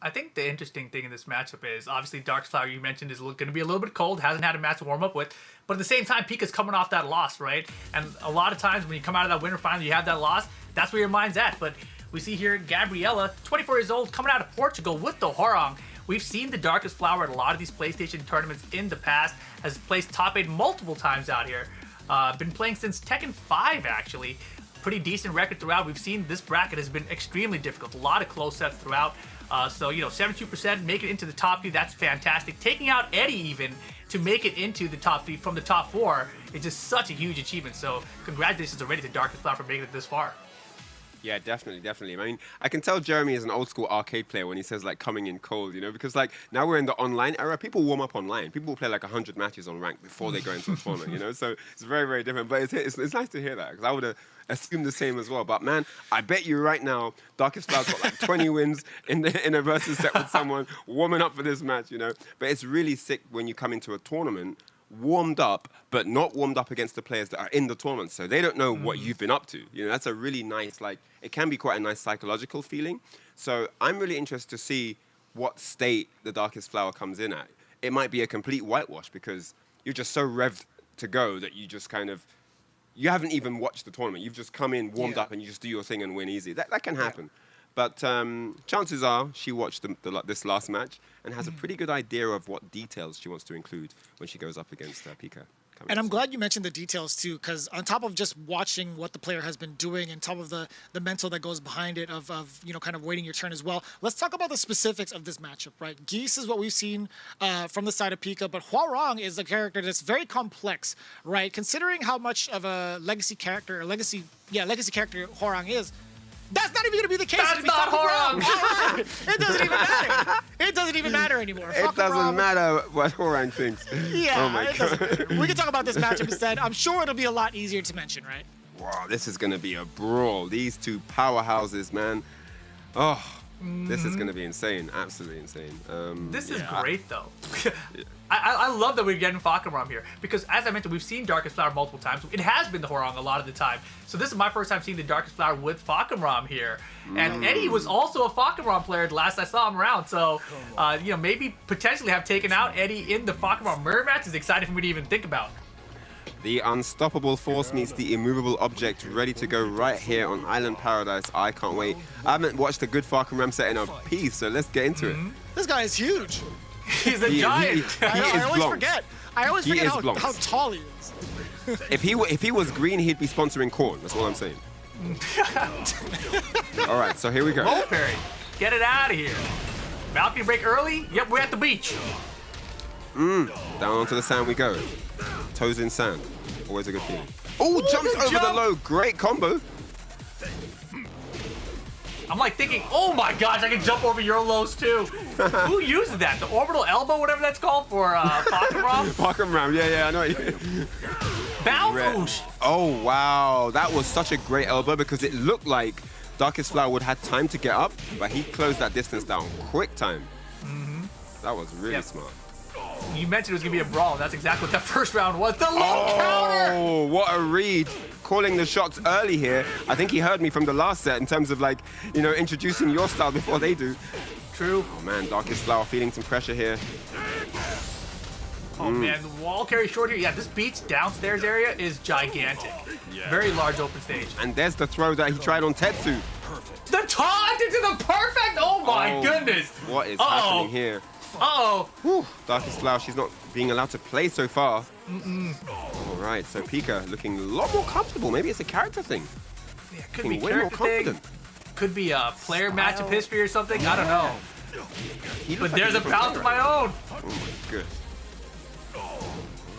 I think the interesting thing in this matchup is, obviously, Darkest Flower, you mentioned, is going to be a little bit cold, hasn't had a match to warm up with, but at the same time, Pika's coming off that loss, right? And a lot of times when you come out of that winter final, you have that loss, that's where your mind's at. But we see here Gabriella, 24 years old, coming out of Portugal with the Horong. We've seen the Darkest Flower at a lot of these PlayStation tournaments in the past, has placed top 8 multiple times out here. Been playing since Tekken 5, actually. Pretty decent record throughout. We've seen this bracket has been extremely difficult. A lot of close sets throughout. So, you know, 72%, make it into the top 3, that's fantastic. Taking out Eddie even to make it into the top 3 from the top 4 is just such a huge achievement. So congratulations already to Darkest Flower for making it this far. Yeah, definitely. I mean, I can tell Jeremy is an old school arcade player when he says like coming in cold, you know, because like now we're in the online era. People warm up online. People will play like 100 matches on rank before they go into a tournament, you know. So it's very different. But it's nice to hear that because I would have assumed the same as well. But man, I bet you right now, Darkest Flower's got like 20 wins in a versus set with someone warming up for this match, you know. But it's really sick when you come into a tournament warmed up, but not warmed up against the players that are in the tournament. So they don't know what you've been up to. You know, that's a really nice, like, it can be quite a nice psychological feeling. So I'm really interested to see what state the Darkest Flower comes in at. It might be a complete whitewash because you're just so revved to go that you just kind of, you haven't even watched the tournament. You've just come in, warmed up, and you just do your thing and win easy. That can happen. But chances are she watched this last match and has a pretty good idea of what details she wants to include when she goes up against Pika. And I'm glad you mentioned the details too, because on top of just watching what the player has been doing, and top of the mental that goes behind it of kind of waiting your turn as well, let's talk about the specifics of this matchup, right? Geese is what we've seen from the side of Pika, but Hwoarang is a character that's very complex, right? Considering how much of a legacy character Hwoarang is. That's not even going to be the case. That's not Hwoarang. It doesn't even matter. It doesn't even matter anymore. It doesn't matter what Hwoarang thinks. Yeah, oh my God. We can talk about this matchup instead. I'm sure it'll be a lot easier to mention, right? Wow, this is going to be a brawl. These two powerhouses, man. Oh, this is going to be insane. Absolutely insane. This is great, though. I love that we're getting Fakaram here because, as I mentioned, we've seen Darkest Flower multiple times. It has been the Hwoarang a lot of the time. So this is my first time seeing the Darkest Flower with Fakaram here. And Eddie was also a Fakaram player the last I saw him around. So, maybe potentially have taken out Eddie in the Fakaram mirror match is exciting for me to even think about. The unstoppable force meets the immovable object, ready to go right here on Island Paradise. I can't wait. I haven't watched a good Fakaram set in a piece, so let's get into it. This guy is huge. He's a giant. I always forget. I always forget Blanc. how tall he is. If he was green, he'd be sponsoring corn. That's all I'm saying. All right, so here we go. Roll parry. Get it out of here. Balcony break early. Yep, we're at the beach. Down onto the sand we go. Toes in sand. Always a good feeling. Oh, jumps over the low. Great combo. I'm like thinking, oh my gosh, I can jump over your lows too. Who uses that? The orbital elbow, whatever that's called for Fakaram? Fakaram, yeah, I know what you mean. Bounce! Oh, wow. That was such a great elbow because it looked like Darkest Flower would have had time to get up, but he closed that distance down quick time. That was really smart. You mentioned it was going to be a brawl. That's exactly what that first round was. The low counter! Oh, what a read. Calling the shots early here. I think he heard me from the last set in terms of introducing your style before they do. True. Oh man, Darkest Flower feeling some pressure here. Oh man, the wall carry short here. Yeah, this beach downstairs area is gigantic. Yeah. Very large open stage. And there's the throw that he tried on Tetsu. Perfect. The taunt into the perfect! Oh my goodness! What is happening here? Uh-oh. Darkest Flower, she's not being allowed to play so far. All right, so Pika looking a lot more comfortable. Maybe it's a character thing. Yeah, could be way more character thing. confident. Could be a player matchup history or something. I don't know. But there's a bounce of my own. Oh my good. Oh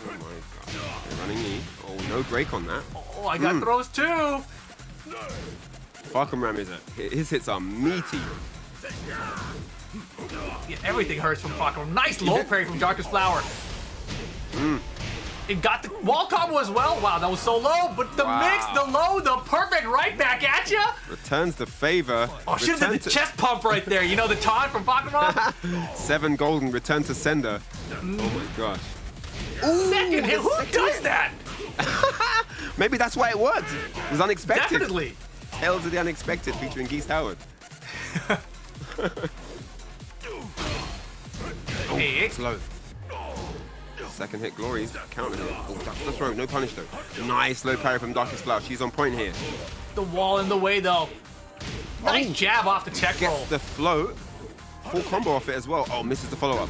my god. They're running knee. Oh, no break on that. Oh, I got throws too. Fakaram his hits are meaty. Yeah, everything hurts from Fakaram. Nice low parry from Darkest Flower. It got the wall combo as well. Wow, that was so low. But the mix, the low, the perfect right back at you. Returns the favor. Oh, should have did the chest pump right there. You know, the taunt from Fakaram? 7 golden, return to sender. Oh my gosh. Second hit. Who does that? Maybe that's why it worked. It was unexpected. Definitely. Tales of the Unexpected featuring Geese Howard. Hey. Slow. Second hit, Glory. Counter hit. Oh, that's the throw. No punish, though. Nice low parry from Darkest Flower. She's on point here. The wall in the way, though. Nice jab off the tech roll. Gets the float. Full combo off it as well. Oh, misses the follow-up.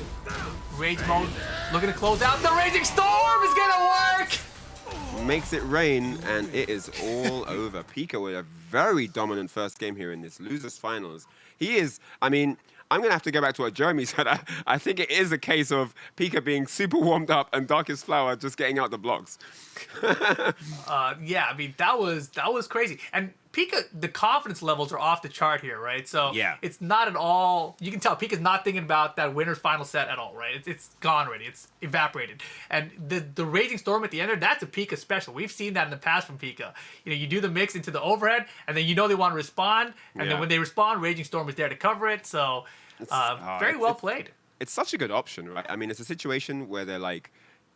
Rage mode. Looking to close out. The Raging Storm is going to work. Makes it rain, and it is all over. Pika with a very dominant first game here in this losers finals. He is, I'm going to have to go back to what Jeremy said. I think it is a case of Pika being super warmed up and Darkest Flower just getting out the blocks. Yeah, that was crazy. And Pika, the confidence levels are off the chart here, right? So it's not at all, you can tell Pika's not thinking about that winner's final set at all, right? It's gone already. It's evaporated. And the Raging Storm at the end there, that's a Pika special. We've seen that in the past from Pika. You do the mix into the overhead, and then they want to respond, and then when they respond, Raging Storm is there to cover it. So very well played. It's such a good option, right? It's a situation where they're like,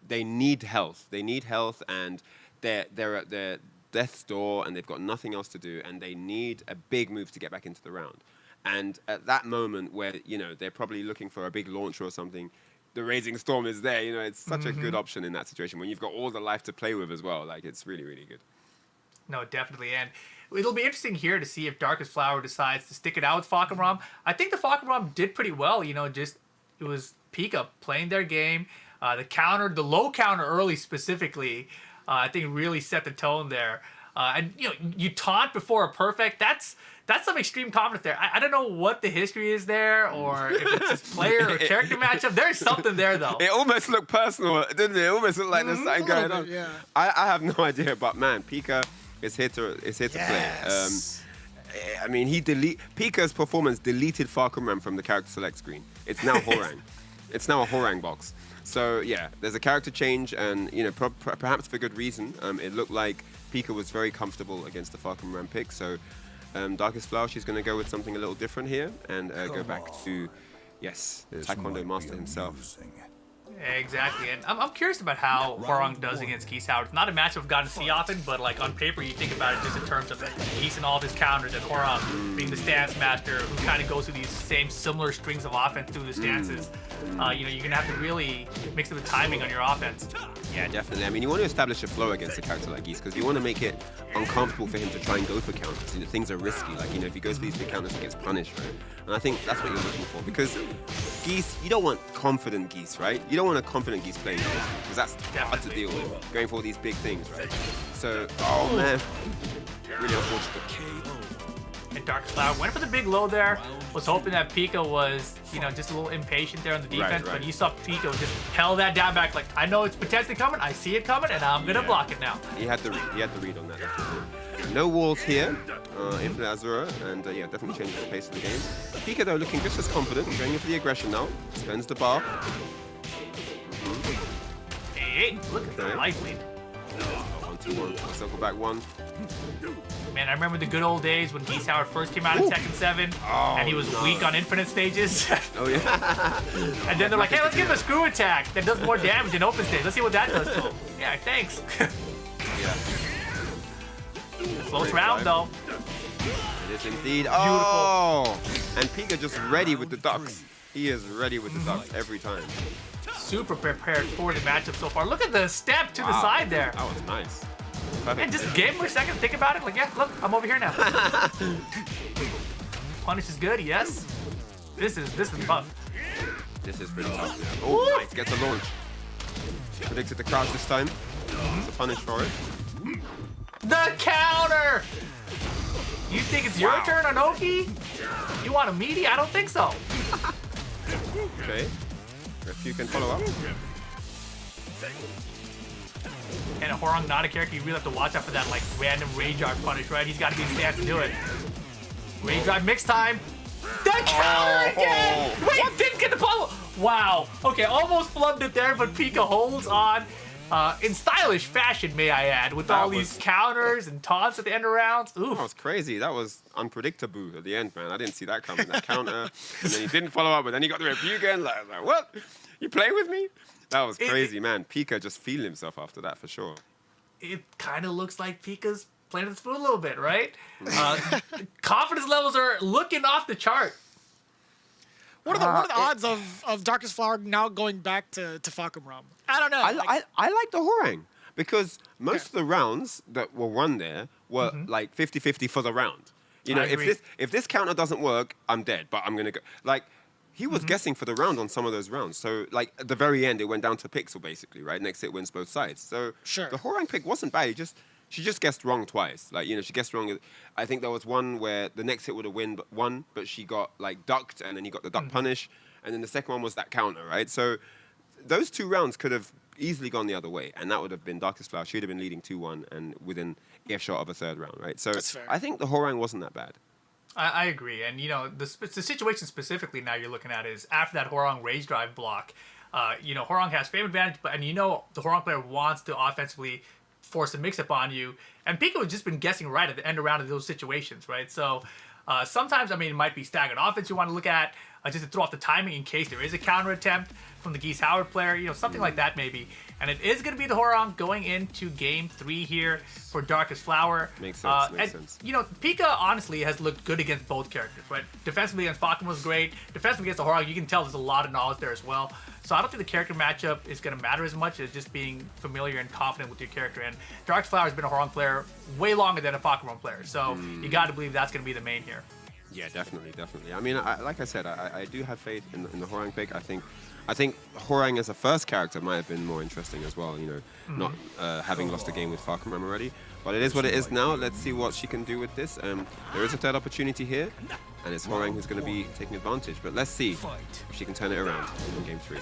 they need health. They need health, and they're at their death's door, and they've got nothing else to do, and they need a big move to get back into the round. And at that moment where, they're probably looking for a big launcher or something, the Raging Storm is there. It's such a good option in that situation when you've got all the life to play with as well. Like, it's really, really good. No, definitely. And it'll be interesting here to see if Darkest Flower decides to stick it out with Falkenrom. I think the Falkenrom did pretty well. It was Pika playing their game. The low counter early specifically, I think really set the tone there. And you taunt before a perfect. That's some extreme confidence there. I don't know what the history is there, or if it's just player or character matchup. There's something there though. It almost looked personal, didn't it? It almost looked like there's something going on. Yeah. I have no idea, but man, Pika is here to Yes. play. I mean, Pika's performance deleted Falkenram from the character select screen. It's now Horang. It's now a Horang box. So yeah, there's a character change, and perhaps for good reason. It looked like Pika was very comfortable against the Falkenram pick. So Darkest Flower, she's going to go with something a little different here and go back to the Taekwondo master himself. Exactly, and I'm curious about how Horang does against Geese Howard. It's not a match we've gotten to see often, but like on paper, you think about it just in terms of Geese and all of his counters, and Horang being the stance master who kind of goes through these similar strings of offense through the stances. You're gonna have to really mix up the timing on your offense. Yeah, definitely. I mean, you want to establish a flow against a character like Geese because you want to make it uncomfortable for him to try and go for counters. Things are risky. Like, if he goes for these big counters, he gets punished, right? And I think that's what you're looking for because Geese, you don't want confident Geese, right? You don't want a confident Geese playing Geese because that's hard to deal with, going for all these big things, right? So, oh man, really unfortunate. And Darkest Flower went for the big low there. Was hoping that Pika was, just a little impatient there on the defense, Right. but you saw Pika just held that down back like, I know it's potentially coming, I see it coming, and I'm gonna block it now. He had the read on that. Definitely. No walls here, Infinite Azura, and definitely changes the pace of the game. Pika though looking just as confident, going in for the aggression now. Spends the bar. Hey, look at the life lead. 1-2-1. Circle back 1. Man, I remember the good old days when Geese Howard first came out in Tekken 7, and he was weak on infinite stages. Oh yeah. And then they're like, hey, let's give him a screw attack that does more damage in open stage. Let's see what that does to him. Yeah, thanks. Yeah. Close round though. It is indeed. Oh! And Pika just ready with the ducks. He is ready with the ducks every time. Super prepared for the matchup so far. Look at the step to the side there. That was nice. Perfect. And just gave him a second to think about it. Like, yeah, look, I'm over here now. Punish is good, yes. This is buff. This is pretty tough. Yeah. Oh, nice. Gets a launch. Predicted the crouch this time. It's a punish for it. The counter! You think it's your turn on Oki? You want a meaty? I don't think so. Okay. If you can follow up. And a Horang not a character, you really have to watch out for that like random Rage Drive punish, right? He's got to be in stance to do it. Rage Drive mix time. The counter again! Wait, didn't get the follow. Wow. Okay, almost flubbed it there, but Pika holds on. In stylish fashion, may I add, with all these counters and taunts at the end of rounds. Oof. That was crazy. That was unpredictable at the end, man. I didn't see that coming, that counter. And then he didn't follow up, but then he got the review again. Like, what? You play with me? That was crazy, man. Pika just feeling himself after that, for sure. It kind of looks like Pika's playing with the spoon a little bit, right? Confidence levels are looking off the chart. What are the odds of Darkest Flower now going back to Falkenrom? I don't know. I like the Horang because most of the rounds that were run there were like 50-50 for the round. If this counter doesn't work, I'm dead, but I'm going to go. Like, he was guessing for the round on some of those rounds. So, like, at the very end, it went down to Pixel, basically, right? Next hit wins both sides. So, the Horang pick wasn't bad. She just guessed wrong twice. Like, she guessed wrong. I think there was one where the next hit would have won, but she got, like, ducked, and then he got the duck punish. And then the second one was that counter, right? So, those 2 rounds could have easily gone the other way, and that would have been Darkest Flower. She would have been leading 2-1 and within earshot of a 3rd round, right? So, I think the Horang wasn't that bad. I agree. And, the situation specifically now you're looking at is after that Horang Rage Drive block, Horang has frame advantage, and the Horang player wants to offensively force a mix-up on you. And Pika has just been guessing right at the end around of those situations, right? So sometimes, it might be staggered offense you want to look at. just to throw off the timing in case there is a counter attempt from the Geese Howard player, you know, something like that maybe. And it is going to be the Horong going into game 3 here for Darkest Flower. Makes sense, makes sense. You know, Pika honestly has looked good against both characters, right? Defensively against Fakum was great. Defensively against the Horong, you can tell there's a lot of knowledge there as well. So I don't think the character matchup is going to matter as much as just being familiar and confident with your character. And Darkest Flower has been a Horong player way longer than a Fakum player. So you got to believe that's going to be the main here. Yeah, definitely, definitely. I mean, like I said, I do have faith in the Horang pick. I think Horang as a first character might have been more interesting as well, you know, not having lost a game with Far Cry already. But it is what it is now. Let's see what she can do with this. There is a third opportunity here, and it's Horang who's going to be taking advantage. But let's see if she can turn it around in game 3.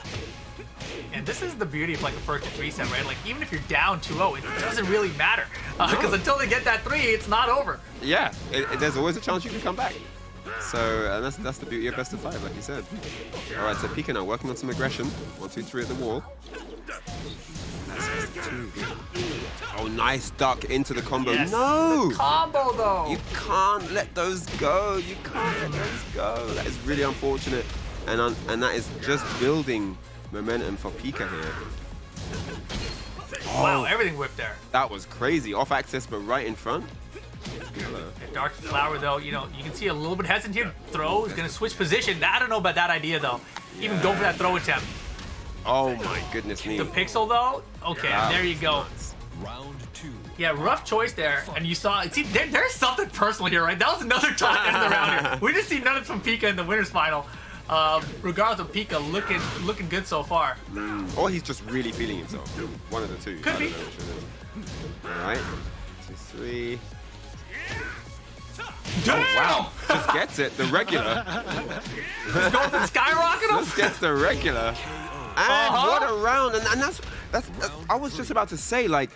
And this is the beauty of like a first to 3 set, right? Like even if you're down 2-0, it doesn't really matter. Because until they get that 3, it's not over. Yeah, there's always a chance you can come back. So that's the beauty of best of 5, like you said. All right, so Pika now working on some aggression. 1, 2, 3 at the wall. Oh, nice duck into the combo. Yes, No! the combo though. You can't let those go. You can't let those go. That is really unfortunate. And that is just building momentum for Pika here. Wow, everything whipped there. That was crazy. Off axis, but right in front. And Darkest Flower though, you know, you can see a little bit hesitant here. Throw is gonna switch position. I don't know about that idea though. Even go for that throw attempt. Oh my goodness me. The pixel though, okay, there you go. Round 2. Yeah, rough choice there. And you saw, see, there's something personal here, right? That was another taunt to end the round here. We didn't see none from Pika in the winners final. Regardless of Pika looking good so far. Or he's just really feeling himself. One of the two. Could be. All right. 2, 3. Damn! Oh, wow. Just gets it. The regular. Just going for the skyrocket him. Just gets the regular. And what a round. And that's I was just about to say, like,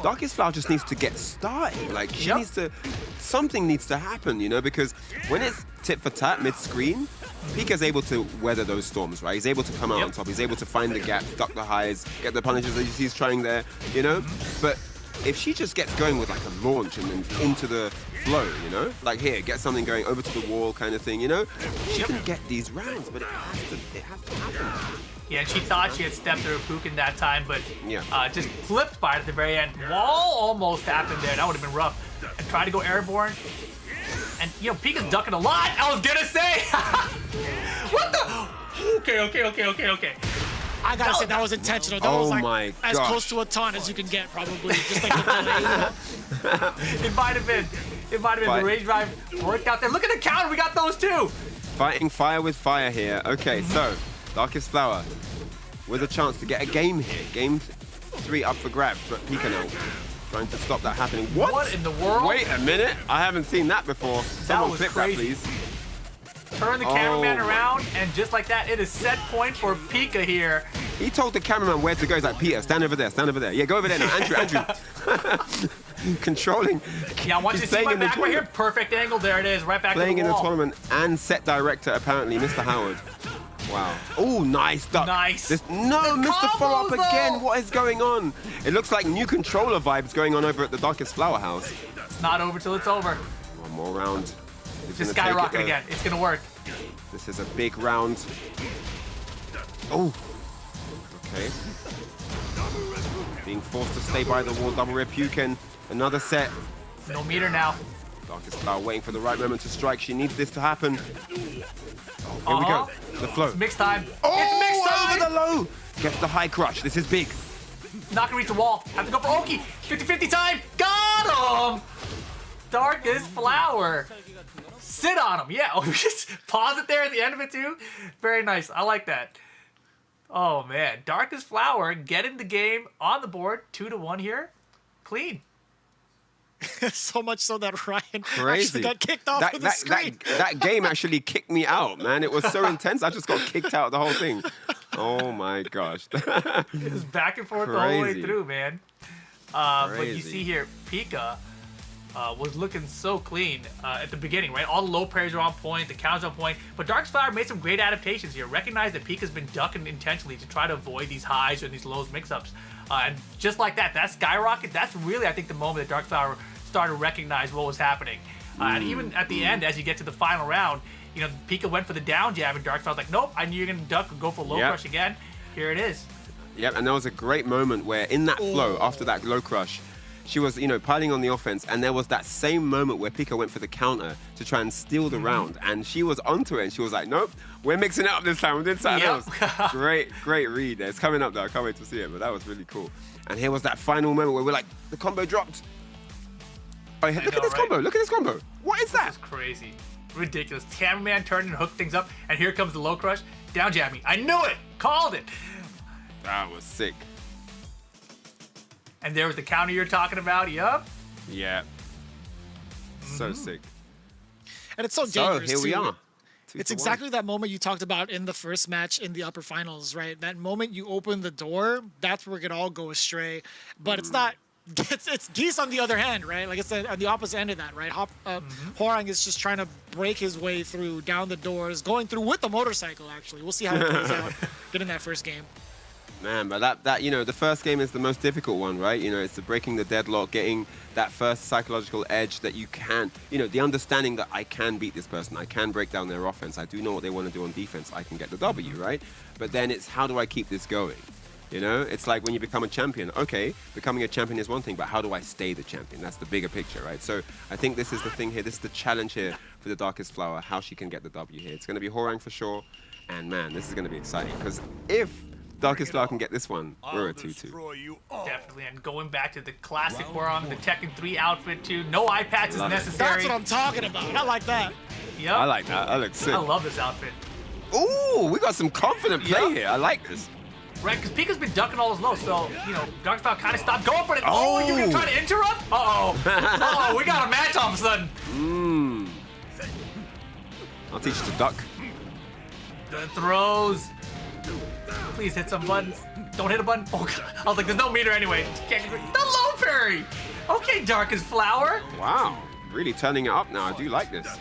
Darkest Flower just needs to get started. Like, she needs to, something needs to happen, you know, because when it's tit for tat mid-screen, Pika's able to weather those storms, right? He's able to come out on top. He's able to find the gap, duck the highs, get the punishes that he's trying there, you know? But if she just gets going with like a launch and then into the flow, you know? Like here, get something going over to the wall kind of thing, you know? She can get these rounds, but it has to happen. Yeah, and she thought she had stepped through Pukin that time, but just flipped by it at the very end. Wall almost happened there. That would have been rough. And tried to go airborne. And, you know, Pika's ducking a lot. I was going to say. What the? Okay. I gotta say, that was intentional. That was like as gosh. close to a taunt as you can get, probably. Just like the It might have been. It might have been. The rage drive worked out there. Look at the counter. We got those too. Fighting fire with fire here. Okay, so Darkest Flower with a chance to get a game here. Game 3 up for grabs, but Pika now trying to stop that happening. What in the world? Wait a minute. I haven't seen that before. Someone was clip crazy. that, please. Turn the cameraman around, and just like that, it is set point for Pika here. He told the cameraman where to go. He's like, Peter, stand over there, stand over there. Yeah, go over there now. Andrew. Controlling. Yeah, I want you to see my back right here. Perfect angle. There it is, right back Playing to in the the wall. tournament and set director, apparently, Mr. Howard. Wow. Oh, nice duck. Nice. No, The Mr. Follow Up combos, again. though. What is going on? It looks like new controller vibes going on over at the Darkest Flower house. It's not over till it's over. One more round. He's Just gonna take it, skyrocket though. again. It's going to work. This is a big round. Oh. Okay. Being forced to stay by the wall. Double rip Pukin. Another set. No meter now. Darkest Flower waiting for the right moment to strike. She needs this to happen. Oh, here we go. The flow. It's mix time. Oh, It's mix time. over the low. Gets the high crush. This is big. Not gonna reach the wall. Have to go for Oki. 50-50 time. Got him. Darkest Flower. Sit on him. Yeah. Oh, just pause it there at the end of it too. Very nice. I like that. Oh man, Darkest Flower getting the game on the board. 2-1 here. Clean. So much so that Ryan Crazy. actually got kicked off of the screen. That game actually kicked me out, man. It was so intense. I just got kicked out of the whole thing. Oh my gosh. It was back and forth the whole way Crazy. through, man. But you Crazy. see here, Pika was looking so clean at the beginning, right? All the low parries are on point, the counters on point. But Darkest Flower made some great adaptations here. Recognize that Pika's been ducking intentionally to try to avoid these highs or these lows mix-ups. And just like that skyrocket, that's really, I think, the moment that Darkest Flower started to recognize what was happening. And even at the end, as you get to the final round, You know, Pika went for the down jab, and Darkflower's like, nope, I knew you're going to duck and go for low crush again. Here it is. Yep, and there was a great moment where in that flow, after that low crush, she was, you know, piling on the offense, and there was that same moment where Pika went for the counter to try and steal the round, and she was onto it, and she was like, nope, we're mixing it up this time. We're doing something else. Great read there. It's coming up, though. I can't wait to see it, but that was really cool. And here was that final moment where we're like, the combo dropped. Oh, look at this combo. Look at this combo. What is that? This is crazy. Ridiculous. Cameraman turned and hooked things up, and here comes the low crush. Down jab me. I knew it. Called it. That was sick. And there was the counter you're talking about. Yup. Yeah. So sick. And it's so dangerous, here we too. are. It's exactly that moment you talked about in the first match in the upper finals, right? That moment you open the door, that's where it could all go astray. But it's not. It's Geese on the other hand, right? Like it's on the opposite end of that, right? Hwoarang is just trying to break his way through down the doors, going through with the motorcycle. Actually, we'll see how it plays out. Getting that first game. Man, but that you know, the first game is the most difficult one, right? You know, it's the breaking the deadlock, getting that first psychological edge that you can, you know, the understanding that I can beat this person, I can break down their offense, I do know what they want to do on defense, I can get the W, right? But then it's how do I keep this going? You know, it's like when you become a champion. Okay, becoming a champion is one thing, but how do I stay the champion? That's the bigger picture, right? So I think this is the thing here. This is the challenge here for the Darkest Flower, how she can get the W here. It's going to be Hwoarang for sure. And man, this is going to be exciting because if Darkest Flower can get this one, we're a 2-2. Definitely. And going back to the classic Hwoarang, the Tekken 3 outfit too. No eye patch is necessary. That's what I'm talking about. I like that. Yep. I like that. That looks sick. I love this outfit. Ooh, we got some confident play here. I like this. Right, because Pika's been ducking all his lows, so, you know, Darkest Flower kind of stopped going for it. Oh, you're going to try to interrupt? Uh-oh. Uh-oh, we got a match all of a sudden. I'll teach you to duck. The throws. Please hit some buttons. Don't hit a button. Oh, God. I was like, there's no meter anyway. The low parry. Okay, Darkest Flower. Wow, really turning it up now. I do like this.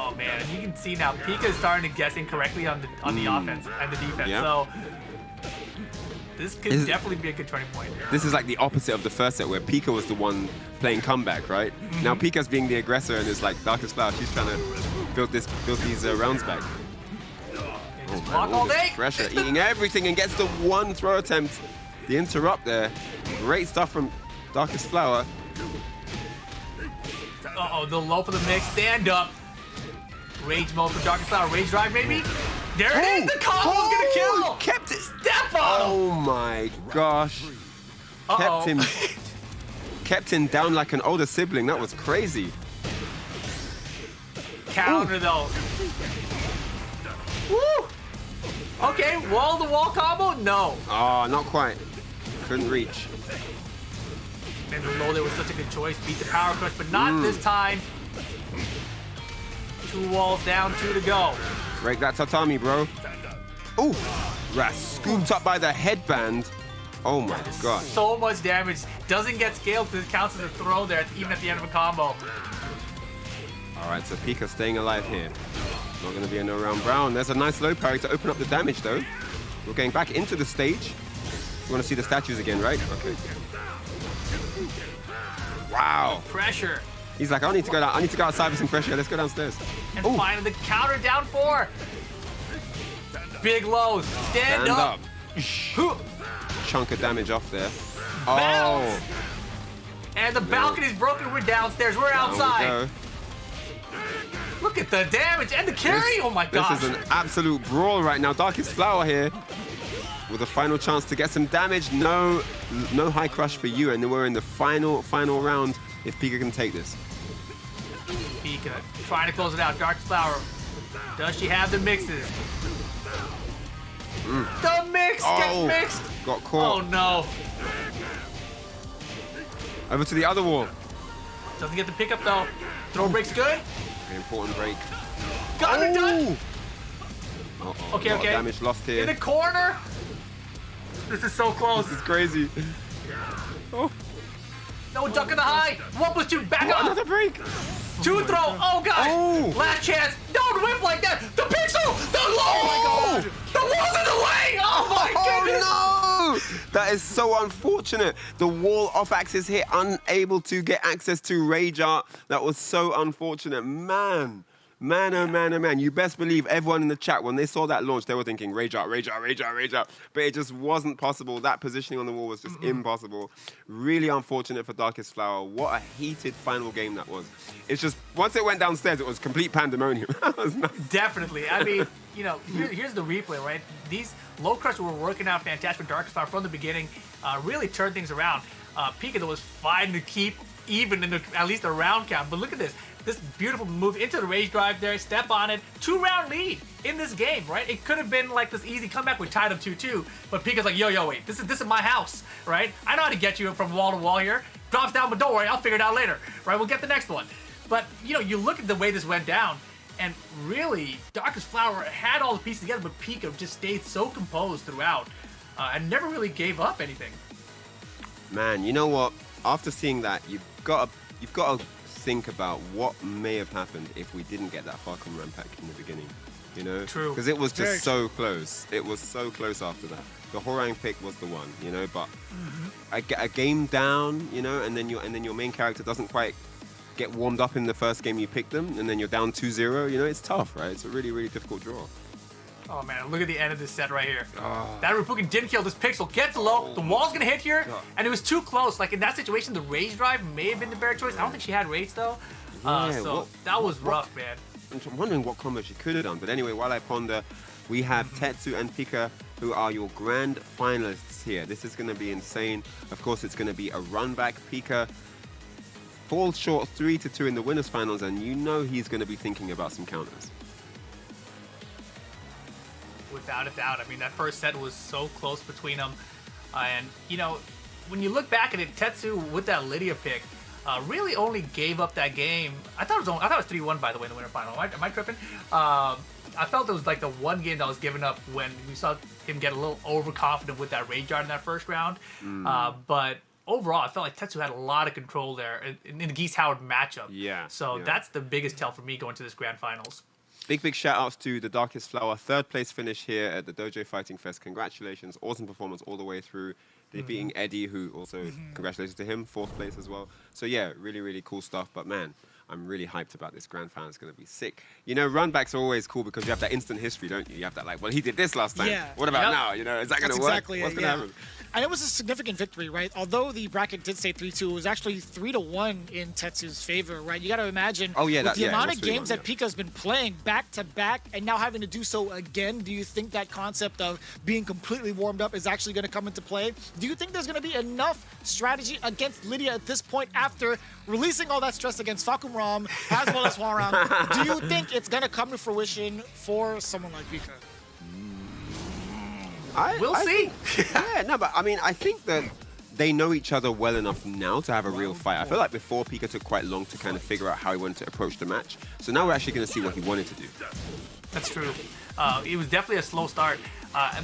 Oh man, and you can see now Pika is starting to guess incorrectly on the offense and the defense. Yeah. So this could definitely be a good turning point. This is like the opposite of the first set where Pika was the one playing comeback, right? Now Pika's being the aggressor and it's like Darkest Flower. She's trying to build these rounds back. Just block all day. Pressure, eating everything and gets the one throw attempt. The interrupt there. Great stuff from Darkest Flower. Uh-oh, the low for the mix. Stand up. Rage mode for Darkest Flower. Rage drive, maybe? There it is! The combo's gonna kill! Kept it! Step on him! Oh my gosh. Uh-oh. Kept him down like an older sibling. That was crazy. Counter though. Woo! Okay, wall-to-wall combo? No. Oh, not quite. Couldn't reach. And the low there was such a good choice. Beat the power crush, but not this time. 2 walls down, 2 to go. Break that tatami, bro. Ooh. Ras scooped up by the headband. Oh my god. So much damage. Doesn't get scaled because it counts as a throw there, even at the end of a combo. Alright, so Pika staying alive here. Not going to be a no-round Brown. There's a nice low parry to open up the damage, though. We're getting back into the stage. We want to see the statues again, right? Okay. Wow. Pressure. He's like, I need to go down. I need to go outside with some pressure. Let's go downstairs. And finally, the counter down 4. Big lows. Stand up. Chunk of damage off there. Bounce. And the balcony's broken. We're downstairs. We're outside. Look at the damage and the carry. Oh my gosh. This is an absolute brawl right now. Darkest Flower here with a final chance to get some damage. No high crush for you. And then we're in the final round if Pika can take this. Pika trying to close it out. Darkest Flower. Does she have the mixes? The mix gets mixed. Got caught. Oh no. Over to the other wall. Doesn't get the pickup though. Throw break's good. Very important break. Got it done. Okay, okay. Damage lost here. In the corner. This is so close. This is crazy. Oh. No duck in the high. 1+2. Back up. Another break. 2 throw. Oh god. Oh. Last chance. Don't whip like that. The pixel. The low. Oh my god. The wall's in the way. Oh my goodness. Oh no. That is so unfortunate. The wall off-axis hit, unable to get access to Rage Art. That was so unfortunate. Man. Man, oh man, oh man. You best believe everyone in the chat, when they saw that launch, they were thinking, Rage Art, Rage Art, Rage Art, Rage Art. But it just wasn't possible. That positioning on the wall was just impossible. Really unfortunate for Darkest Flower. What a heated final game that was. It's just, once it went downstairs, it was complete pandemonium. That was nuts. Definitely. I mean, you know, here's the replay, right? These low crush were working out fantastic for Darkest Flower from the beginning. Really turned things around. Pika, though, was fine to keep even in at least a round count. But look at this. This beautiful move into the rage drive there, step on it, 2-round lead in this game, right? It could have been like this easy comeback. We tied up 2-2, but Pika's like, yo, wait, this is my house, right? I know how to get you from wall to wall here. Drops down, but don't worry, I'll figure it out later, right? We'll get the next one. But, you know, you look at the way this went down, and really, Darkest Flower had all the pieces together, but Pika just stayed so composed throughout and never really gave up anything. Man, you know what? After seeing that, you've got to think about what may have happened if we didn't get that Falcon Ram pack in the beginning, you know? True. Because it was just so close. It was so close after that. The Horang pick was the one, you know, but a game down, you know, and then your main character doesn't quite get warmed up in the first game you picked them, and then you're down 2-0, you know, it's tough, right? It's a really, really difficult draw. Oh man, look at the end of this set right here. That Reppuken didn't kill this Pixel, gets low, the wall's gonna hit here, and it was too close. Like in that situation, the Rage Drive may have been the better choice. I don't think she had Rage though. So that was rough, man. I'm wondering what combo she could have done. But anyway, while I ponder, we have Tetsu and Pika, who are your grand finalists here. This is gonna be insane. Of course, it's gonna be a run back. Pika falls short 3-2 in the winners finals, and you know he's gonna be thinking about some counters. Without a doubt. I mean, that first set was so close between them. And, you know, when you look back at it, Tetsu with that Lydia pick really only gave up that game. I thought it was 3-1, by the way, in the winter final. Am I tripping? I felt it was like the one game that was given up when we saw him get a little overconfident with that Rage Art in that first round. But overall, I felt like Tetsu had a lot of control there in the Geese Howard matchup. Yeah. So that's the biggest tell for me going to this grand finals. Big shout outs to the Darkest Flower. 3rd place finish here at the Dojo Fighting Fest. Congratulations. Awesome performance all the way through. Defeating Eddie, who also, congratulations to him, 4th place as well. So yeah, really, really cool stuff. But man, I'm really hyped about this grand final. It's going to be sick. You know, runbacks are always cool because you have that instant history, don't you? You have that like, well, he did this last time. Yeah. What about now? You know, is that going to work? Exactly What's going to happen? And it was a significant victory, right? Although the bracket did say 3-2, it was actually 3-1 in Tetsu's favor, right? You got to imagine with the amount of games that Pika's been playing back to back and now having to do so again, do you think that concept of being completely warmed up is actually going to come into play? Do you think there's going to be enough strategy against Lydia at this point after releasing all that stress against Falcon Ram as well as Hwarang? Do you think it's going to come to fruition for someone like Pika? We'll see. Yeah, no, but I mean, I think that they know each other well enough now to have a real fight. I feel like before, Pika took quite long to kind of figure out how he wanted to approach the match. So now we're actually going to see what he wanted to do. That's true. It was definitely a slow start.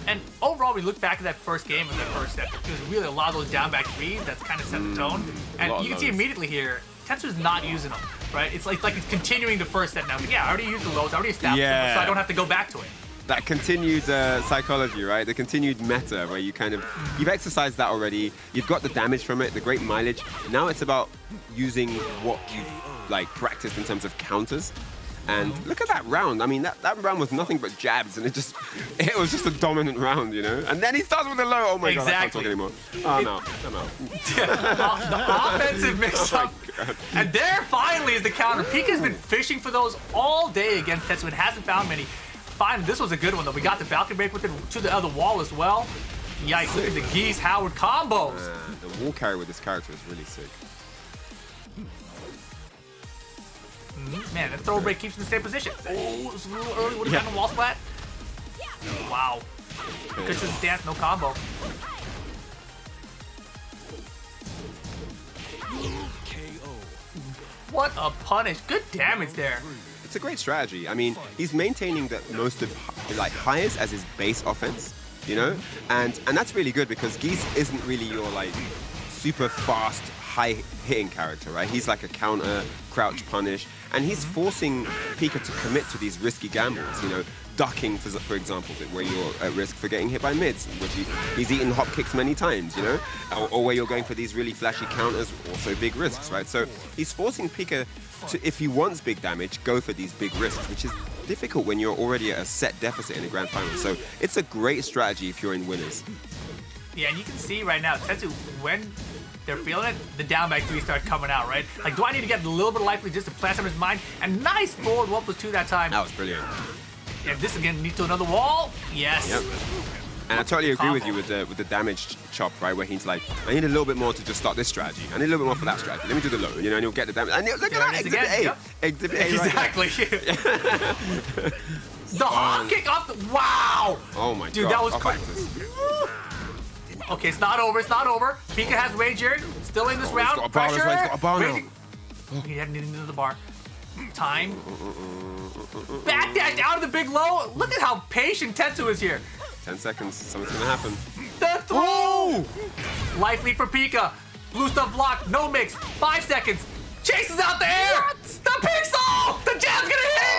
And overall, we look back at that first game and that first set. There's really a lot of those down back threes that's kind of set the tone. And you can see immediately here, Tetsu's not using them, right? It's like it's continuing the first set now. But yeah, I already used the lows, I already established them, so I don't have to go back to it. That continued psychology, right? The continued meta where you kind of, you've exercised that already. You've got the damage from it, the great mileage. Now it's about using what you like practiced in terms of counters. And look at that round. I mean, that round was nothing but jabs, and it was just a dominant round, you know? And then he starts with a low. Oh my God, I can't talk anymore. Oh no, I'm out. The offensive mix-up. And there finally is the counter. Pika's been fishing for those all day against Tetsu and hasn't found many. Fine, this was a good one though. We got the Falcon break with it to the other wall as well. Yikes, look at the Geese Howard combos. The wall carry with this character is really sick. Man, that throw break keeps him in the same position. Oh, it's a little early. Would have gotten a wall splat. Wow. Good to the stance, no combo. What a punish. Good damage there. It's a great strategy. I mean, he's maintaining that most of like highs as his base offense, you know, and that's really good because Geese isn't really your like super fast, high hitting character, right? He's like a counter, crouch punish, and he's forcing Pika to commit to these risky gambles, you know, ducking, for example, where you're at risk for getting hit by mids, which he's eaten hop kicks many times, you know, or where you're going for these really flashy counters, also big risks, right? So he's forcing Pika to, if he wants big damage, go for these big risks, which is difficult when you're already at a set deficit in the grand final. So it's a great strategy if you're in winners. Yeah, and you can see right now, Tetsu, when they're feeling it, the down back 3 start coming out, right? Like, do I need to get a little bit of life just to plant on his mind? And nice forward 1+2 that time. That was brilliant. Yeah, this again needs to another wall. Yes. Yep. And I totally agree with you with the damage chop, right? Where he's like, I need a little bit more to just start this strategy. I need a little bit more for that strategy. Let me do the low, you know, and he'll get the damage. And look at that, Exhibit A. Yep. Exhibit A Exactly. Right The hop kick off the... Wow! Oh my god. Dude, that was Off quick. axis. Okay, it's not over. It's not over. Pika has rage here. Still in this round. He's got a bar, Pressure. that's right, he's got a bar now. Raging. He had it into the bar. Time. Backdash out of the big low. Look at how patient Tetsu is here. 10 seconds, something's gonna happen. The throw! Life lead for Pika. Blue stuff blocked. No mix. 5 seconds. Chases out the air. What? The pixel! The jam's gonna hit!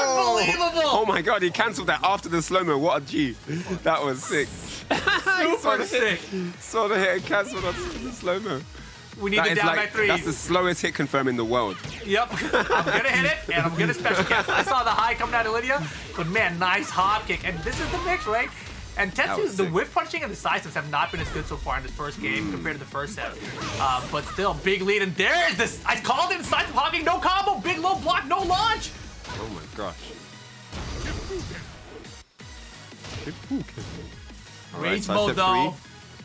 Unbelievable! Oh my god, he cancelled that after the slow-mo. What a G. That was sick. Super sick. Saw the hit and cancelled on the slow-mo. We need the down back 3. That's the slowest hit confirm in the world. Yep. I'm gonna hit it, and I'm gonna special cancel. I saw the high coming out of Lydia, but man, nice hop kick. And this is the mix, right? And Tetsu, the whiff punching and the side steps have not been as good so far in this first game compared to the first set. But still, big lead, and there is this. I called it, side step hopping, no combo, big low block, no launch. Oh my gosh. Rage mode though.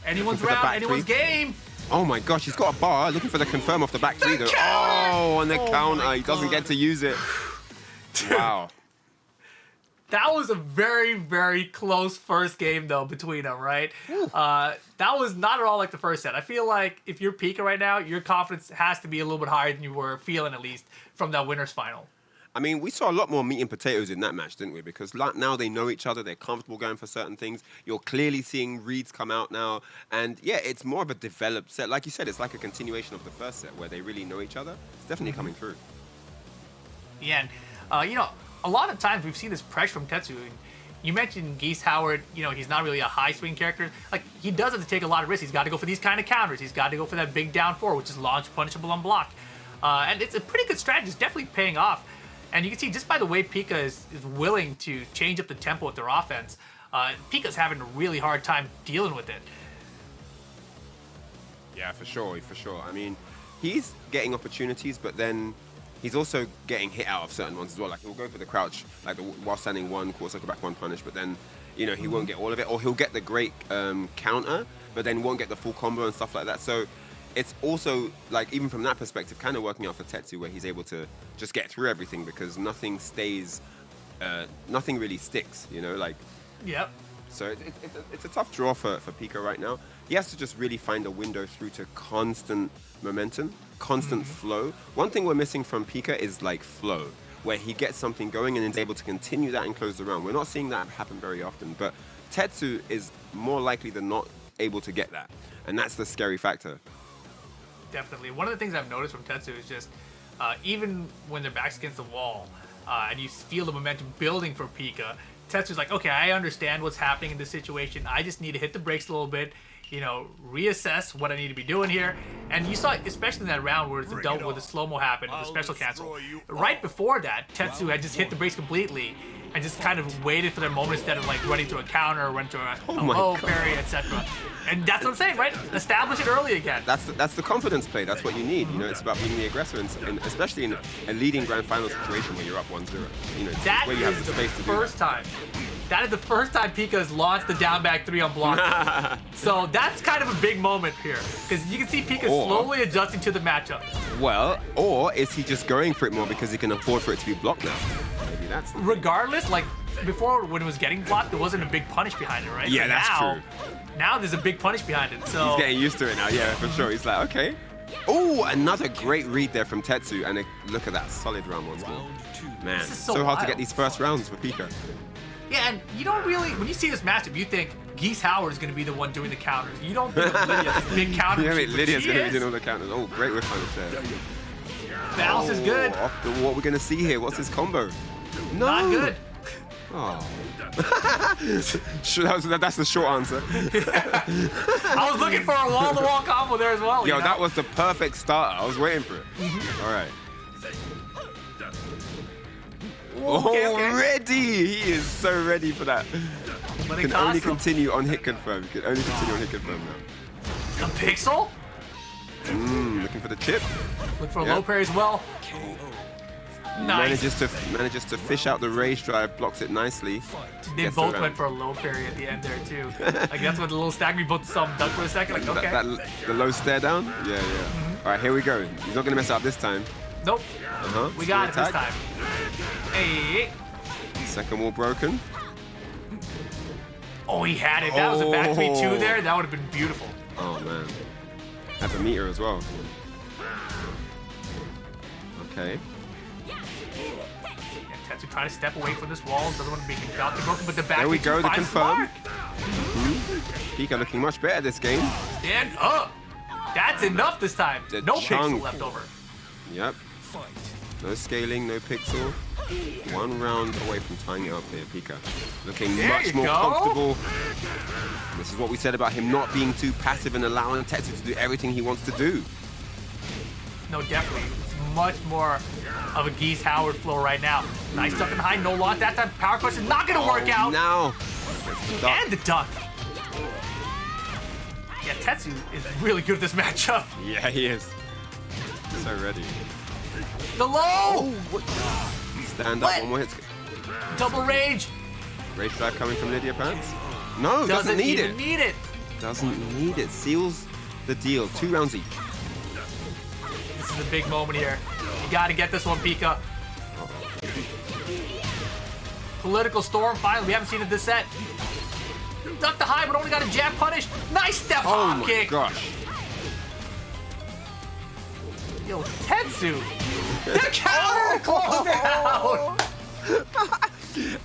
Anyone's round, anyone's game. Oh my gosh, he's got a bar, looking for the confirm off the back 3 though. Counter! Oh, and the Oh counter, my he doesn't get to use it. Wow. That was a very, very close first game, though, between them, right? That was not at all like the first set. I feel like if you're Pika right now, your confidence has to be a little bit higher than you were feeling, at least, from that winner's final. I mean, we saw a lot more meat and potatoes in that match, didn't we? Because now they know each other, they're comfortable going for certain things. You're clearly seeing reads come out now. And yeah, it's more of a developed set. Like you said, it's like a continuation of the first set where they really know each other. It's definitely coming through. Yeah, and, you know, a lot of times we've seen this pressure from Tetsu. You mentioned Geese Howard, you know, he's not really a high swing character. Like, he does have to take a lot of risks. He's got to go for these kind of counters. He's got to go for that big down 4, which is launch punishable on block. And it's a pretty good strategy. It's definitely paying off. And you can see just by the way Pika is willing to change up the tempo with their offense, Pika's having a really hard time dealing with it. Yeah, for sure, for sure. I mean, he's getting opportunities, but then he's also getting hit out of certain ones as well. Like, he'll go for the crouch, like the while standing 1, quarter circle back 1 punish, but then, you know, he won't get all of it. Or he'll get the great counter, but then won't get the full combo and stuff like that. So it's also, like, even from that perspective, kind of working out for Tetsu, where he's able to just get through everything because nothing stays, nothing really sticks, you know? Like, Yep. so it's a tough draw for Pika right now. He has to just really find a window through to constant momentum, constant flow. One thing we're missing from Pika is like flow, where he gets something going and is able to continue that and close the round. We're not seeing that happen very often, but Tetsu is more likely than not able to get that. And that's the scary factor. Definitely. One of the things I've noticed from Tetsu is just, even when their back's against the wall, and you feel the momentum building for Pika, Tetsu's like, okay, I understand what's happening in this situation. I just need to hit the brakes a little bit, you know, reassess what I need to be doing here. And you saw, especially in that round where the double with the slow-mo happened, the special cancel. Right before that, Tetsu had just hit the brakes completely and just kind of waited for their moment instead of like running to a counter or running to a low parry, etc. And that's what I'm saying, right? Establish it early again. That's the confidence play. That's what you need. You know, it's about being the aggressor, and especially in a leading grand final situation where you're up 1-0. You know, That where you have is the the space to do first time. That is the first time Pika has launched the down back 3 on block. So that's kind of a big moment here, because you can see Pika slowly adjusting to the matchup. Well, or is he just going for it more because he can afford for it to be blocked now? Maybe that's the Regardless, like before when it was getting blocked, there wasn't a big punish behind it, right? Yeah, But that's now, true. Now there's a big punish behind it. So He's getting used to it now, yeah, for sure. He's like, okay. Oh, another great read there from Tetsu, and look at that solid round once more. Man, This is so so hard to wild. get these first rounds for Pika. yeah, and you don't really, when you see this matchup, you think Geese Howard is going to be the one doing the counters. You don't think of Lydia as a big counter. Yeah, machine, but Lydia's she going to be is. doing all the counters. Oh, great whiff punish there. Balance is good. Off the, what we're going to see here, what's his combo? No. Not good. Oh. That's the short answer. I was looking for a wall-to-wall combo there as well. Yo, you know? that was the perfect starter. I was waiting for it. All right. Okay. Already! He is so ready for that. But Can only continue on hit confirm. Can only continue on hit confirm now. A pixel? Looking for the chip. Look for a Yep. low parry as well. Nice. Manages to fish out the rage drive, blocks it nicely. They Gets both around. went for a low parry at the end there too. Like that's what the little stag we both saw him duck for a second. Like okay. The low stare down? Yeah. All right, here we go. He's not going to mess up this time. Nope. We got it this time. Hey. Second wall broken. Oh, he had it. That was a back 3-2 there. That would have been beautiful. Oh, man. Had the meter as well. Okay. Tetsu trying to step away from this wall. Doesn't want to be about to broken, but the back There we 3-2 go, the finds confirm. Mark. Pika looking much better this game. Stand up. That's enough this time. The No chunk. pixel left over. Yep. No scaling, no pixel. 1 round away from tying it up here, Pika. Looking There much you more go. comfortable. This is what we said about him not being too passive and allowing Tetsu to do everything he wants to do. No, definitely. It's much more of a Geese Howard flow right now. Nice duck and high, no loss. That time power crush is not going to work out. Now. And the duck. Yeah, Tetsu is really good at this matchup. Yeah, he is. So ready. The low! Stand up, What? 1 more hit. Double rage. Rage drive coming from Lydia Pants. No, doesn't need even it. need it. Doesn't need it. Seals the deal. 2 rounds each. This is a big moment here. You got to get this one, Pika. Political storm, finally. We haven't seen it this set. Duck the high, but only got a jab punish. Nice step Oh hop my kick. gosh. Yo, Tetsu. The counter to close it out.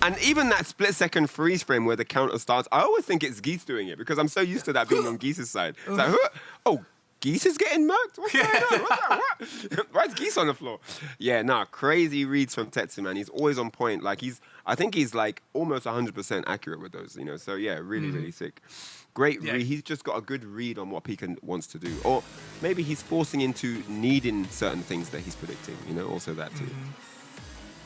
And even that split-second freeze frame where the counter starts, I always think it's Geese doing it because I'm so used to that being on Geese's side. It's like, huh? Oh, Geese is getting murked? What's going on? What's that? What? Why is Geese on the floor? Yeah, nah, crazy reads from Tetsu, man. He's always on point. Like, I think he's like almost 100% accurate with those, you know? So, yeah, really, really sick. Great read. He's just got a good read on what Pika wants to do. Or maybe he's forcing into needing certain things that he's predicting, you know? Also that, too.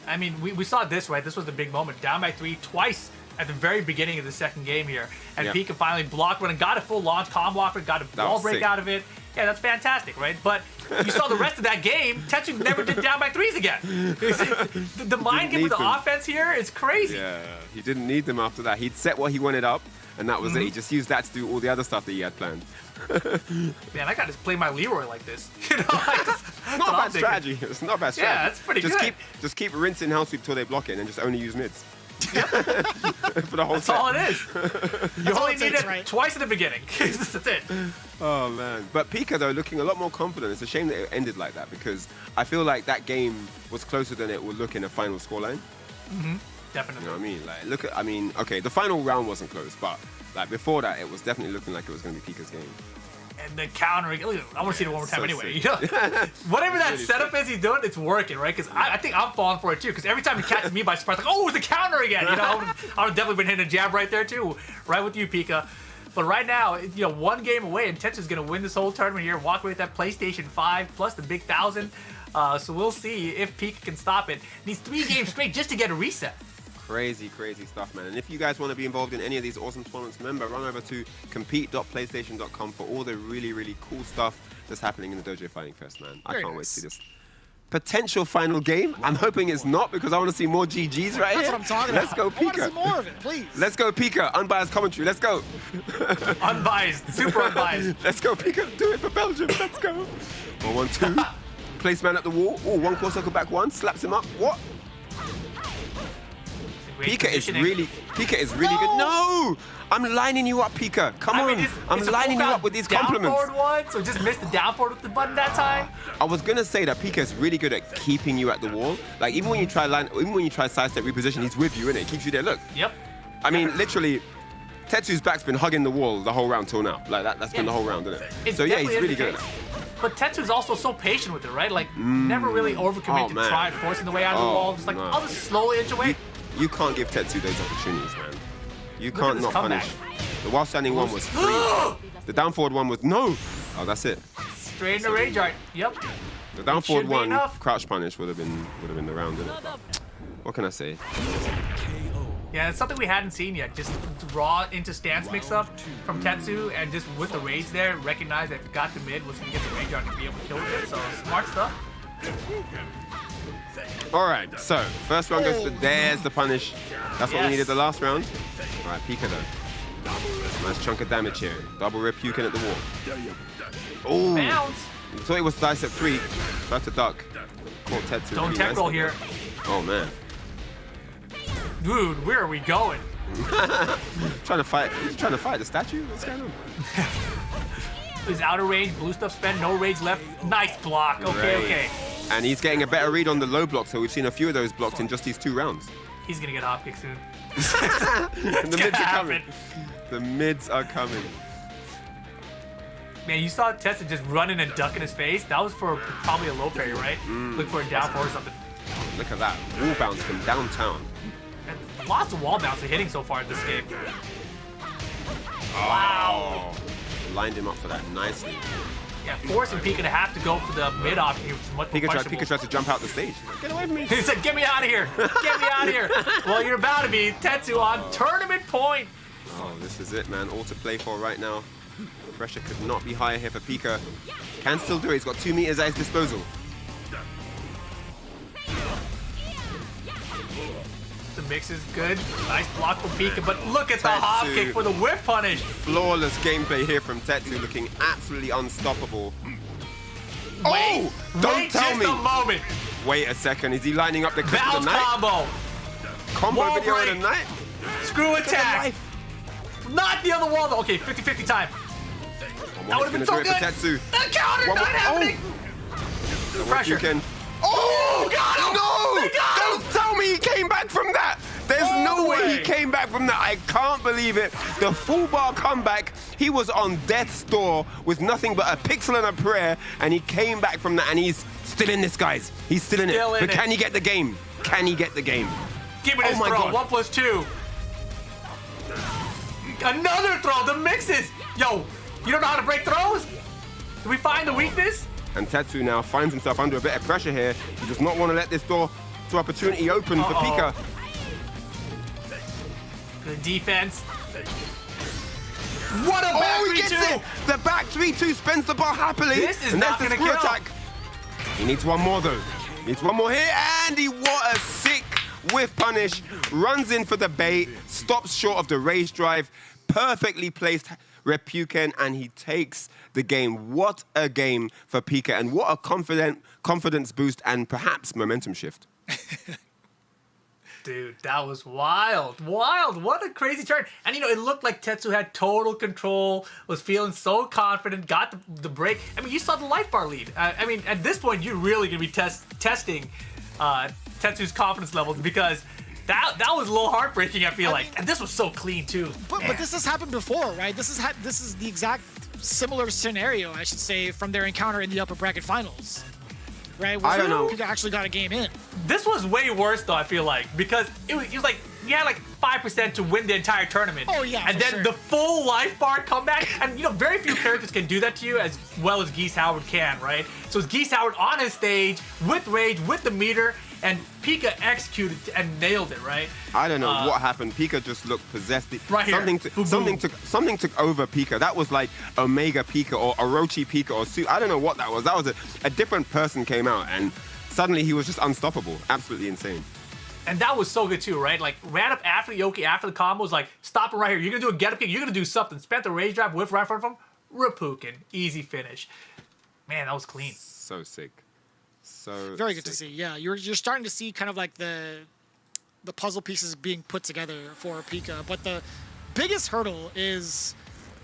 I mean, we saw this, right? This was the big moment. Down by 3 twice at the very beginning of the second game here. And Pika finally blocked one and got a full launch combo off it, got a wall break out of it. Yeah, that's fantastic, right? But you saw the rest of that game, Tetsu never did down by 3s again. The mind game with the offense here is crazy. Yeah, he didn't need them after that. He'd set what he wanted up, and that was it. He just used that to do all the other stuff that he had planned. Man, I got to play my Leroy like this. You know, like, It's not a bad strategy. It's not a bad strategy. Yeah, that's pretty good. Just keep rinsing house sweep till they block it, and just only use mids. For the whole That's set. all it is. You only need it right? twice in the beginning. That's it. Oh, man. But Pika, though, looking a lot more confident. It's a shame that it ended like that because I feel like that game was closer than it would look in a final scoreline. Definitely. You know what I mean? Like, okay, the final round wasn't close, but like before that, it was definitely looking like it was going to be Pika's game. And the countering. Look, I want to see it one more time So anyway. sick. You know? Whatever that really setup is he's doing, it's working, right? Because I think I'm falling for it too. Because every time he catches me by surprise, like, oh, it's the counter again. You know, I would have definitely been hitting a jab right there too. Right with you, Pika. But right now, you know, 1 game away, and Tetsu's going to win this whole tournament here, walk away with that PlayStation 5 plus the big 1,000. So we'll see if Pika can stop it. Needs 3 games straight just to get a reset. Crazy, crazy stuff, man. And if you guys want to be involved in any of these awesome tournaments, remember, run over to compete.playstation.com for all the really, really cool stuff that's happening in the Dojo Fighting Fest, man. I can't wait to see this potential final game. I'm hoping it's not because I want to see more GGs right here. That's what I'm talking Let's about. go, I want to see Pika. more of it, please. Let's go, Pika. Unbiased commentary. Let's go. Unbiased, super unbiased. Let's go, Pika. Do it for Belgium. Let's go. 1-1-2. Place man at the wall. Oh, 1 core circle back 1. Slaps him up. What? Pika is really good. No! I'm lining you up, Pika. Come on. I'm lining you up with these compliments. Down forward one, so just missed the down forward with the button that time. I was gonna say that Pika is really good at keeping you at the wall. Like even when you try sidestep reposition, he's with you, innit? Keeps you there. Look. Yep. I mean, literally, Tetsu's back's been hugging the wall the whole round till now. Like that's been the whole round, isn't it? So yeah, he's really good at that. But Tetsu's also so patient with it, right? Like never really overcommit to try forcing the way out of the wall. Just like I'll just slowly inch away. You can't give Tetsu those opportunities, man. You Look at can't this not comeback. punish. The while standing one was free. The down forward one was no. Oh, that's it. Straight in the rage art. Yep. The down forward should be one, enough. crouch punish would have been the round, innit? But what can I say? Yeah, it's something we hadn't seen yet. Just raw into stance mix-up from Tetsu, and just with the rage there, recognize that if it got to mid, was going to get the rage art and be able to kill with it. So smart stuff. All right, so first round goes to there's the punish. That's what we Yes. needed the last round. All right, Pika though. Nice chunk of damage here. Double rip puking at the wall. Oh, Bounce. thought it was dice at 3. Tried to duck. Caught Tetsu. Don't pretty tech roll nicely here. there. Oh man. Dude, where are we going? Trying to fight the statue? What's going on? His outer range, blue stuff spent, no rage left. Nice block. Okay, Great. okay. And he's getting a better read on the low block, so we've seen a few of those blocked in just these 2 rounds. He's going to get hop kick soon. And the gonna mids are happen. coming. The mids are coming. Man, you saw Tetsu just running and ducking his face. That was for probably a low parry, right? Look for a down four or something. Look at that. Wall bounce from downtown. And lots of wall bounce hitting so far in this game. Wow. Lined him up for that nicely. Yeah, forcing Pika to have to go for the mid option here, which is much more Pika tried to jump out the stage. Get away from me. He said, get me out of here. Get me out of here. Well, you're about to be Tetsu on tournament point. Oh, this is it, man. All to play for right now. Pressure could not be higher here for Pika. Can still do it. He's got 2 meters at his disposal. The mix is good. Nice block from Pika, but look at the hop Tetsu. kick for the whip punish. Flawless gameplay here from Tetsu, looking absolutely unstoppable. Wait, don't wait tell just me. a moment. Wait a second. Is he lining up the clip of Bounce the night? combo. Combo Wall video of the break. night? Screw attack. Life. Not the other wall though. Okay, 50-50 time. That would have been so Gonna do good. it for Tetsu. The counter One not more- happening. So what Pressure. you can... Oh, got him! No! They got him! Don't tell me he came back from that! There's All no the way way. he came back from that. I can't believe it. The full bar comeback. He was on death's door with nothing but a pixel and a prayer, and he came back from that, and he's still in this, guys. He's still in Still it. in But it. can he get the game? Can he get the game? Give me this Oh my throw. God. 1+2. Another throw. The mixes. Yo, you don't know how to break throws? Did we find the weakness? And Tetsu now finds himself under a bit of pressure here. He does not want to let this door to opportunity open for Pika. Good defense. What a back Oh, he gets 3-2. it! The back 3-2 spends the bar happily. This is and not there's the gonna screw kill. attack. He needs one more though. Needs one more here, and what a sick whiff punish. Runs in for the bait, stops short of the rage drive, perfectly placed Repuken, and he takes the game. What a game for Pika, and what a confidence boost and perhaps momentum shift. Dude, that was wild. Wild. What a crazy turn. And, you know, it looked like Tetsu had total control, was feeling so confident, got the break. I mean, you saw the life bar lead. I mean, at this point, you're really going to be testing Tetsu's confidence levels because that was a little heartbreaking, I feel like. And this was so clean, too. But this has happened before, right? This is the exact similar scenario, I should say, from their encounter in the upper bracket finals. Right? I don't know. Pika actually got a game in. This was way worse, though, I feel like, because it was like you had like 5% to win the entire tournament. Oh, yeah, and for then sure. the full life bar comeback, and you know, very few characters can do that to you as well as Geese Howard can, right? So it's Geese Howard on his stage with rage, with the meter, and Pika executed and nailed it, right? I don't know what happened. Pika just looked possessed. Right here. Something took over Pika. That was like Omega Pika or Orochi Pika or I don't know what that was. That was a different person came out, and suddenly he was just unstoppable. Absolutely insane. And that was so good too, right? Like ran up after the Yoki, after the combo, was like, stop it right here. You're gonna do a get up kick. You're gonna do something. Spent the rage drive, whiff right in front of him. Repuken, easy finish. Man, that was clean. So sick. So Very good to sick. see. Yeah, you're starting to see kind of like the puzzle pieces being put together for Pika. But the biggest hurdle is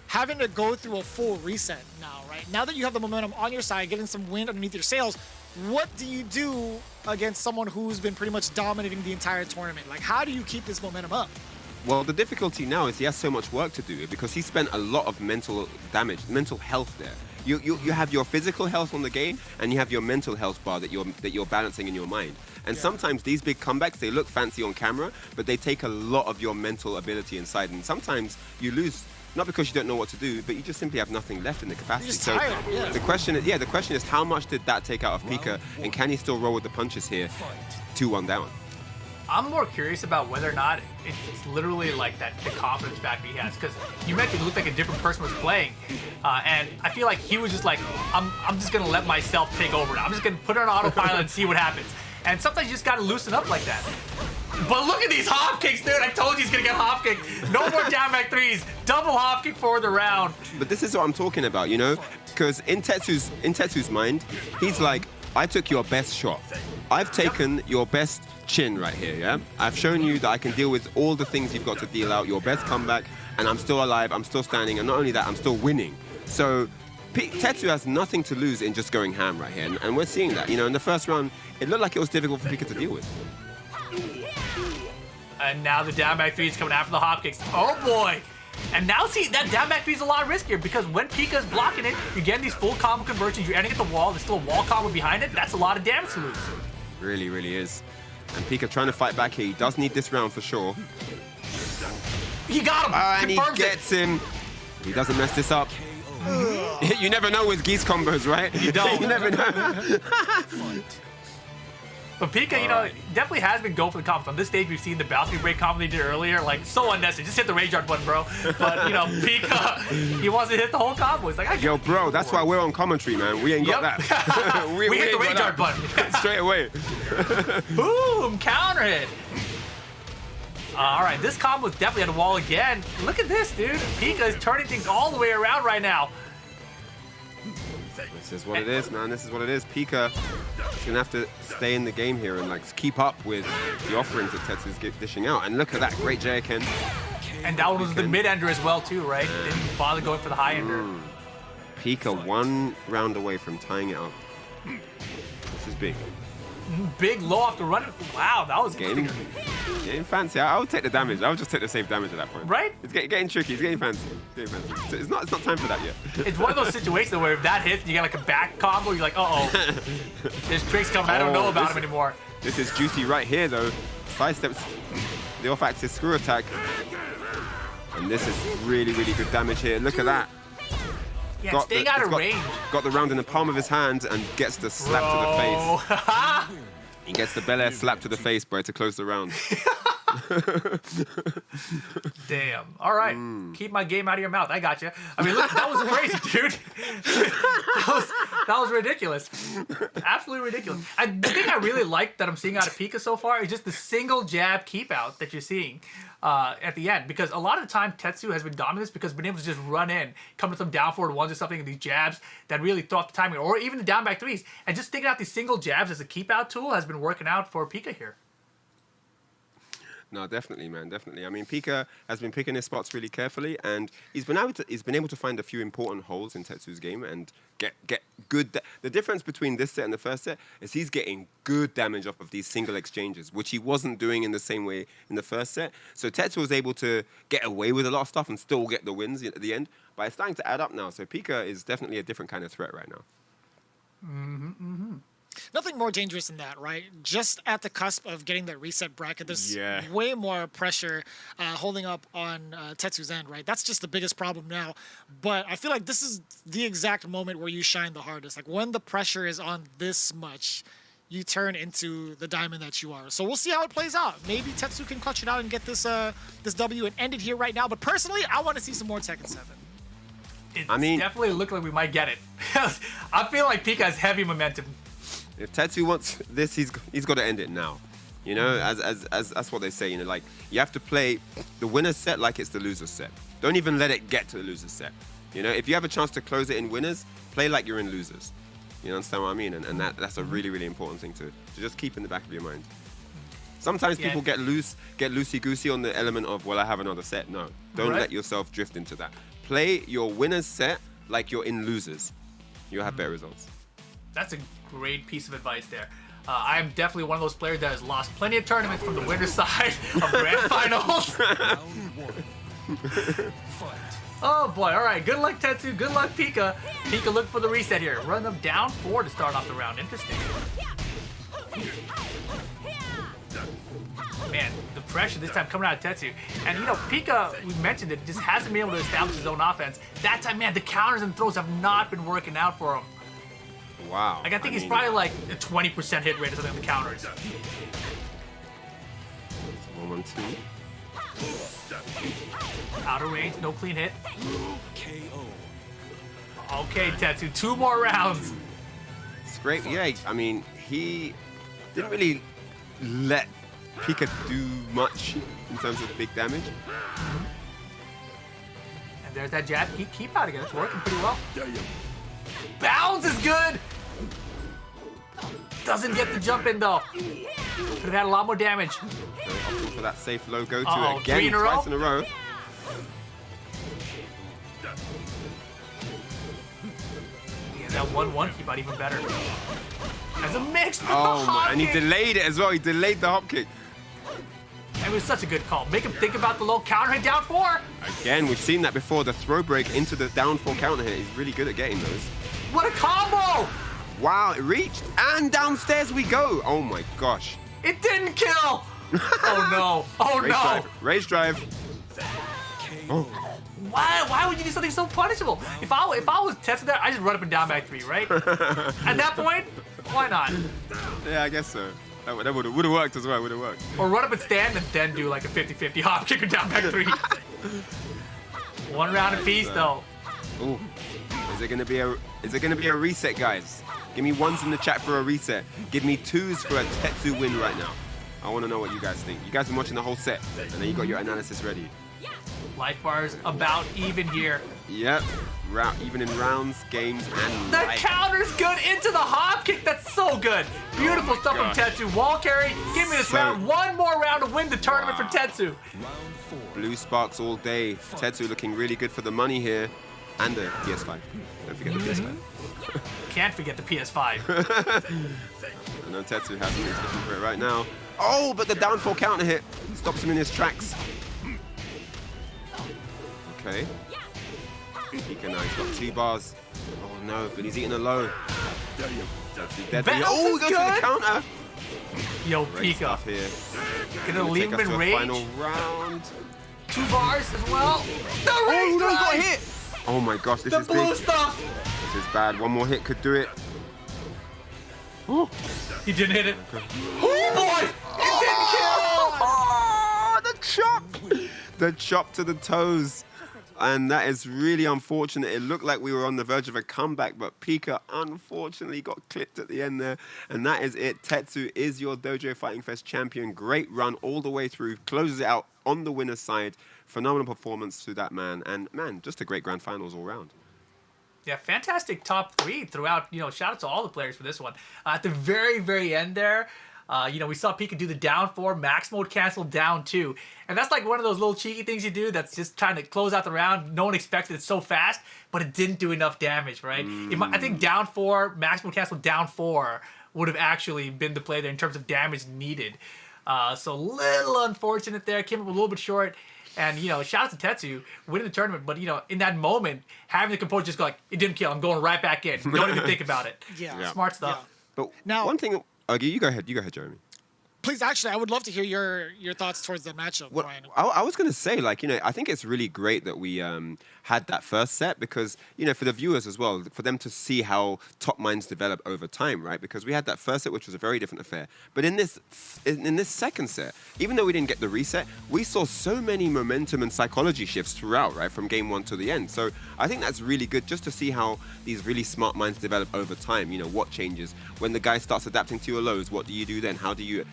having to go through a full reset now, right? Now that you have the momentum on your side, getting some wind underneath your sails, what do you do against someone who's been pretty much dominating the entire tournament? Like, how do you keep this momentum up? Well, the difficulty now is he has so much work to do because he spent a lot of mental damage, mental health there. you have your physical health on the game, and you have your mental health bar that you're balancing in your mind. And sometimes these big comebacks, they look fancy on camera, but they take a lot of your mental ability inside. And sometimes you lose, not because you don't know what to do, but you just simply have nothing left in the capacity. You're just So tired, yeah. the question is how much did that take out of Pika, and can he still roll with the punches here? 2-1 down. I'm more curious about whether or not it's literally like that the confidence factor he has, because you mentioned it looked like a different person was playing, and I feel like he was just like, I'm just gonna let myself take over now. I'm just gonna put it on autopilot and see what happens. And sometimes you just gotta loosen up like that. But look at these hop kicks, dude. I told you he's gonna get hop kicked. No more down back threes. Double hop kick for the round. But this is what I'm talking about, you know, because in Tetsu's mind, he's like, I took your best shot. I've taken your best chin right here, yeah? I've shown you that I can deal with all the things you've got to deal out, your best comeback, and I'm still alive, I'm still standing, and not only that, I'm still winning. So Tetsu has nothing to lose in just going ham right here, and we're seeing that. You know, in the first round, it looked like it was difficult for Pika to deal with. And now the down back three is coming after the hop kicks. Oh boy! And now see, that down back three is a lot riskier, because when Pika's blocking it, you're getting these full combo conversions, you're ending at the wall, there's still a wall combo behind it, that's a lot of damage to lose. Really, really is. And Pika trying to fight back here. He does need this round for sure. He got him! And he Confirms gets him. He doesn't mess this up. You never know with geese combos, right? You don't. You never know. But Pika, you know, definitely has been going for the combos. On this stage, we've seen the balcony break combo they did earlier. Like, so unnecessary. Just hit the rage art button, bro. But, you know, Pika, he wants to hit the whole combo. He's like, Yo, bro, that's why we're on commentary, man. We ain't got that. we hit the ain't rage got art button. Straight away. Boom! Counter hit. All right, this combo is definitely on the wall again. Look at this, dude. Pika is turning things all the way around right now. This is what it is, man. This is what it is. Pika is gonna have to stay in the game here and like keep up with the offerings that Tetsu's dishing out. And look at that, great J-Ken. And that one was the mid-ender as well, too, right? Didn't bother going for the high-ender. Pika 1 round away from tying it up. This is big. Big low off the run. Wow, that was Getting fancy. I would take the damage. I would just take the safe damage at that point. Right? It's getting tricky. It's getting fancy. It's not time for that yet. It's one of those situations where if that hits, you get like a back combo. You're like, uh-oh. There's tricks coming. I don't know about him anymore. This is juicy right here, though. Side steps the off-axis screw attack. And this is really, really good damage here. Look at that. Yeah, staying out of range. Got the round in the palm of his hand and gets the slap to the face. He gets the Bel Air slap to the face, boy, to close the round. Damn. All right. Keep my game out of your mouth. I got you. I mean, look, that was crazy, dude. that was ridiculous. Absolutely ridiculous. The thing I really like that I'm seeing out of Pika so far is just the single jab keep out that you're seeing at the end. Because a lot of the time, Tetsu has been dominant because being able to just run in, come to some down forward ones or something, and these jabs that really throw off the timing, or even the down back threes. And just thinking out these single jabs as a keep out tool has been working out for Pika here. No, definitely, man, definitely. I mean, Pika has been picking his spots really carefully, and he's been able to find a few important holes in Tetsu's game and get good. The difference between this set and the first set is he's getting good damage off of these single exchanges, which he wasn't doing in the same way in the first set. So Tetsu was able to get away with a lot of stuff and still get the wins at the end. But it's starting to add up now. So Pika is definitely a different kind of threat right now. Nothing more dangerous than that, right? Just at the cusp of getting that reset bracket, there's way more pressure holding up on Tetsu's end, right? That's just the biggest problem now. But I feel like this is the exact moment where you shine the hardest. Like when the pressure is on this much, you turn into the diamond that you are. So we'll see how it plays out. Maybe Tetsu can clutch it out and get this this W and end it here right now. But personally, I want to see some more Tekken 7. It's definitely looking like we might get it. I feel like Pika has heavy momentum. If Tetsu wants this, he's got to end it now. You know, as that's what they say. You know, like you have to play the winner's set like it's the loser's set. Don't even let it get to the loser's set. You know, if you have a chance to close it in winners, play like you're in losers. You understand what I mean? And that's a really, really important thing to just keep in the back of your mind. Sometimes people get loosey-goosey on the element of, well, I have another set. No, don't let yourself drift into that. Play your winner's set like you're in losers. You'll have better results. That's a great piece of advice there. I am definitely one of those players that has lost plenty of tournaments from the winner's side of grand finals. Oh boy, all right. Good luck, Tetsu. Good luck, Pika. Pika look for the reset here. Run them down 4 to start off the round. Interesting. Man, the pressure this time coming out of Tetsu. And you know, Pika, we mentioned it, just hasn't been able to establish his own offense. That time, man, the counters and throws have not been working out for him. Wow. Like, I think he's probably like a 20% hit rate or something on the counters. 1-1-2. Out of range, no clean hit. Okay, Tetsu, 2 more rounds. It's great. Yeah, I mean, he didn't really let Pika do much in terms of big damage. And there's that jab. Keep out again. It's working pretty well. Bounds is good. Doesn't get the jump in though. Could have had a lot more damage. Opting for that safe low go to Uh-oh, again, 3 in a row? twice in a row. Yeah, that 1-1 keep out even better. As a mix with the Oh hop my, and he kick. delayed it as well. He delayed the hop kick. It was such a good call. Make him think about the low counter hit down 4. Again, we've seen that before. The throw break into the down 4 counter hit. He's really good at getting those. What a combo! Wow, it reached, and downstairs we go. Oh my gosh. It didn't kill. Oh no! Oh Rage no! drive. Rage drive. Oh. Why would you do something so punishable? If I was testing that, I just run up and down back 3, right? At that point, why not? Yeah, I guess so. That would have worked as well. Would have worked. Or run up and stand and then do like a 50-50 hop kick or down back 3. 1 round apiece though. Ooh. Is it gonna be a reset, guys? Give me 1s in the chat for a reset. Give me 2s for a Tetsu win right now. I want to know what you guys think. You guys been watching the whole set, and then you got your analysis ready. Life bars about even here. Yep. Even in rounds, games, and The life. counter's good into the hop kick. That's so good. Beautiful stuff gosh. from Tetsu. Wall carry. Give me this So- round. 1 more round to win the tournament for Tetsu. Blue sparks all day. Tetsu looking really good for the money here, and the PS5. Don't forget the PS5. Can't forget the PS5. I know Tetsu has he's looking for it right now. Oh, but the down 4 counter hit stops him in his tracks. Okay. Pika now, he's got 2 bars. Oh no, but he's eating a low. Tetsu dead. Bounce Oh, is he goes for the good. counter. Yo, Great Pika. stuff here. Gonna leave him Take us in to a rage. final round. 2 bars as well. The Oh, rage no, he got drive. hit. Oh my gosh, this The is blue big. stuff. This is bad. One more hit could do it. Oh, He didn't hit it. Oh boy! It didn't kill. oh, the chop! The chop to the toes. And that is really unfortunate. It looked like we were on the verge of a comeback, but Pika unfortunately got clipped at the end there. And that is it. Tetsu is your Dojo Fighting Fest champion. Great run all the way through. Closes it out on the winner's side. Phenomenal performance to that man. And man, just a great grand finals all round. Yeah, fantastic top 3 throughout. You know, shout out to all the players for this one. At the very, very end there, you know, we saw Pika do the down 4, max mode cancel down 2. And that's like one of those little cheeky things you do that's just trying to close out the round. No one expected it so fast, but it didn't do enough damage, right? I think down 4, max mode cancel down 4 would have actually been the play there in terms of damage needed. So a little unfortunate there. Came up a little bit short. And, you know, shout out to Tetsu winning the tournament. But, you know, in that moment, having the composure just go like, it didn't kill. I'm going right back in. Don't even think about it. Yeah. Smart stuff. But Now- one thing, okay, you go ahead, Jeremy. Please, actually, I would love to hear your thoughts towards the matchup, Well, Brian. I was going to say, like, you know, I think it's really great that we had that first set because, you know, for the viewers as well, for them to see how top minds develop over time, right? Because we had that first set, which was a very different affair. But in this second set, even though we didn't get the reset, we saw so many momentum and psychology shifts throughout, right? From game 1 to the end. So I think that's really good just to see how these really smart minds develop over time. You know, what changes when the guy starts adapting to your lows. What do you do then? How do you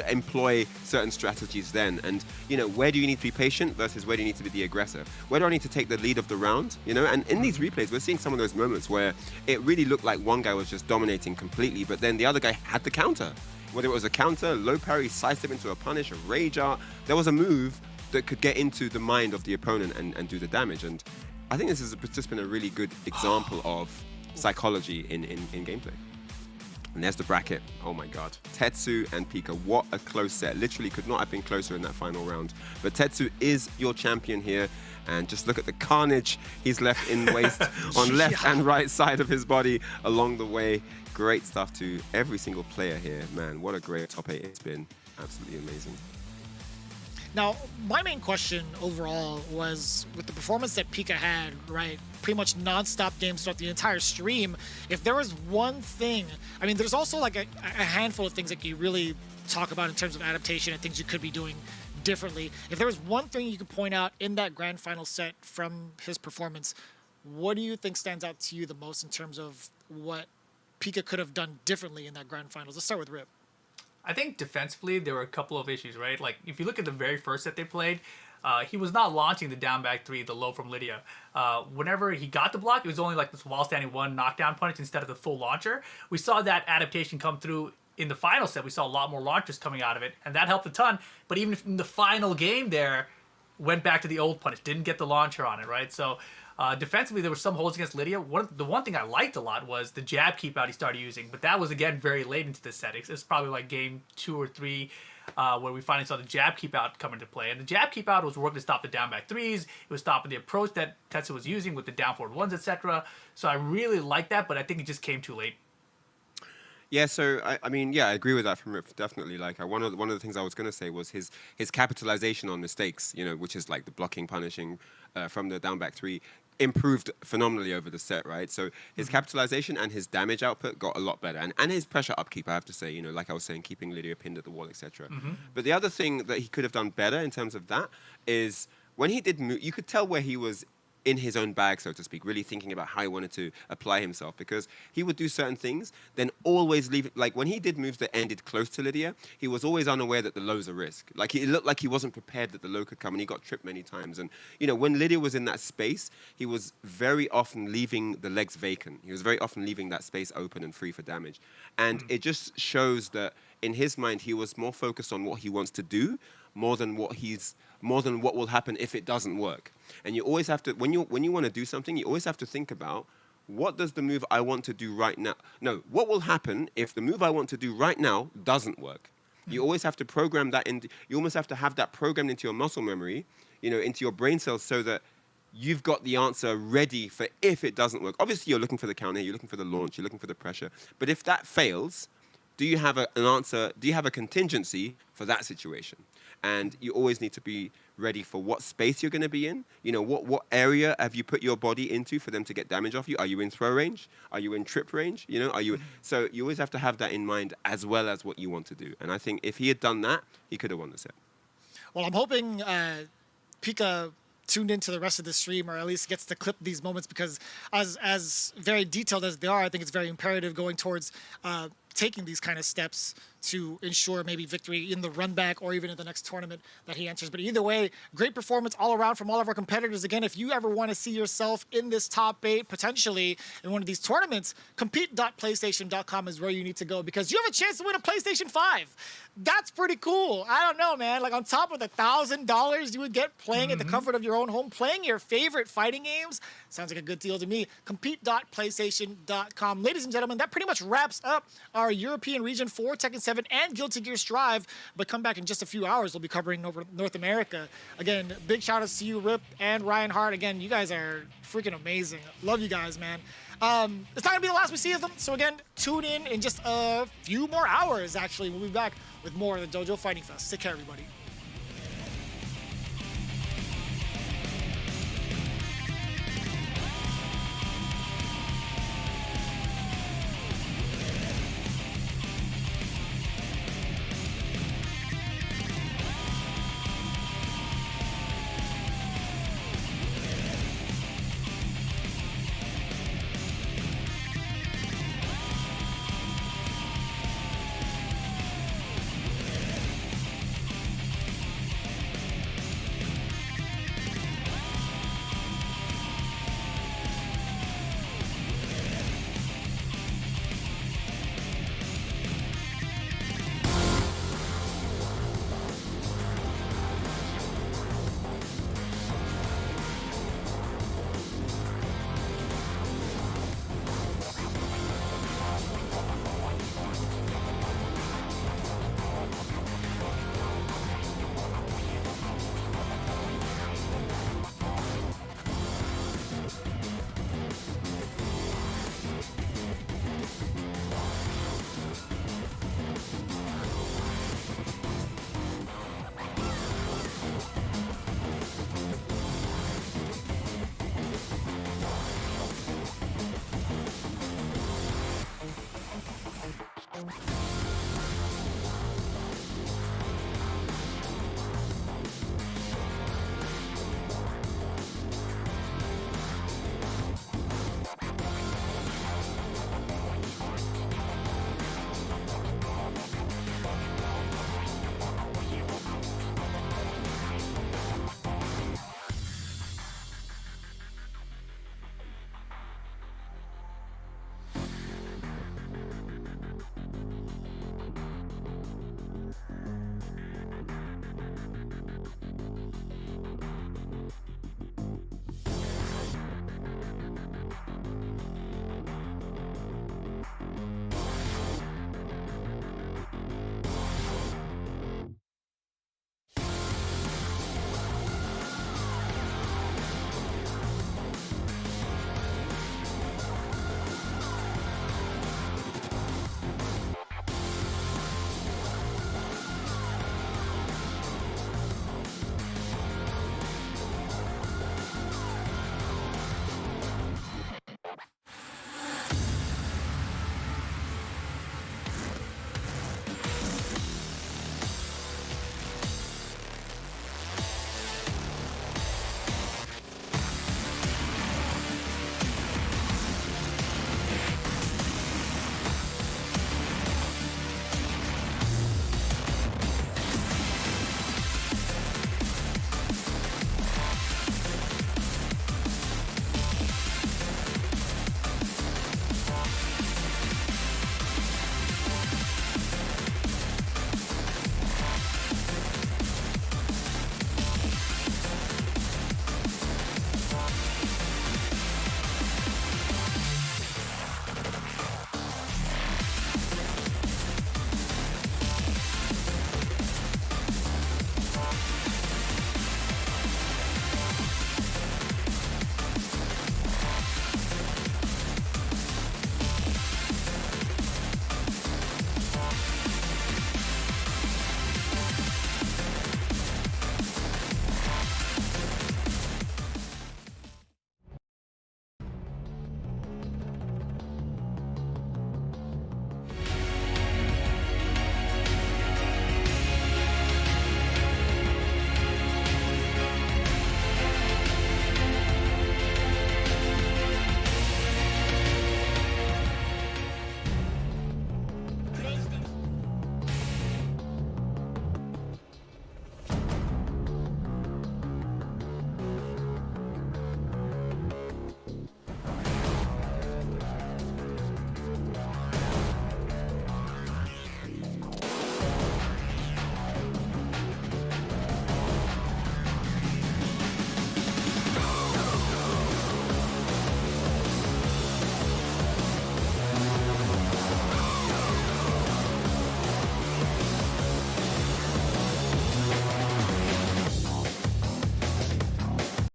employ certain strategies then? And, you know, where do you need to be patient versus where do you need to be the aggressor? Where do I need to take the lead of the round? You know, and in these replays, we're seeing some of those moments where it really looked like one guy was just dominating completely, but then the other guy had the counter. Whether it was a counter, low parry, sidestep into a punish, a rage art, there was a move that could get into the mind of the opponent and do the damage. And I think this has just been a really good example of psychology in gameplay. And there's the bracket. Oh my God. Tetsu and Pika. What a close set. Literally could not have been closer in that final round. But Tetsu is your champion here. And just look at the carnage he's left in waste on left and right side of his body along the way. Great stuff to every single player here. Man, what a great top 8 it's been. Absolutely amazing. Now, my main question overall was with the performance that Pika had, right? Pretty much non-stop games throughout the entire stream. If there was one thing, I mean, there's also like a handful of things that you really talk about in terms of adaptation and things you could be doing differently. If there was one thing you could point out in that grand final set from his performance, what do you think stands out to you the most in terms of what Pika could have done differently in that grand finals? Let's start with Rip. I think defensively there were a couple of issues, right? Like if you look at the very first set they played, he was not launching the down back 3, the low from Lydia. Whenever he got the block, it was only like this while standing 1 knockdown punish instead of the full launcher. We saw that adaptation come through in the final set. We saw a lot more launchers coming out of it, and that helped a ton. But even in the final game there, went back to the old punish, didn't get the launcher on it, right? So defensively, there were some holds against Lydia. The one thing I liked a lot was the jab keep out he started using, but that was, again, very late into the set. It's probably like game 2 or 3 where we finally saw the jab keep out come into play. And the jab keep out was working to stop the down back 3s. It was stopping the approach that Tetsu was using with the down forward 1s, etc. So I really liked that, but I think it just came too late. Yeah, so I mean, yeah, I agree with that from Rip, definitely. Like, one of the things I was going to say was his capitalization on mistakes, you know, which is like the blocking, punishing from the down back 3, improved phenomenally over the set, right? So his capitalization and his damage output got a lot better, and his pressure upkeep, I have to say, you know, like I was saying, keeping Lydia pinned at the wall, etc. But the other thing that he could have done better in terms of that is when he did move, you could tell where he was in his own bag, so to speak, really thinking about how he wanted to apply himself, because he would do certain things, then always leave it. Like when he did moves that ended close to Lydia, he was always unaware that the low's a risk. Like it looked like he wasn't prepared that the low could come, and he got tripped many times. And you know, when Lydia was in that space, he was very often leaving the legs vacant. He was very often leaving that space open and free for damage. And it just shows that in his mind, he was more focused on what he wants to do, more than what will happen if it doesn't work. And you always have to, when you want to do something, you always have to think about, what does the move I want to do right now? No, what will happen if the move I want to do right now doesn't work? You always have to program that in. You almost have to have that programmed into your muscle memory, you know, into your brain cells, so that you've got the answer ready for if it doesn't work. Obviously, you're looking for the counter, you're looking for the launch, you're looking for the pressure. But if that fails, do you have an answer? Do you have a contingency for that situation? And you always need to be ready for what space you're going to be in. You know, what area have you put your body into for them to get damage off you? Are you in throw range? Are you in trip range? You know, are you? So you always have to have that in mind as well as what you want to do. And I think if he had done that, he could have won the set. Well, I'm hoping Pika tuned into the rest of the stream, or at least gets to clip these moments, because as very detailed as they are, I think it's very imperative going towards taking these kind of steps to ensure maybe victory in the run back or even in the next tournament that he enters. But either way, great performance all around from all of our competitors. Again, if you ever want to see yourself in this top 8, potentially in one of these tournaments, compete.playstation.com is where you need to go, because you have a chance to win a PlayStation 5. That's pretty cool. I don't know, man. Like on top of the $1,000 you would get playing at the comfort of your own home, playing your favorite fighting games, sounds like a good deal to me. Compete.playstation.com. Ladies and gentlemen, that pretty much wraps up our European region for Tekken 7 and Guilty Gear Strive. But come back in just a few hours. We'll be covering over North America. Again, big shout outs to you, Rip and Ryan Hart. Again, you guys are freaking amazing. Love you guys, man. It's not going to be the last we see of them. So again, tune in just a few more hours, actually. We'll be back with more of the Dojo Fighting Fest. Take care, everybody.